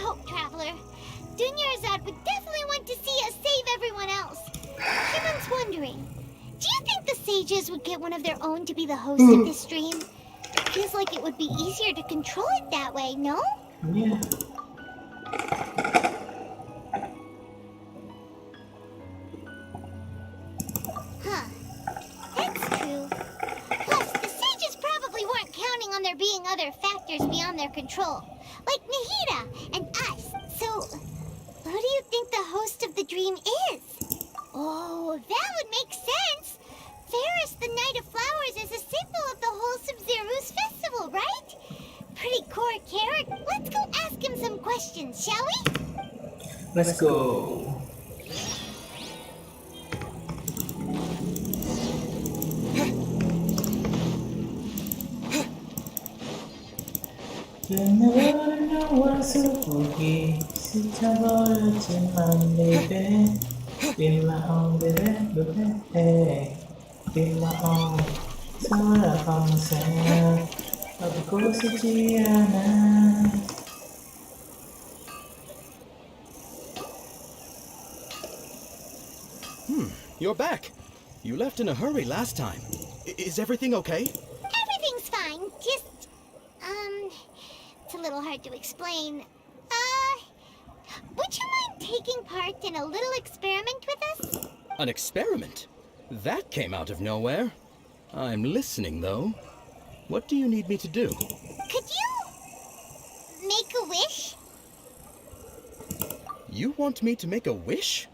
[SPEAKER 3] Dunyarzad would definitely want to see us save everyone else. Paimon's wondering, do you think the sages would get one of their own to be the host of this stream? It feels like it would be easier to control it that way, no?
[SPEAKER 2] Yeah.
[SPEAKER 3] Huh. That's true. Plus, the sages probably weren't counting on there being other factors beyond their control, like Nahida and us. So, who do you think the host of the dream is? Oh, that would make sense. Ferris, the Knight of Flowers, is a symbol of the whole Sub-Zero's festival, right? Pretty core character. Let's go ask him some questions, shall we?
[SPEAKER 2] Let's go.
[SPEAKER 7] You're back. You left in a hurry last time. Is everything okay?
[SPEAKER 3] Everything's fine. Just, it's a little hard to explain. Would you mind taking part in a little experiment with us?
[SPEAKER 7] An experiment? That came out of nowhere. I'm listening, though. What do you need me to do?
[SPEAKER 3] Could you make a wish?
[SPEAKER 7] You want me to make a wish?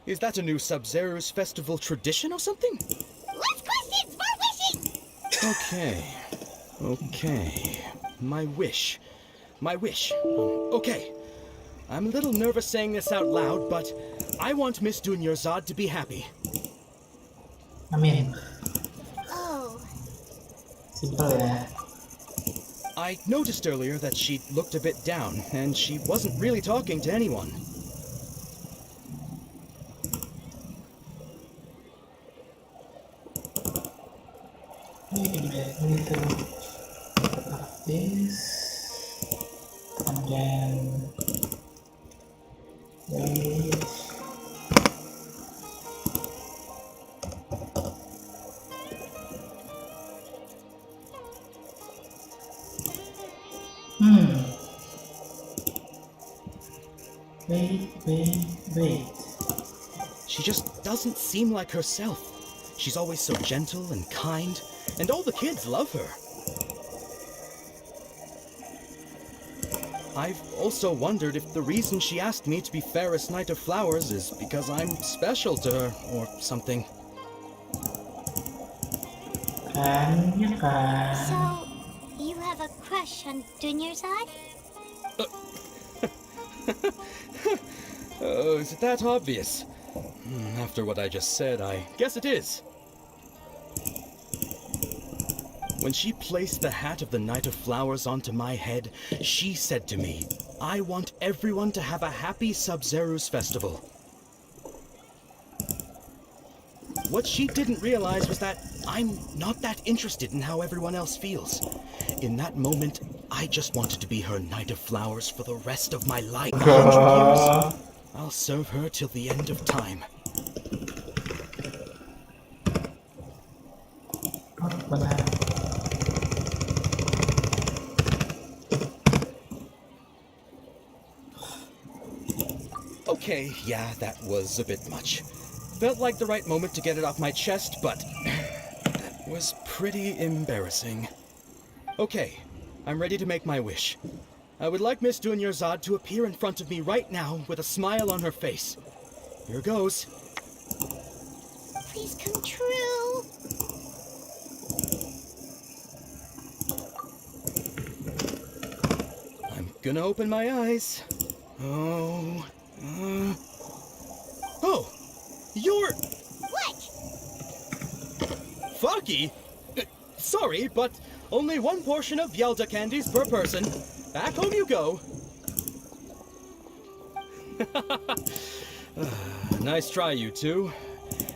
[SPEAKER 7] Is that a new Sub-Zero's festival tradition or something?
[SPEAKER 3] Less questions, more wishing!
[SPEAKER 7] Okay. My wish. Okay. I'm a little nervous saying this out loud, but I want Miss Dunyarzad to be happy.
[SPEAKER 2] Amin.
[SPEAKER 3] Oh.
[SPEAKER 2] Simple ya.
[SPEAKER 7] I noticed earlier that she looked a bit down, and she wasn't really talking to anyone.
[SPEAKER 2] Wait a minute, we need to put up this, and then this. Wait.
[SPEAKER 7] She just doesn't seem like herself. She's always so gentle and kind, and all the kids love her. I've also wondered if the reason she asked me to be Fairest Knight of Flowers is because I'm special to her, or something.
[SPEAKER 3] So, you have a crush on Dunyarzad?
[SPEAKER 7] Oh, is it that obvious? After what I just said, I guess it is. When she placed the hat of the Knight of Flowers onto my head, she said to me, "I want everyone to have a happy Sub-Zerus festival." What she didn't realize was that I'm not that interested in how everyone else feels. In that moment, I just wanted to be her Knight of Flowers for the rest of my life. 100 years. I'll serve her till the end of time. Okay, yeah, that was a bit much. Felt like the right moment to get it off my chest, but that was pretty embarrassing. Okay, I'm ready to make my wish. I would like Miss Dunyarzad to appear in front of me right now with a smile on her face. Here goes.
[SPEAKER 3] Please come true.
[SPEAKER 7] I'm gonna open my eyes. Oh, you're...
[SPEAKER 3] What?
[SPEAKER 7] Fucky? Sorry, but only one portion of Yalda candies per person. Back home you go. Nice try, you two.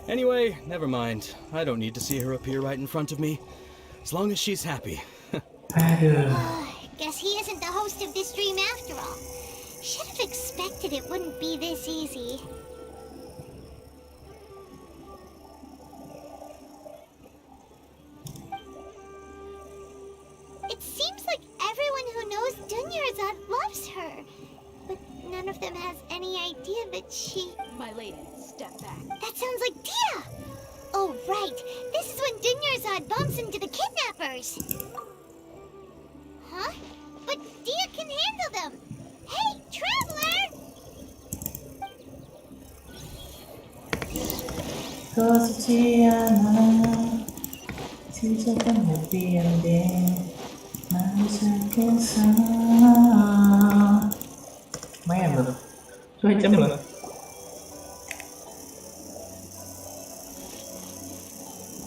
[SPEAKER 7] Anyway, never mind. I don't need to see her appear right in front of me. As long as she's happy.
[SPEAKER 3] Guess he isn't the host of this stream after all. Should have expected it wouldn't be this easy. It seems like everyone who knows Dunyarzad loves her. But none of them has any idea that she...
[SPEAKER 10] My lady, step back.
[SPEAKER 3] That sounds like Dia! Oh, right. This is when Dunyarzad bumps into the kidnappers. Huh? But Dia can handle them. Hey, Traveler!
[SPEAKER 2] Lumayan loh, 2 jam loh.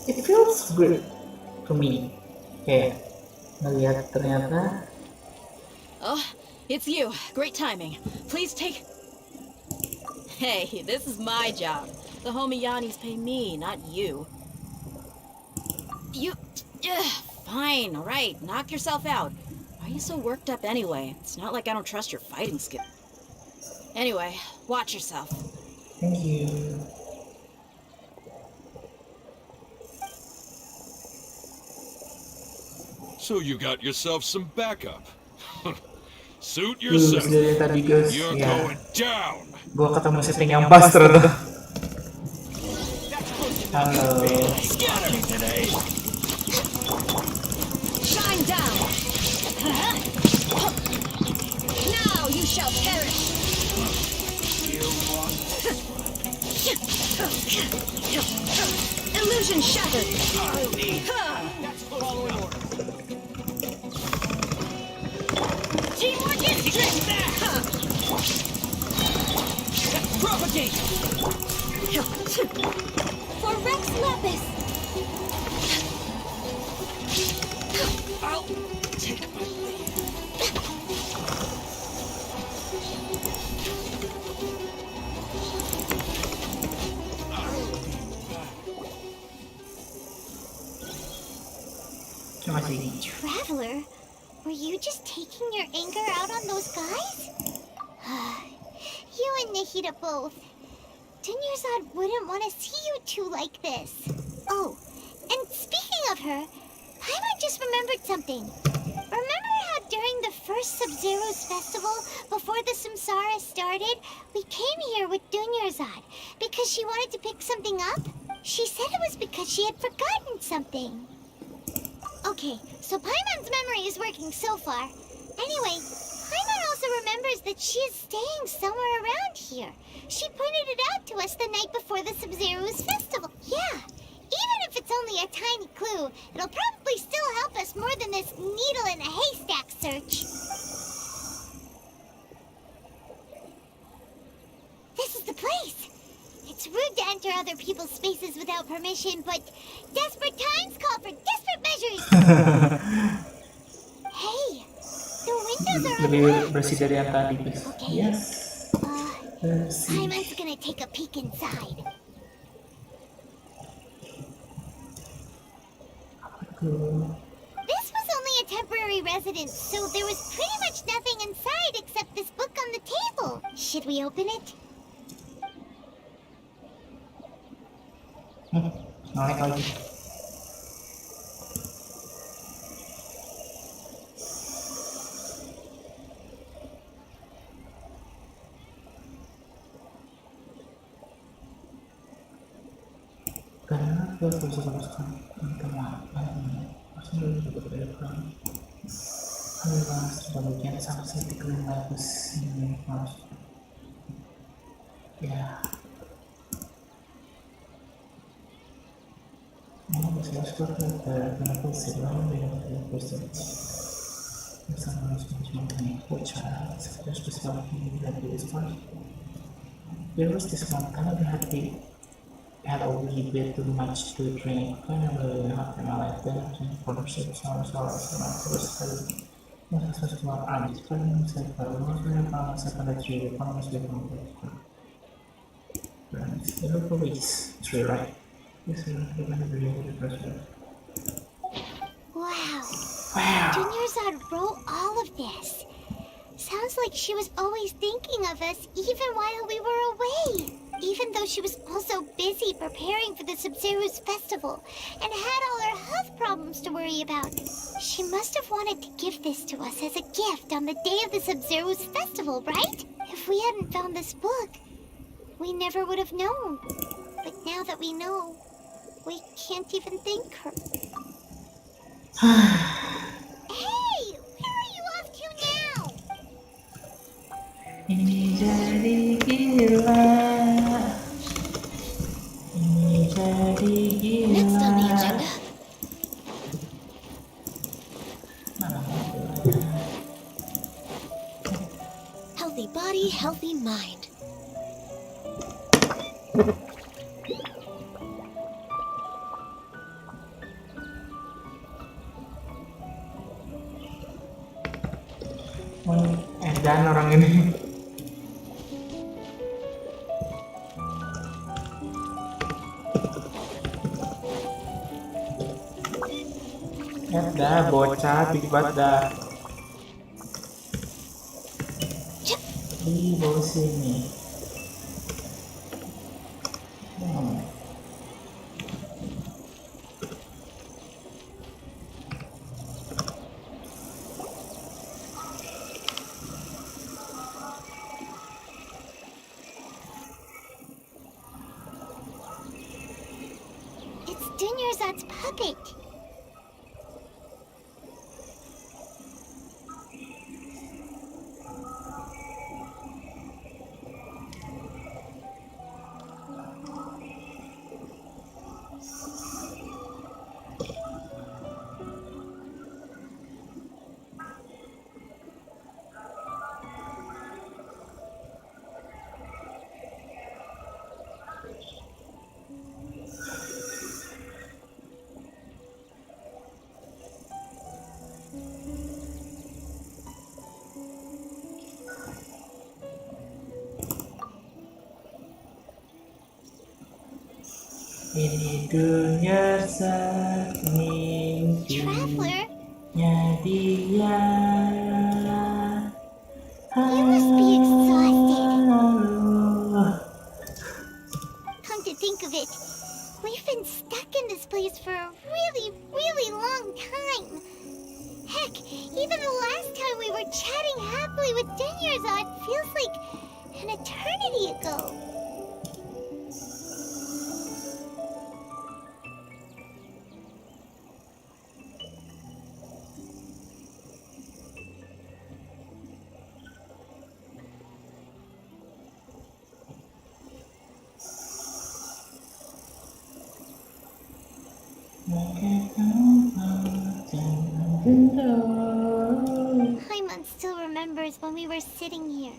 [SPEAKER 2] It feels good to me. Kayak ngelihat ternyata.
[SPEAKER 10] Oh, it's you. Great timing. Please take... Hey, this is my job. The Homiyanis pay me, not you. Fine, all right. Knock yourself out. Why are you so worked up anyway? It's not like I don't trust your fighting skill. Anyway, watch yourself.
[SPEAKER 2] Thank you.
[SPEAKER 9] So you got yourself some backup. Suit yourself.
[SPEAKER 2] Tadi guys,
[SPEAKER 9] You're
[SPEAKER 2] ya.
[SPEAKER 9] going down.
[SPEAKER 2] Gua ketemu setting yang pas ternyata. Halo.
[SPEAKER 18] Shine down. Now you shall perish. Illusion shattered. Teamwork is strength. Propagate.
[SPEAKER 3] For Rex Lepus!
[SPEAKER 18] I'll take my
[SPEAKER 3] Traveler, were you just taking your anger out on those guys? You and Nihida both. Dunyarzad wouldn't want to see you two like this. Oh, and speaking of her, Paimon just remembered something. Remember how during the first Sub-Zero's festival, before the Samsara started, we came here with Dunyarzad because she wanted to pick something up? She said it was because she had forgotten something. Okay, so Paimon's memory is working so far. Anyway, Paimon also remembers that she is staying somewhere around here. She pointed it out to us the night before the Sub-Zero's festival. Yeah, even if it's only a tiny clue, it'll probably still help us more than this needle in a haystack search. This is the place. It's rude to enter other people's spaces without permission, but desperate times call for desperate measures. Hey, the windows are
[SPEAKER 2] Lebih
[SPEAKER 3] unlocked.
[SPEAKER 2] bersih dari yang tadi, guys.
[SPEAKER 3] Okay.
[SPEAKER 2] Yes. Bersih.
[SPEAKER 3] Paimon's gonna take a peek inside. This was only a temporary residence, so there was pretty much nothing inside except this book on the table. Should we open it?
[SPEAKER 2] Naik lagi. Kenapa aku bisa teruskan? Kenapa ini? Pasti dulu juga berdepan. Halo mas, sudah bagian sama saya dikeluarin bagus ini mas. Ya. Saya suka kenapa sih orang dengan proses bersama cuma cara seperti spesial ini dan di sekolah. There was this one kind of had a wee bit too much to drink. Kind of happened like that. Production terus sesuatu habis kan saya baru saya pada cerita kalau saya itu probably true, right? Yes,
[SPEAKER 3] Wow. Dunyarzad wrote all of this. Sounds like she was always thinking of us even while we were away. Even though she was also busy preparing for the Sub-Zero's festival and had all her health problems to worry about. She must have wanted to give this to us as a gift on the day of the Sub-Zero's festival, right? If we hadn't found this book, we never would have known. But now that we know, we can't even thank her. Hey! Where are you off to now?
[SPEAKER 2] Ini jadi gila. Ini jadi gila.
[SPEAKER 4] Next on the agenda. Healthy body, healthy mind.
[SPEAKER 2] Dan orang ini dah bocah big banget dah di bawah sini.
[SPEAKER 3] It's Dunyarzad's puppet.
[SPEAKER 2] Ini dunia semimpinya dia.
[SPEAKER 3] You must be exhausted. Come to think of it, we've been stuck in this place for a really, really long time. Heck, even the last time we were chatting happily with Denyarzad feels like an eternity ago. Paimon still remembers when we were sitting here,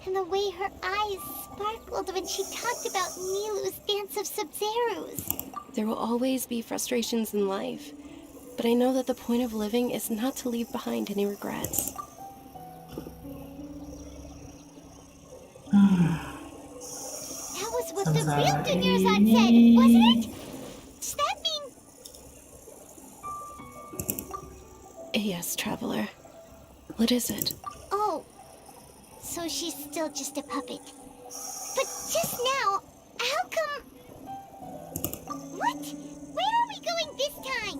[SPEAKER 3] and the way her eyes sparkled when she talked about Nilu's dance of Sub-Zerus.
[SPEAKER 4] There will always be frustrations in life, but I know that the point of living is not to leave behind any regrets.
[SPEAKER 3] That was what the real Denyarzad said, wasn't it? Does that mean...
[SPEAKER 4] Yes, Traveler. What is it?
[SPEAKER 3] Oh, so she's still just a puppet. But just now, how come... What? Where are we going this time?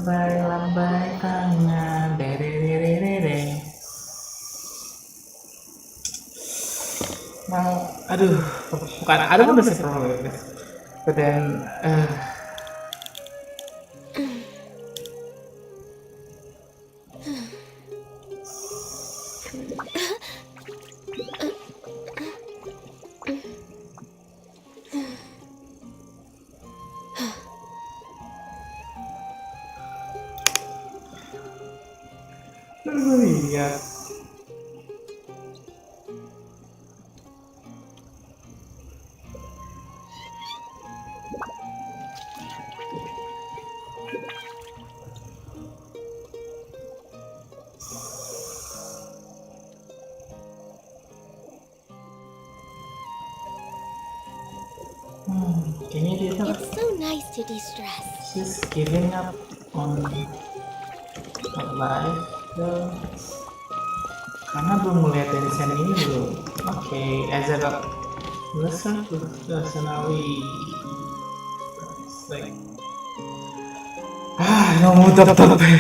[SPEAKER 2] Lambai tangan, dere. Mau, aduh, bukan ada udah sih problem guys. But then, lihat. Kayaknya dia tuh
[SPEAKER 3] It's so nice to de-stress.
[SPEAKER 2] she's giving up on life tuh karena belum melihat dari scene ini belum. Oke, as a listen to personally, it's like 너무 답답해.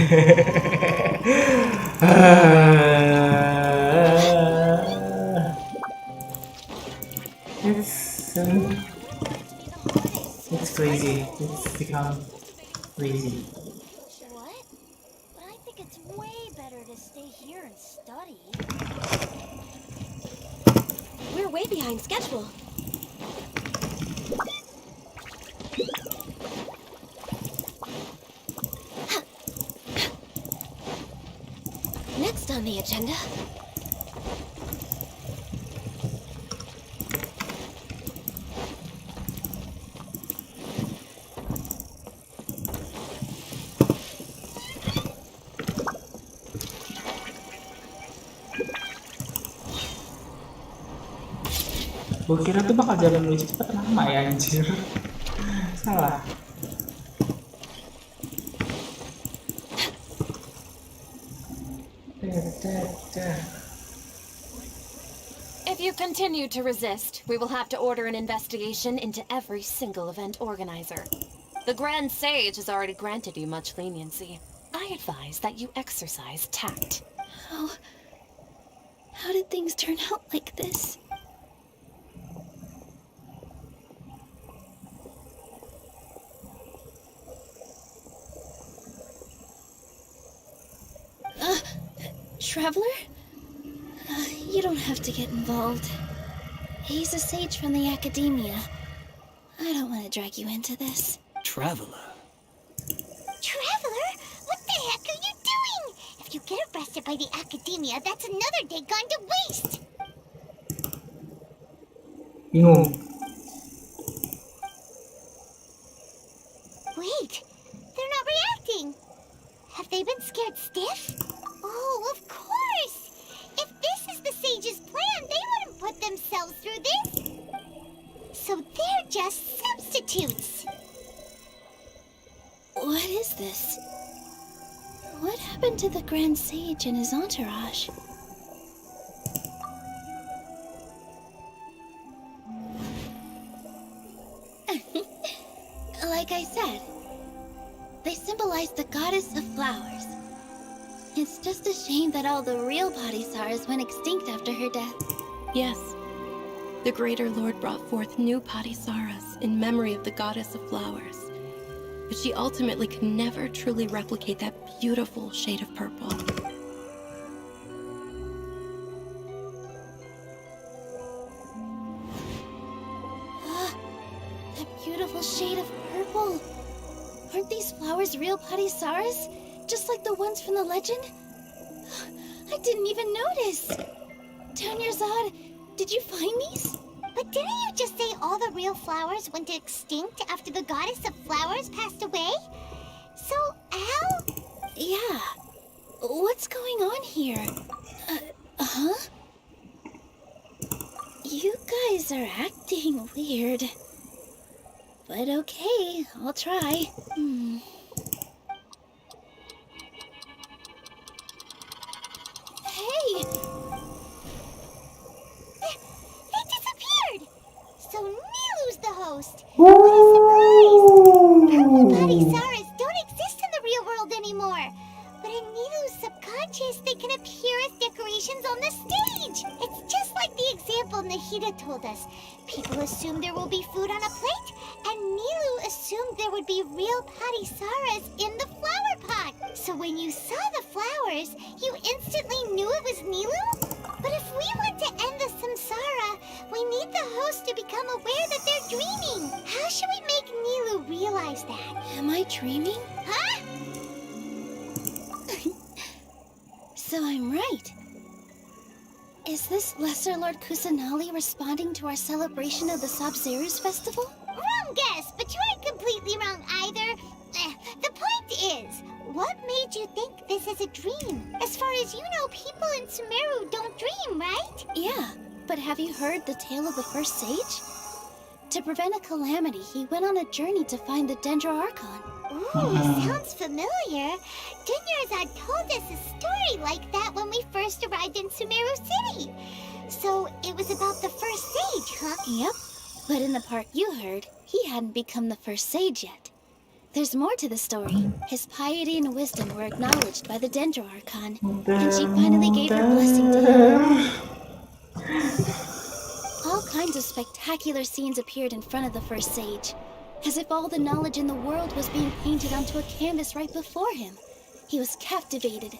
[SPEAKER 2] It's crazy. It's become crazy.
[SPEAKER 10] What? But I think it's way better to stay here and study.
[SPEAKER 4] We're way behind schedule. Next on the agenda.
[SPEAKER 2] Gue kira tuh bakal jalan lebih cepet, lama ya anjir. Salah.
[SPEAKER 11] If you continue to resist, we will have to order an investigation into every single event organizer. The Grand Sage has already granted you much leniency. I advise that you exercise tact.
[SPEAKER 12] How did things turn out like this? Traveler? You don't have to get involved. He's a sage from the academia. I don't want to drag you into this.
[SPEAKER 5] Traveler?
[SPEAKER 3] Traveler? What the heck are you doing? If you get arrested by the academia, that's another day gone to waste.
[SPEAKER 2] Bingung.
[SPEAKER 3] Wait, they're not reacting. Have they been scared stiff? Oh, of course! If this is the sage's plan, they wouldn't put themselves through this. So they're just substitutes.
[SPEAKER 4] What is this? What happened to the Grand Sage and his entourage? Like I said, they symbolize the goddess of flowers. It's just a shame that all the real Padisars went extinct after her death.
[SPEAKER 11] Yes. The Greater Lord brought forth new Padisaras in memory of the goddess of flowers. But she ultimately could never truly replicate that beautiful shade of purple.
[SPEAKER 4] That beautiful shade of purple. Aren't these flowers real Padisaras? Just like the ones from the legend? I didn't even notice. Dunyarzad, did you find these?
[SPEAKER 3] But didn't you just say all the real flowers went extinct after the goddess of flowers passed away? So, how?
[SPEAKER 4] Yeah. What's going on here? Huh? You guys are acting weird. But okay, I'll try.
[SPEAKER 3] Hey! They disappeared! So Nilu's the host! What a surprise! Purple Padisaras don't exist in the real world anymore! But in Nilu's subconscious, they can appear as decorations on the stage! It's just like the example Nahida told us. People assume there will be food on a plate, and Nilu assumed there would be real Padisaras in the flower pot. So when you saw the flowers, you instantly knew it was Nilu? But if we want to end the samsara, we need the host to become aware that they're dreaming. How should we make Nilu realize that?
[SPEAKER 4] Am I dreaming?
[SPEAKER 3] Huh?
[SPEAKER 4] So I'm right. Is this Lesser Lord Kusanali responding to our celebration of the Sabzeruz festival?
[SPEAKER 3] Wrong guess, but you aren't completely wrong either. The point is, what made you think this is a dream? As far as you know, people in Sumeru don't dream, right?
[SPEAKER 4] Yeah, but have you heard the tale of the first sage? To prevent a calamity, he went on a journey to find the Dendro Archon.
[SPEAKER 3] Ooh, sounds familiar. Dunyarzad told us a story like that when we first arrived in Sumeru City. So it was about the first sage, huh?
[SPEAKER 4] Yep, but in the part you heard, he hadn't become the first sage yet. There's more to the story. His piety and wisdom were acknowledged by the Dendro Archon, and she finally gave her blessing to him. All kinds of spectacular scenes appeared in front of the first sage, as if all the knowledge in the world was being painted onto a canvas right before him. He was captivated.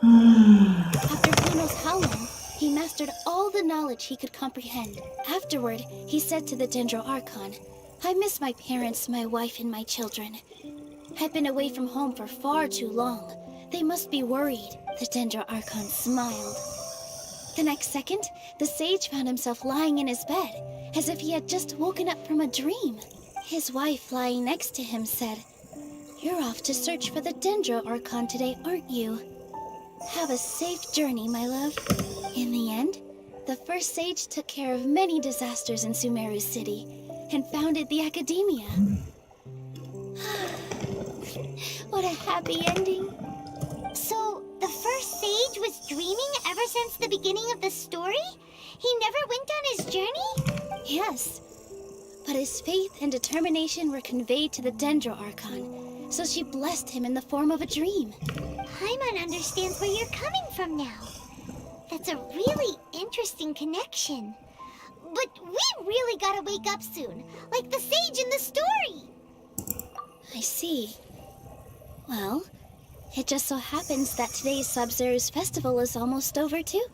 [SPEAKER 4] After who knows how long, he mastered all the knowledge he could comprehend. Afterward, he said to the Dendro Archon, "I miss my parents, my wife, and my children. I've been away from home for far too long. They must be worried." The Dendro Archon smiled. The next second, the sage found himself lying in his bed, as if he had just woken up from a dream. His wife, lying next to him, said, "You're off to search for the Dendro Archon today, aren't you? Have a safe journey, my love." In the end, the first sage took care of many disasters in Sumeru City and founded the Academia. What a happy ending.
[SPEAKER 3] So, the first sage was dreaming ever since the beginning of the story? He never went on his journey?
[SPEAKER 4] Yes, but his faith and determination were conveyed to the Dendro Archon, so she blessed him in the form of a dream.
[SPEAKER 3] Paimon understands where you're coming from now. That's a really interesting connection. But we really gotta wake up soon, like the sage in the story.
[SPEAKER 4] I see. Well, it just so happens that today's Sabzeruz festival is almost over too.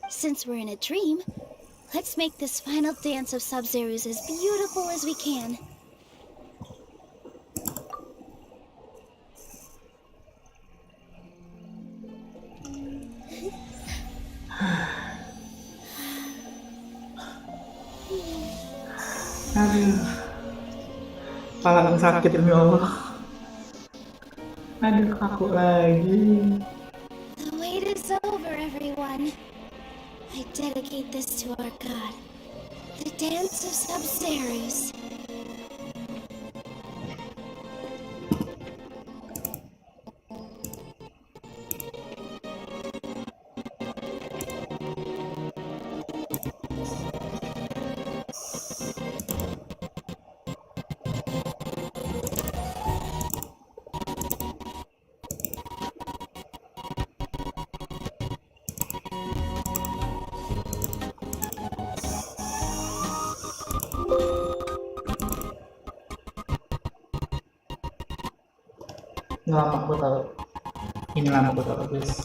[SPEAKER 4] Since we're in a dream, let's make this final dance of Sabzeruz as beautiful as we can.
[SPEAKER 2] Aduh, kepala sakit demi Allah. Aduh, kaku lagi.
[SPEAKER 12] The wait is over, everyone. I dedicate this to our god, the dance of Sub-Zerus.
[SPEAKER 2] Lama aku tahu. Ini lama aku tahu, guys.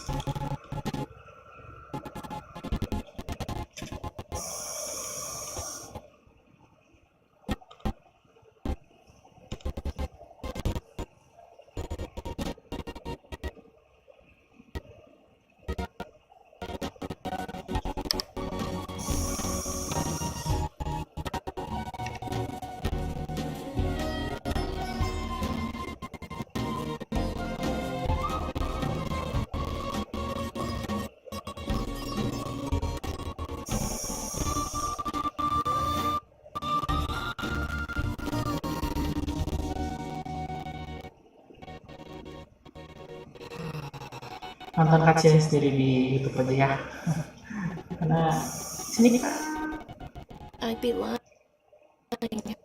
[SPEAKER 2] Nonton kajian sendiri di YouTube aja ya. Karena sini kita
[SPEAKER 4] I'd be lying if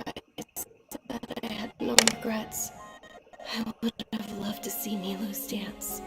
[SPEAKER 4] I said I had no regrets. I would have loved to see Nilu's dance.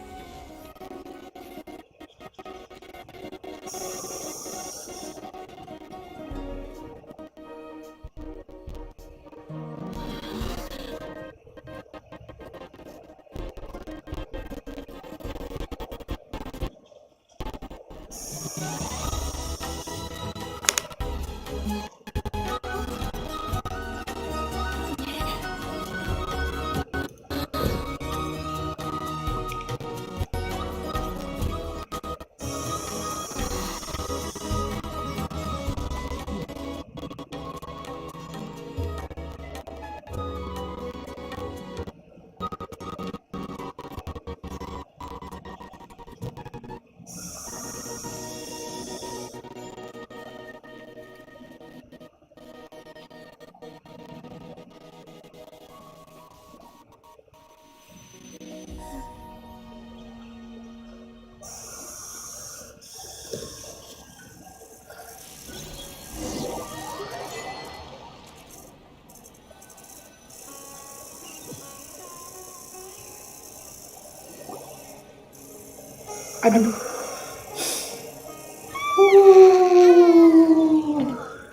[SPEAKER 2] Aduh.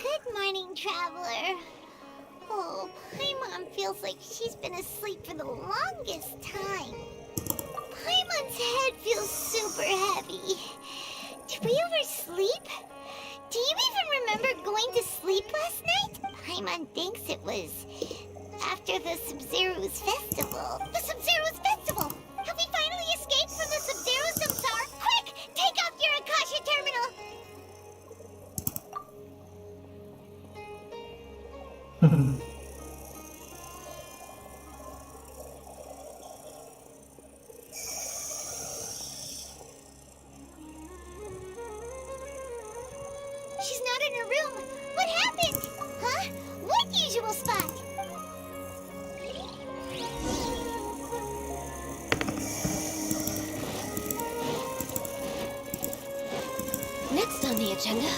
[SPEAKER 3] Good morning, traveler. Oh, Paimon feels like she's been asleep for the longest time. Paimon's head feels super heavy. Did we oversleep? Do you even remember going to sleep last night? Paimon thinks it was after the Sub-Zero's festival. The Sub-Zero's festival! Have we finally escaped from the Sub-Zero Samsar? Quick! Take off your Akasha terminal! She's not in her room. What happened? Huh? What usual spot?
[SPEAKER 4] Next on the agenda.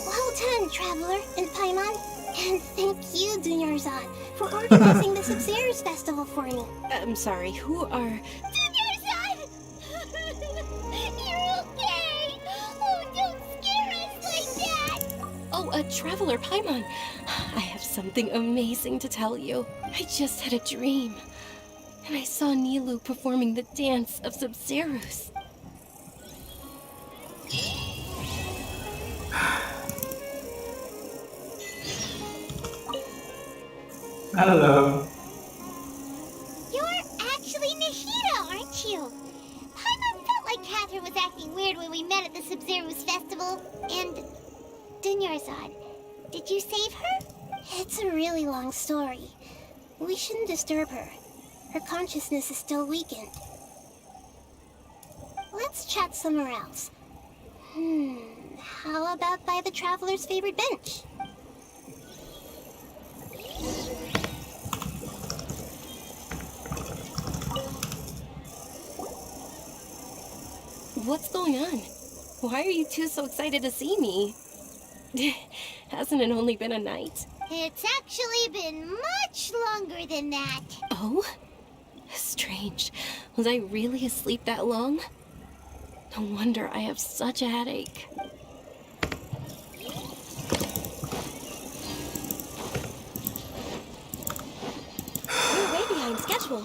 [SPEAKER 12] Well done, Traveler and Paimon. And thank you, Dunyarzad, for organizing the Sub-Zero's festival for me.
[SPEAKER 4] I'm sorry, who are...
[SPEAKER 3] Dunyarzad! You're okay! Oh, don't scare us like that!
[SPEAKER 4] Oh, a Traveler Paimon. I have something amazing to tell you. I just had a dream. And I saw Nilu performing the dance of Sub-Zerus.
[SPEAKER 2] Halo.
[SPEAKER 3] You're actually Nahida, aren't you? was acting weird when we met at the Sub-Zero's festival. And Dunyarzad, did you save her?
[SPEAKER 12] It's a really long story. We shouldn't disturb her. Her consciousness is still weakened. Let's chat somewhere else. How about by the Traveler's favorite bench?
[SPEAKER 4] What's going on? Why are you two so excited to see me? Hasn't it only been a night?
[SPEAKER 3] It's actually been much longer than that.
[SPEAKER 4] Oh? Strange. Was I really asleep that long? No wonder I have such a headache.
[SPEAKER 10] We're way behind schedule.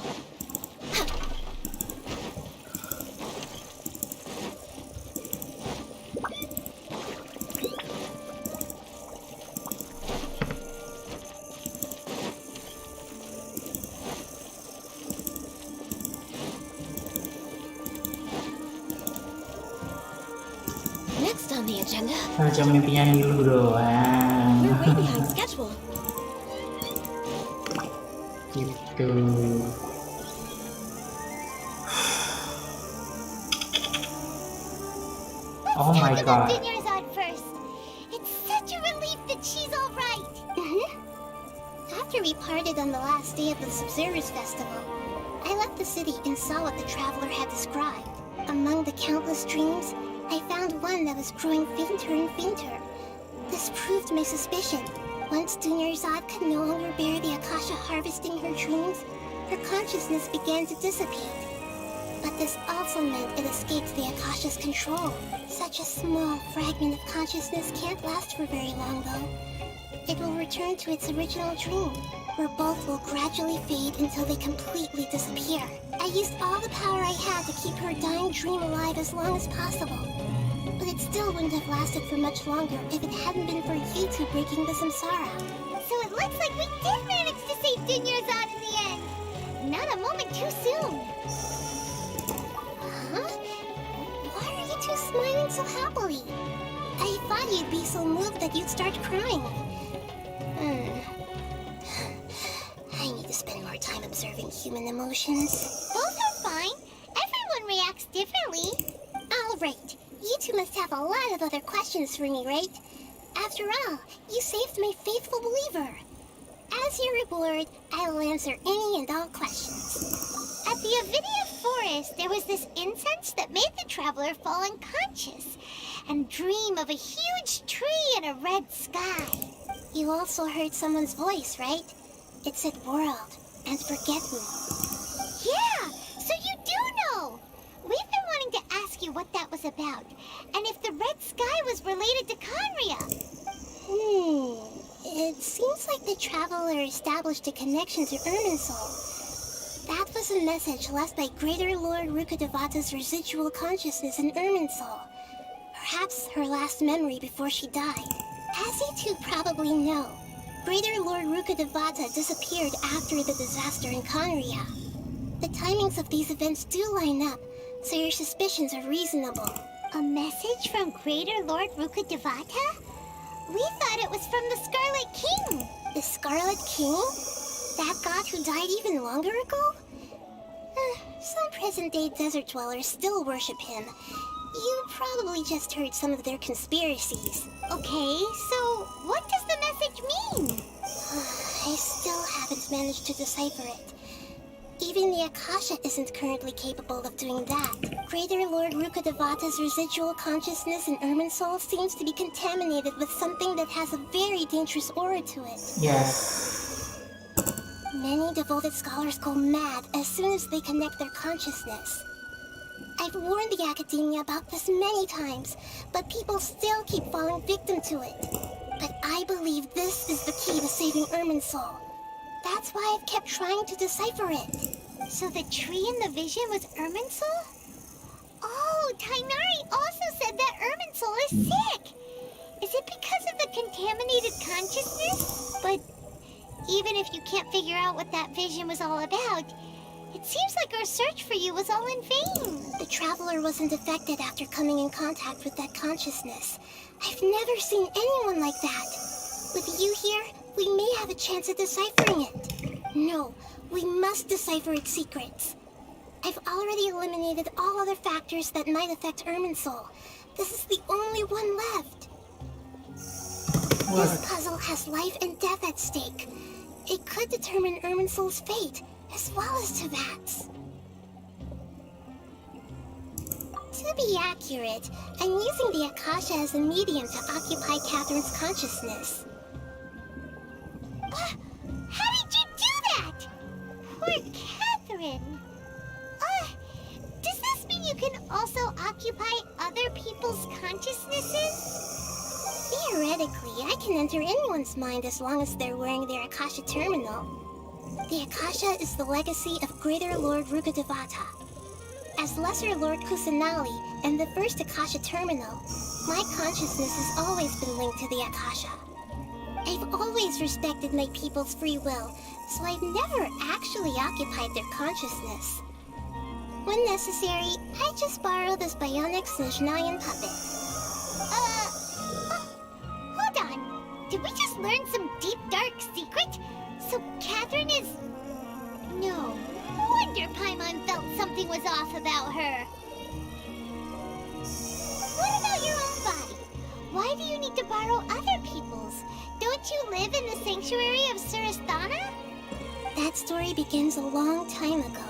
[SPEAKER 4] Next on the agenda.
[SPEAKER 2] Baca mimpinya Nilu doang.
[SPEAKER 10] We're way behind schedule.
[SPEAKER 2] Gitu. Oh my god.
[SPEAKER 3] Dunyarzad first. It's such a relief that she's all right.
[SPEAKER 12] After we parted on the last day of the Sub-Zero's festival, I left the city and saw what the Traveler had described. Among the countless dreams, I found one that was growing fainter and fainter. This proved my suspicion. Once Dunyarzad could no longer bear the Akasha harvesting her dreams, her consciousness began to dissipate. But this also meant it escaped the Akasha's control. Such a small fragment of consciousness can't last for very long, though. It will return to its original dream, where both will gradually fade until they completely disappear. I used all the power I had to keep her dying dream alive as long as possible. But it still wouldn't have lasted for much longer if it hadn't been for you two breaking the samsara.
[SPEAKER 3] So it looks like we did manage to save Dunyarzad in the end. Not a moment too soon.
[SPEAKER 12] Huh? Why are you two smiling so happily? I thought you'd be so moved that you'd start crying. I need to spend more time observing human emotions.
[SPEAKER 3] Both are fine. Everyone reacts differently.
[SPEAKER 12] All right. You two must have a lot of other questions for me, right? After all, you saved my faithful believer. As your reward, I will answer any and all questions.
[SPEAKER 3] At the Avidia forest, there was this incense that made the Traveler fall unconscious and dream of a huge tree and a red sky.
[SPEAKER 12] You also heard someone's voice, right? It said world and forget me.
[SPEAKER 3] Yeah, so you do know. We've been wanting to ask you what that was about, and if the red sky was related to Conria.
[SPEAKER 12] It seems like the Traveler established a connection to Irminsul. That was a message left by Greater Lord Rukkhadevata's residual consciousness in Irminsul. Perhaps her last memory before she died. As you two probably know, Greater Lord Rukkhadevata disappeared after the disaster in Conria. The timings of these events do line up, so your suspicions are reasonable.
[SPEAKER 3] A message from Greater Lord Rukkhadevata? We thought it was from the Scarlet King.
[SPEAKER 12] The Scarlet King? That god who died even longer ago? Some present-day desert dwellers still worship him. You probably just heard some of their conspiracies.
[SPEAKER 3] Okay, so what does the message mean?
[SPEAKER 12] I still haven't managed to decipher it. Even the Akasha isn't currently capable of doing that. Greater Lord Rukkhadevata's residual consciousness in Irminsul seems to be contaminated with something that has a very dangerous aura to it.
[SPEAKER 2] Yes.
[SPEAKER 12] Many devoted scholars go mad as soon as they connect their consciousness. I've warned the Academia about this many times, but people still keep falling victim to it. But I believe this is the key to saving Irminsul. That's why I've kept trying to decipher it.
[SPEAKER 3] So the tree in the vision was Irminsul? Oh, Tainari also said that Irminsul is sick. Is it because of the contaminated consciousness? But even if you can't figure out what that vision was all about, it seems like our search for you was all in vain.
[SPEAKER 12] The traveler wasn't affected after coming in contact with that consciousness. I've never seen anyone like that. With you here, we may have a chance at deciphering it. No, we must decipher its secrets. I've already eliminated all other factors that might affect Irminsul. This is the only one left.
[SPEAKER 2] What?
[SPEAKER 12] This puzzle has life and death at stake. It could determine Irminsul's fate, as well as Tevat's. To be accurate, I'm using the Akasha as a medium to occupy Catherine's consciousness.
[SPEAKER 3] How did you do that? Poor Catherine. Does this mean you can also occupy other people's consciousnesses?
[SPEAKER 12] Theoretically, I can enter anyone's mind as long as they're wearing their Akasha terminal. The Akasha is the legacy of Greater Lord Rukkhadevata. As Lesser Lord Kusanali and the first Akasha terminal, my consciousness has always been linked to the Akasha. I've always respected my people's free will, so I've never actually occupied their consciousness. When necessary, I just borrow this bionic Snezhnayan puppet.
[SPEAKER 3] Hold on. Did we just learn some deep, dark secret? So Catherine is... No wonder Paimon felt something was off about her. What about your own body? Why do you need to borrow other people's? Don't you live in the sanctuary of Surasthana?
[SPEAKER 12] That story begins a long time ago.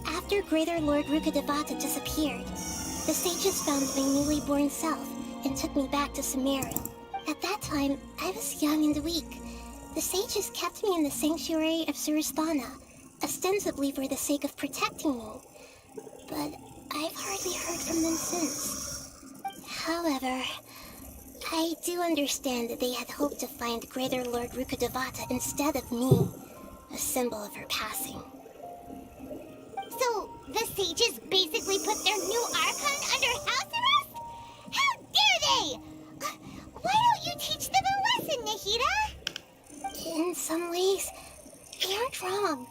[SPEAKER 12] After Greater Lord Rukkhadevata disappeared, the sages found my newly born self and took me back to Sumeru. At that time, I was young and weak. The sages kept me in the sanctuary of Surasthana, ostensibly for the sake of protecting me. But I've hardly heard from them since. However, I do understand that they had hoped to find Greater Lord Rukkhadevata instead of me, a symbol of her passing.
[SPEAKER 3] So, the sages basically put their new Archon under house arrest? How dare they! Why don't you teach them a lesson, Nahida?
[SPEAKER 12] In some ways, they aren't wrong.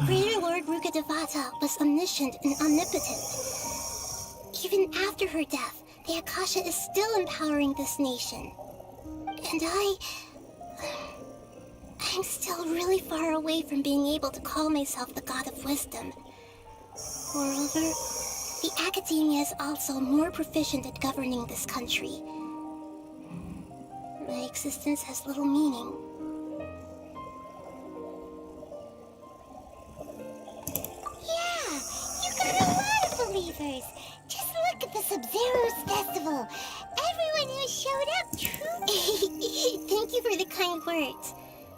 [SPEAKER 12] Greater Lord Rukkhadevata was omniscient and omnipotent. Even after her death, the Akasha is still empowering this nation. And I'm still really far away from being able to call myself the God of Wisdom. Moreover, the Academia is also more proficient at governing this country. My existence has little meaning.
[SPEAKER 3] Yeah, you got a lot of believers. Just look at the Sub-Zero's festival. Everyone who showed up truly...
[SPEAKER 12] Thank you for the kind words.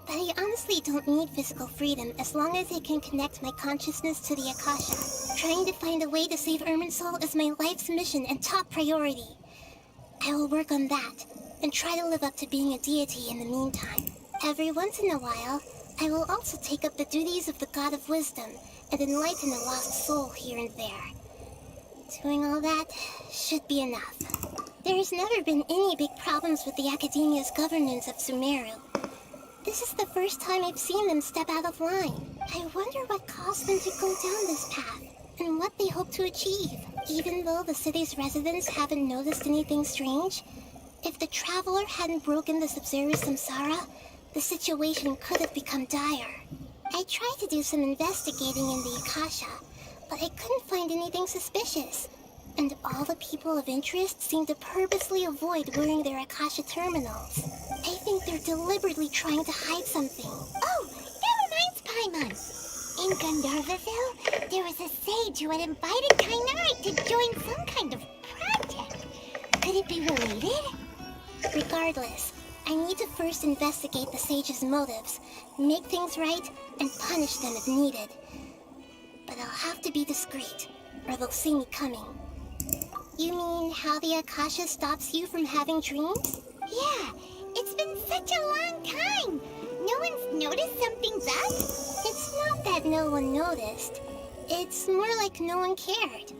[SPEAKER 12] But I honestly don't need physical freedom as long as I can connect my consciousness to the Akasha. Trying to find a way to save Irminsul is my life's mission and top priority. I will work on that, and try to live up to being a deity in the meantime. Every once in a while, I will also take up the duties of the God of Wisdom and enlighten a lost soul here and there. Doing all that should be enough. There has never been any big problems with the Academia's governance of Sumeru. This is the first time I've seen them step out of line. I wonder what caused them to go down this path, and what they hope to achieve. Even though the city's residents haven't noticed anything strange, if the traveler hadn't broken the Sub-Zero samsara, the situation could have become dire. I tried to do some investigating in the Akasha, but I couldn't find anything suspicious. And all the people of interest seem to purposely avoid wearing their Akasha terminals. I think they're deliberately trying to hide something.
[SPEAKER 3] Oh, that reminds Paimon. In Gandharvaville, there was a sage who had invited Kainari to join some kind of project. Could it be related?
[SPEAKER 12] Regardless, I need to first investigate the sage's motives, make things right, and punish them if needed. But I'll have to be discreet, or they'll see me coming. You mean how the Akasha stops you from having dreams?
[SPEAKER 3] Yeah, it's been such a long time. No one's noticed something's up?
[SPEAKER 12] It's not that no one noticed. It's more like no one cared.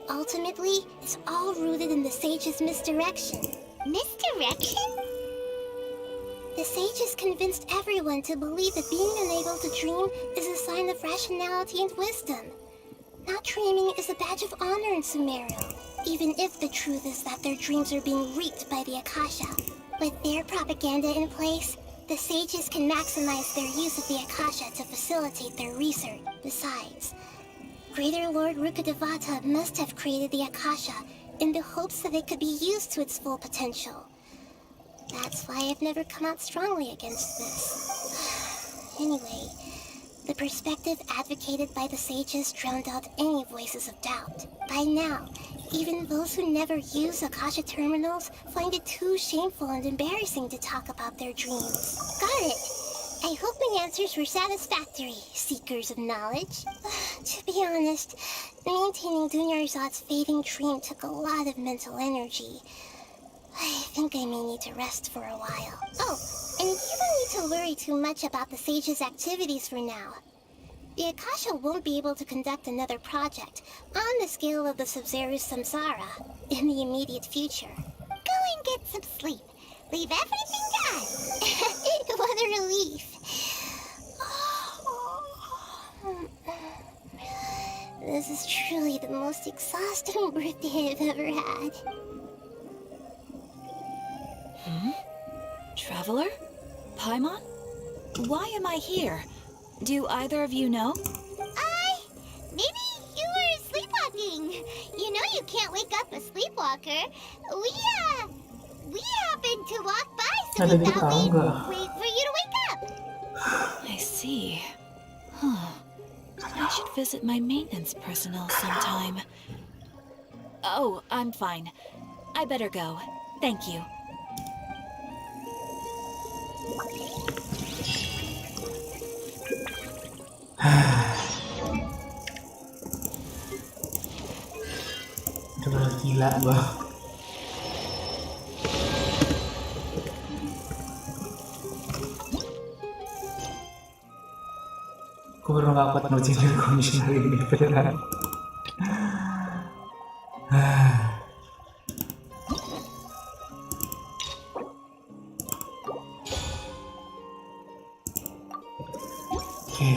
[SPEAKER 12] Ultimately, it's all rooted in the sage's misdirection.
[SPEAKER 3] Misdirection?
[SPEAKER 12] The sages convinced everyone to believe that being unable to dream is a sign of rationality and wisdom. Not dreaming is a badge of honor in Sumeru, even if the truth is that their dreams are being reaped by the Akasha. With their propaganda in place, the sages can maximize their use of the Akasha to facilitate their research. Besides, Greater Lord Rukkhadevata must have created the Akasha in the hopes that it could be used to its full potential. That's why I've never come out strongly against this. Anyway, the perspective advocated by the sages drowned out any voices of doubt. By now, even those who never use Akasha terminals find it too shameful and embarrassing to talk about their dreams. Got it! I hope my answers were satisfactory, seekers of knowledge. To be honest, maintaining Dunyarzad's fading dream took a lot of mental energy. I think I may need to rest for a while. Oh, and you don't need to worry too much about the sage's activities for now. The Akasha won't be able to conduct another project on the scale of the Sub-Zero Samsara in the immediate future.
[SPEAKER 3] Go and get some sleep. Leave everything done. What a relief.
[SPEAKER 12] This is truly the most exhausting birthday I've ever had.
[SPEAKER 10] Traveler? Paimon? Why am I here? Do either of you know?
[SPEAKER 3] Maybe you were sleepwalking. You know you can't wake up a sleepwalker. We happened to walk by, so we thought we'd wait for you to wake up.
[SPEAKER 10] I see. Huh. I should visit my maintenance personnel sometime. Oh, I'm fine. I better go. Thank you.
[SPEAKER 2] Udah gila gua. Gue baru gak kuat ngerjain dari komisioner ini beneran. Oke.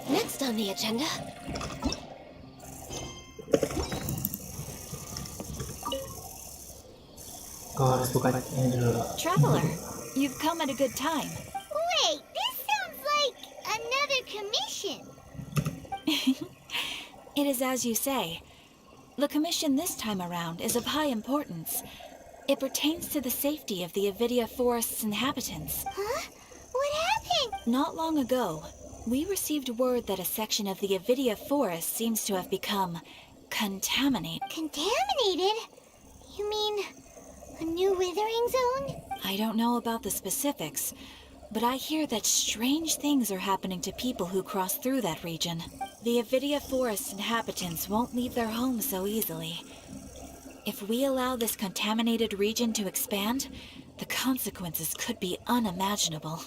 [SPEAKER 11] Next on the agenda.
[SPEAKER 2] Gue harus buka ini dulu.
[SPEAKER 10] Traveler, you've come at a good time.
[SPEAKER 3] Wait, this sounds like another commission.
[SPEAKER 10] It is as you say. The commission this time around is of high importance. It pertains to the safety of the Avidia Forest's inhabitants.
[SPEAKER 3] Huh? What happened?
[SPEAKER 10] Not long ago, we received word that a section of the Avidia Forest seems to have become contaminated.
[SPEAKER 3] Contaminated? You mean a new withering zone?
[SPEAKER 10] I don't know about the specifics, but I hear that strange things are happening to people who cross through that region. The Avidia Forest inhabitants won't leave their homes so easily. If we allow this contaminated region to expand, the consequences could be unimaginable.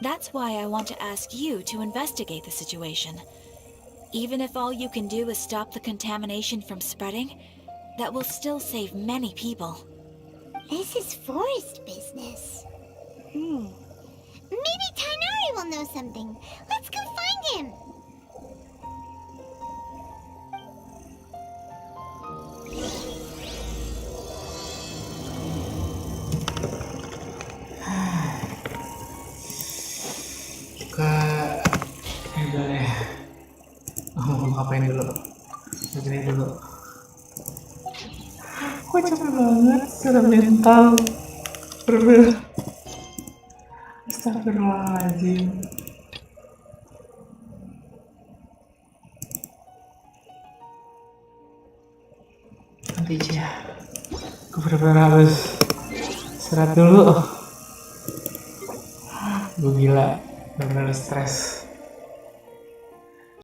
[SPEAKER 10] That's why I want to ask you to investigate the situation. Even if all you can do is stop the contamination from spreading, that will still save many people.
[SPEAKER 3] This is forest business. Maybe Tainari will know something. Let's go find him.
[SPEAKER 2] Udah deh. Mau ngapain dulu? Begini dulu. Gue capek banget secara mental. Bener-bener. Astagfirullahaladzim. Nanti aja. Gue bener-bener harus istirahat dulu. Gue gila. Bener-bener stres.